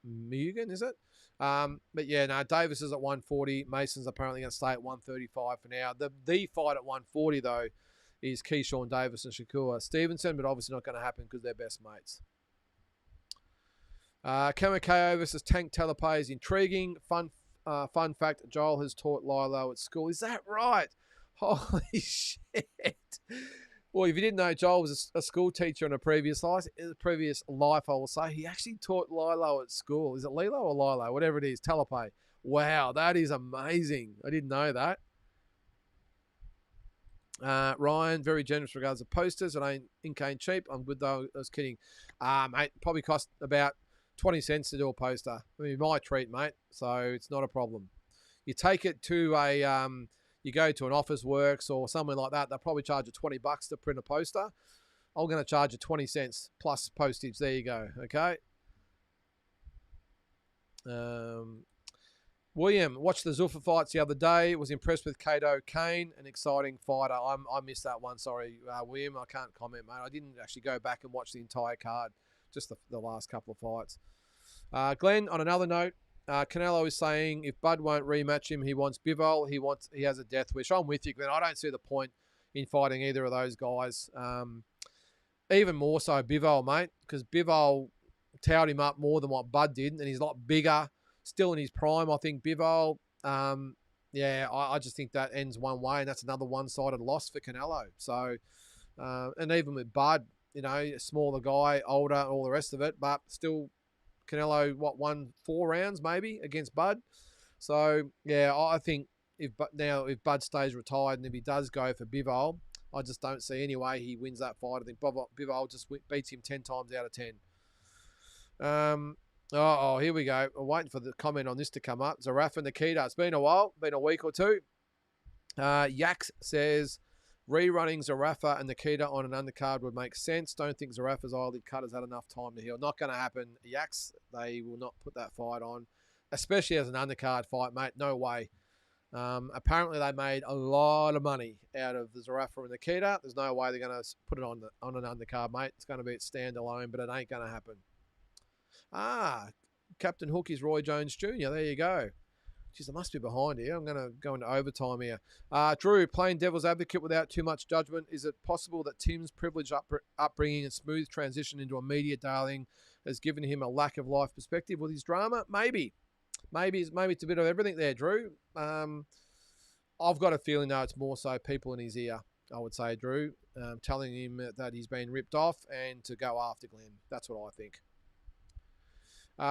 Mugen, is it? But yeah, no, Davis is at 140. Mason's apparently going to stay at 135 for now. The fight at 140, though, is Keyshawn Davis and Shakur Stevenson, but obviously not going to happen because they're best mates. Kamakeo versus Tank Telepe is intriguing. Fun fact, Joel has taught Lilo at school. Is that right? Holy shit. Well, if you didn't know, Joel was a school teacher in a previous life, I will say. He actually taught Lilo at school. Is it Lilo or Lilo? Whatever it is, Telepe. Wow, that is amazing. I didn't know that. Ryan, very generous regards to posters. Ink ain't cheap. I'm good though. I was kidding. Mate, probably cost about 20 cents to do a poster. I mean, my treat, mate. So it's not a problem. You take it to you go to an Office Works or somewhere like that. They'll probably charge you $20 to print a poster. I'm going to charge you 20 cents plus postage. There you go. Okay. William, watched the Zuffa fights the other day. Was impressed with Kato Kane, an exciting fighter. I missed that one. Sorry, William. I can't comment, mate. I didn't actually go back and watch the entire card. Just the last couple of fights. Glenn, on another note, Canelo is saying if Bud won't rematch him, he wants Bivol. He has a death wish. I'm with you, Glenn. I don't see the point in fighting either of those guys. Even more so Bivol, mate, because Bivol towed him up more than what Bud did, and he's a lot bigger, still in his prime. I think Bivol, I just think that ends one way, and that's another one-sided loss for Canelo. So, and even with Bud, you know, a smaller guy, older, all the rest of it, but still Canelo, won 4 rounds maybe against Bud. So, yeah, I think if Bud stays retired and if he does go for Bivol, I just don't see any way he wins that fight. I think Bivol just beats him 10 times out of 10. Here we go. I'm waiting for the comment on this to come up. Zarafa Nikita. It's been a while, been a week or two. Yax says, rerunning Zarafa and Nikita on an undercard would make sense. Don't think Zarafa's eyelid cut has had enough time to heal. Not going to happen, Yax. They will not put that fight on, especially as an undercard fight, mate. No way. Apparently, they made a lot of money out of the Zarafa and Nikita. There's no way they're going to put it on an undercard, mate. It's going to be a standalone, but it ain't going to happen. Captain Hook is Roy Jones Jr. There you go. Jeez, I must be behind here. I'm going to go into overtime here. Drew, playing devil's advocate without too much judgment, is it possible that Tim's privileged upbringing and smooth transition into a media darling has given him a lack of life perspective with his drama? Maybe it's a bit of everything there, Drew. I've got a feeling though it's more so people in his ear, I would say, Drew, telling him that he's been ripped off and to go after Glenn. That's what I think.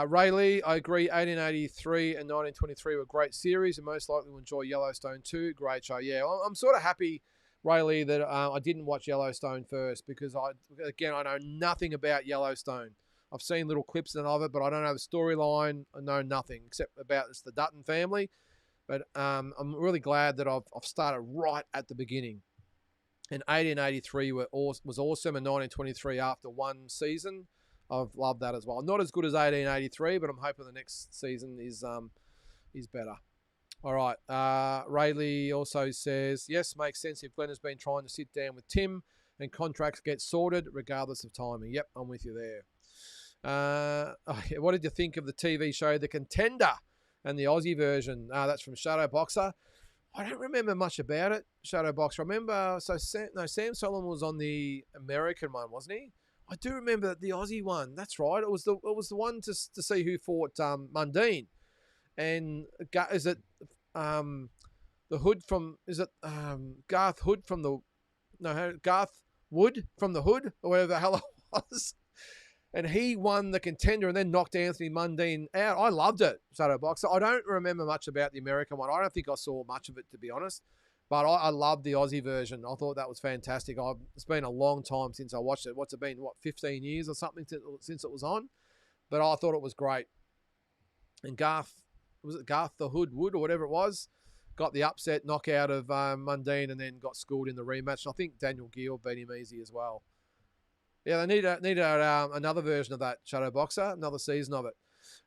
Ray Lee, I agree. 1883 and 1923 were great series, and most likely will enjoy Yellowstone too. Great show. Yeah, I'm sort of happy, Ray Lee, that I didn't watch Yellowstone first because I know nothing about Yellowstone. I've seen little clips of it, but I don't know the storyline. I know nothing except about it's the Dutton family. But I'm really glad that I've started right at the beginning. And 1883 was awesome, and 1923 after one season. I've loved that as well. Not as good as 1883, but I'm hoping the next season is better. All right. Rayleigh also says, yes, makes sense if Glenn has been trying to sit down with Tim and contracts get sorted regardless of timing. Yep, I'm with you there. What did you think of the TV show The Contender and the Aussie version? That's from Shadow Boxer. I don't remember much about it, Shadow Boxer. I remember, Sam Solomon was on the American one, wasn't he? I do remember the Aussie one. That's right. It was the one to see who fought Mundine. And is it the Hood from? Is it Garth Hood from the? No, Garth Wood from the Hood or whatever the hell it was. And he won the Contender and then knocked Anthony Mundine out. I loved it, Shadow Boxer. I don't remember much about the American one. I don't think I saw much of it, to be honest. But I loved the Aussie version. I thought that was fantastic. It's been a long time since I watched it. What's it been, 15 years or something since it was on? But I thought it was great. And was it Garth the Hood Wood or whatever it was? Got the upset knockout of Mundine and then got schooled in the rematch. And I think Daniel Gill beat him easy as well. Yeah, they need another version of that, Shadow Boxer, another season of it.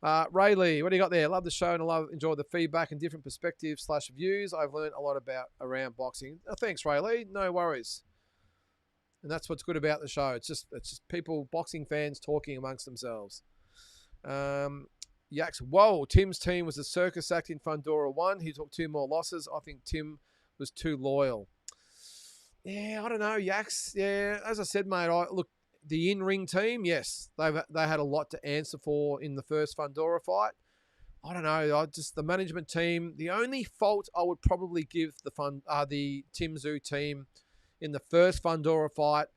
Rayleigh, what do you got there? Love the show and enjoy the feedback and different perspectives / views. I've learned a lot around boxing. Thanks, Rayleigh. No worries. And that's what's good about the show. It's just people, boxing fans, talking amongst themselves. Yaks, whoa, Tim's team was a circus act in Fundora 1. He took 2 more losses. I think Tim was too loyal. Yeah, I don't know, Yaks. Yeah, as I said, mate, look, the in-ring team, yes, they had a lot to answer for in the first Fundora fight. I don't know, the management team. The only fault I would probably give the Tim Tszyu team in the first Fundora fight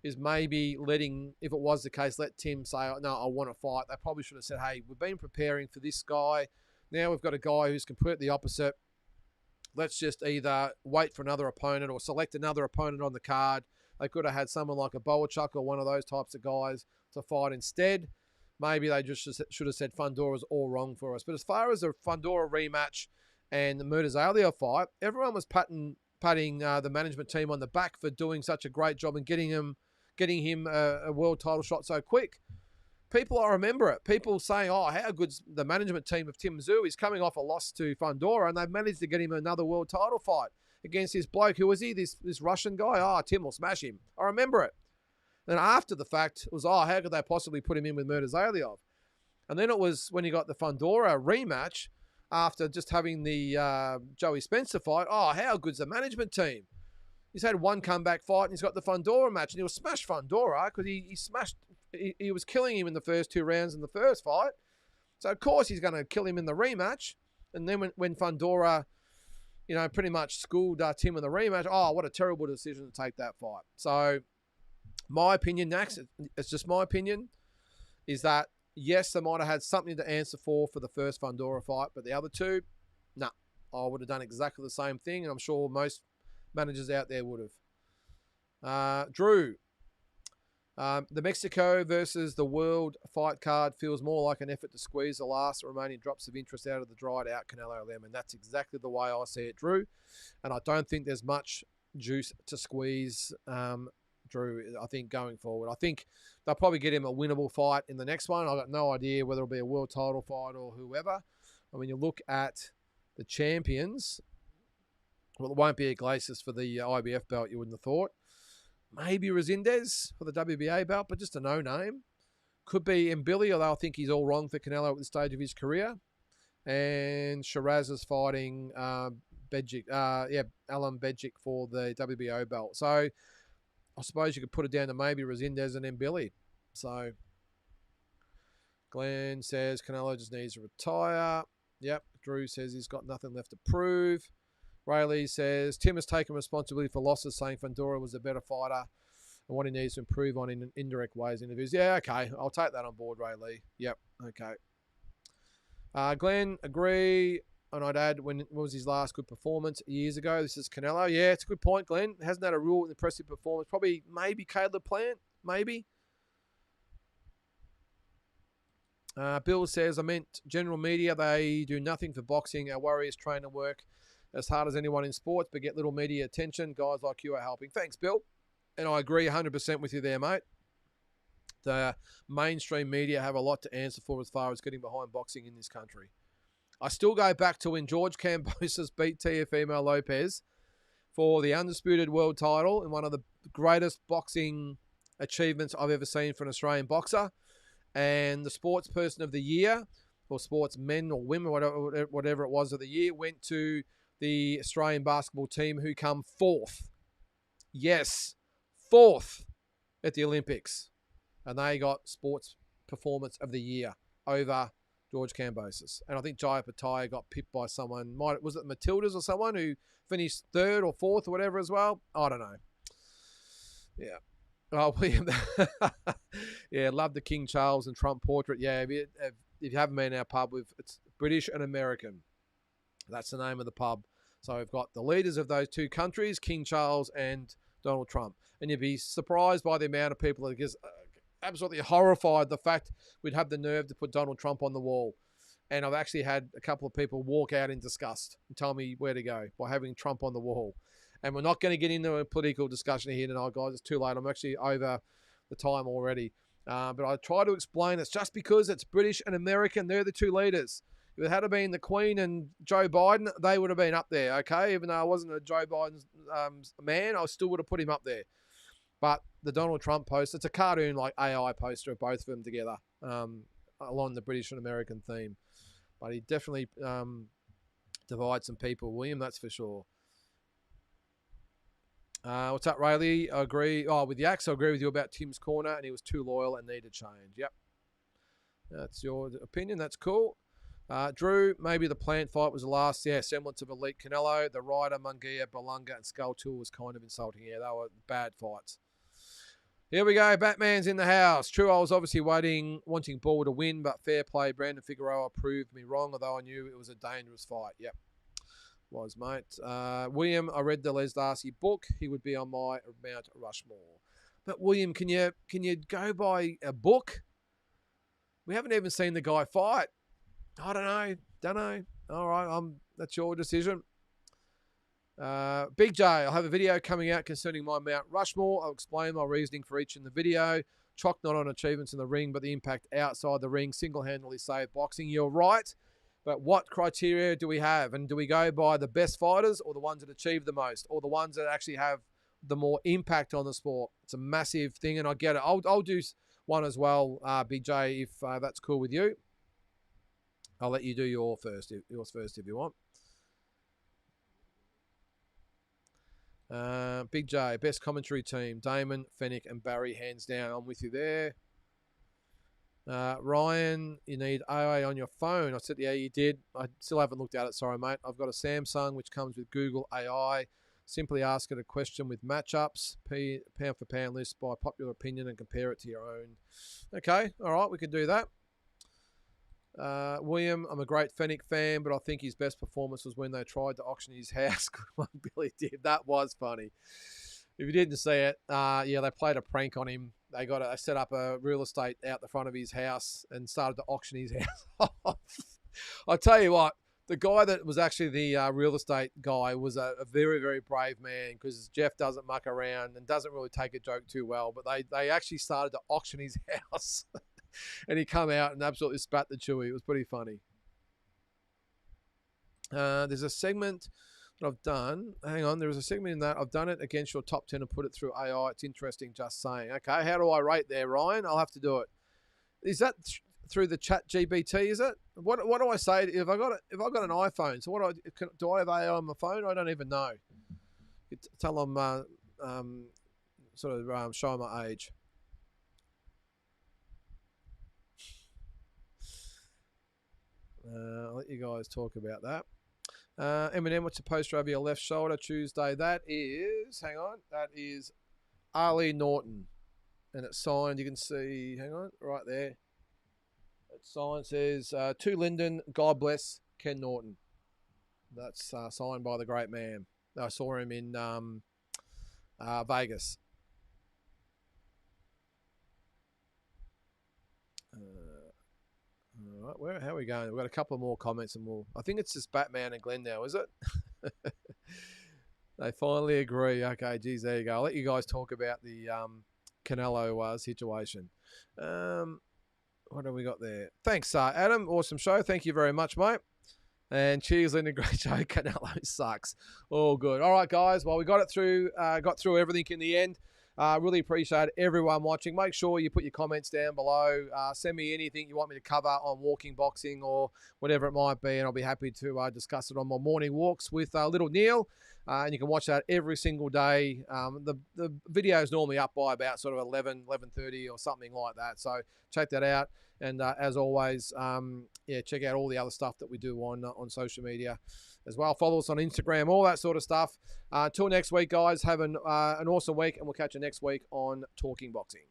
is maybe letting, if it was the case, let Tim say, no, I want to fight. They probably should have said, hey, we've been preparing for this guy. Now we've got a guy who's completely opposite. Let's just either wait for another opponent or select another opponent on the card. They could have had someone like a Bowerchuk or one of those types of guys to fight instead. Maybe they just should have said Fundora's all wrong for us. But as far as the Fundora rematch and the Murtazalia fight, everyone was patting the management team on the back for doing such a great job and getting him a world title shot so quick. People, I remember it. People saying, oh, how good's the management team of Tim Tszyu? He's coming off a loss to Fundora, and they've managed to get him another world title fight against this bloke. Who was he? This Russian guy? Oh, Tim will smash him. I remember it. Then after the fact, it was, how could they possibly put him in with Murtazalia? And then it was when he got the Fundora rematch after just having the Joey Spencer fight. Oh, how good's the management team? He's had one comeback fight and he's got the Fundora match, and he'll smash Fundora because he was killing him in the first 2 rounds in the first fight. So of course he's going to kill him in the rematch. And then when Fundora, pretty much schooled Tim in the rematch, oh, what a terrible decision to take that fight. So my opinion, Nax, it's just my opinion, is that yes, they might have had something to answer for the first Fundora fight, but the other 2, nah, I would have done exactly the same thing, and I'm sure most managers out there would have. Drew, the Mexico versus the world fight card feels more like an effort to squeeze the last remaining drops of interest out of the dried out Canelo lemon. That's exactly the way I see it, Drew. And I don't think there's much juice to squeeze, Drew, I think, going forward. I think they'll probably get him a winnable fight in the next one. I've got no idea whether it'll be a world title fight or whoever. And when you look at the champions, well, it won't be Iglesias for the IBF belt, you wouldn't have thought. Maybe Resendez for the WBA belt, but just a no-name. Could be Mbili, although I think he's all wrong for Canelo at this stage of his career. And Shiraz is fighting Alan Bejic for the WBO belt. So I suppose you could put it down to maybe Resendez and Mbili. So Glenn says Canelo just needs to retire. Yep. Drew says he's got nothing left to prove. Rayleigh says Tim has taken responsibility for losses, saying Fundora was a better fighter and what he needs to improve on in indirect ways in interviews. Yeah, okay. I'll take that on board, Rayleigh. Yep. Okay. Glenn, agree. And I'd add, when was his last good performance? Years ago. This is Canelo. Yeah, it's a good point, Glenn. Hasn't had a real impressive performance. Probably, maybe Caleb Plant. Maybe. Bill says, I meant general media. They do nothing for boxing. Our Warriors train and work as hard as anyone in sports, but get little media attention. Guys like you are helping. Thanks, Bill. And I agree 100% with you there, mate. The mainstream media have a lot to answer for as far as getting behind boxing in this country. I still go back to when George Kambosos beat Teofimo Lopez for the undisputed world title in one of the greatest boxing achievements I've ever seen for an Australian boxer. And the sports person of the year, or sportsmen or women, whatever it was of the year, went to the Australian basketball team who come fourth. Yes, fourth at the Olympics. And they got sports performance of the year over George Kambosos. And I think Jaya Pattaya got pipped by someone. Was it Matildas or someone who finished third or fourth or whatever as well? I don't know. Yeah. Oh, William. Yeah, love the King Charles and Trump portrait. Yeah, if you haven't been in our pub, it's British and American. That's the name of the pub. So we've got the leaders of those two countries, King Charles and Donald Trump. And you'd be surprised by the amount of people that just absolutely horrified the fact we'd have the nerve to put Donald Trump on the wall. And I've actually had a couple of people walk out in disgust and tell me where to go by having Trump on the wall. And we're not going to get into a political discussion here tonight, guys. It's too late. I'm actually over the time already. But I try to explain it's just because it's British and American. They're the two leaders. If it had been the Queen and Joe Biden, they would have been up there, okay? Even though I wasn't a Joe Biden man, I still would have put him up there. But the Donald Trump poster, it's a cartoon like AI poster of both of them together along the British and American theme. But he definitely divides some people, William, that's for sure. What's up, Rayleigh? I agree. Oh, with Yaks, I agree with you about Tim's corner, and he was too loyal and needed change. Yep. That's your opinion. That's cool. Drew, maybe the Plant fight was the last, semblance of elite Canelo. The Ryder, Munguia, Belunga, and Skulltool was kind of insulting. Yeah, they were bad fights. Here we go. Batman's in the house. True, I was obviously wanting Ball to win, but fair play. Brandon Figueroa proved me wrong, although I knew it was a dangerous fight. Yep. Was, mate. William, I read the Les Darcy book. He would be on my Mount Rushmore. But William, can you go by a book? We haven't even seen the guy fight. I don't know. All right, that's your decision. Big J, I'll have a video coming out concerning my Mount Rushmore. I'll explain my reasoning for each in the video. Chalk not on achievements in the ring, but the impact outside the ring single-handedly saved boxing. You're right. But what criteria do we have? And do we go by the best fighters or the ones that achieve the most or the ones that actually have the more impact on the sport? It's a massive thing, and I get it. I'll do one as well, Big J, if that's cool with you. I'll let you do yours first if you want. Big J, best commentary team. Damon, Fennick, and Barry, hands down. I'm with you there. Ryan, you need AI on your phone. I said, yeah, you did. I still haven't looked at it. Sorry, mate. I've got a Samsung, which comes with Google AI. Simply ask it a question with matchups, pound for pound list by popular opinion, and compare it to your own. Okay, all right, we can do that. William, I'm a great Fennick fan, but I think his best performance was when they tried to auction his house. Good one, Billy did. That was funny. If you didn't see it, they played a prank on him. They set up a real estate out the front of his house and started to auction his house off. I'll tell you what, the guy that was actually the real estate guy was a very, very brave man, because Jeff doesn't muck around and doesn't really take a joke too well. But they actually started to auction his house. And he come out and absolutely spat the chewy. It was pretty funny. There's a segment that I've done. Hang on, there was a segment in that. I've done it against your top 10 and put it through AI. It's interesting, just saying. Okay, how do I rate there, Ryan? I'll have to do it. Is that through the chat GBT, is it? What do I say? If I got an iPhone, so do I have AI on my phone? I don't even know. Tell them, show my age. I'll let you guys talk about that. Eminem, what's the poster over your left shoulder Tuesday? That is, hang on, that is Ali Norton. And it's signed, you can see, hang on, right there. It's signed, says, to Lynden, God bless Ken Norton. That's signed by the great man. I saw him in Vegas. All right, how are we going? We've got a couple more comments, and I think it's just Batman and Glenn now, is it? They finally agree. Okay, geez, there you go. I'll let you guys talk about the Canelo situation. What have we got there? Thanks, Adam. Awesome show. Thank you very much, mate. And cheers, Lynden. Great show. Canelo sucks. All good. All right, guys. Well, we got through everything in the end. Really appreciate everyone watching. Make sure you put your comments down below. Send me anything you want me to cover on walking, boxing, or whatever it might be, and I'll be happy to discuss it on my morning walks with little Neil. And you can watch that every single day. The video is normally up by about sort of 11:30 or something like that. So check that out. And as always, check out all the other stuff that we do on social media as well. Follow us on Instagram, all that sort of stuff. Until next week, guys, have an awesome week, and we'll catch you next week on Talking Boxing.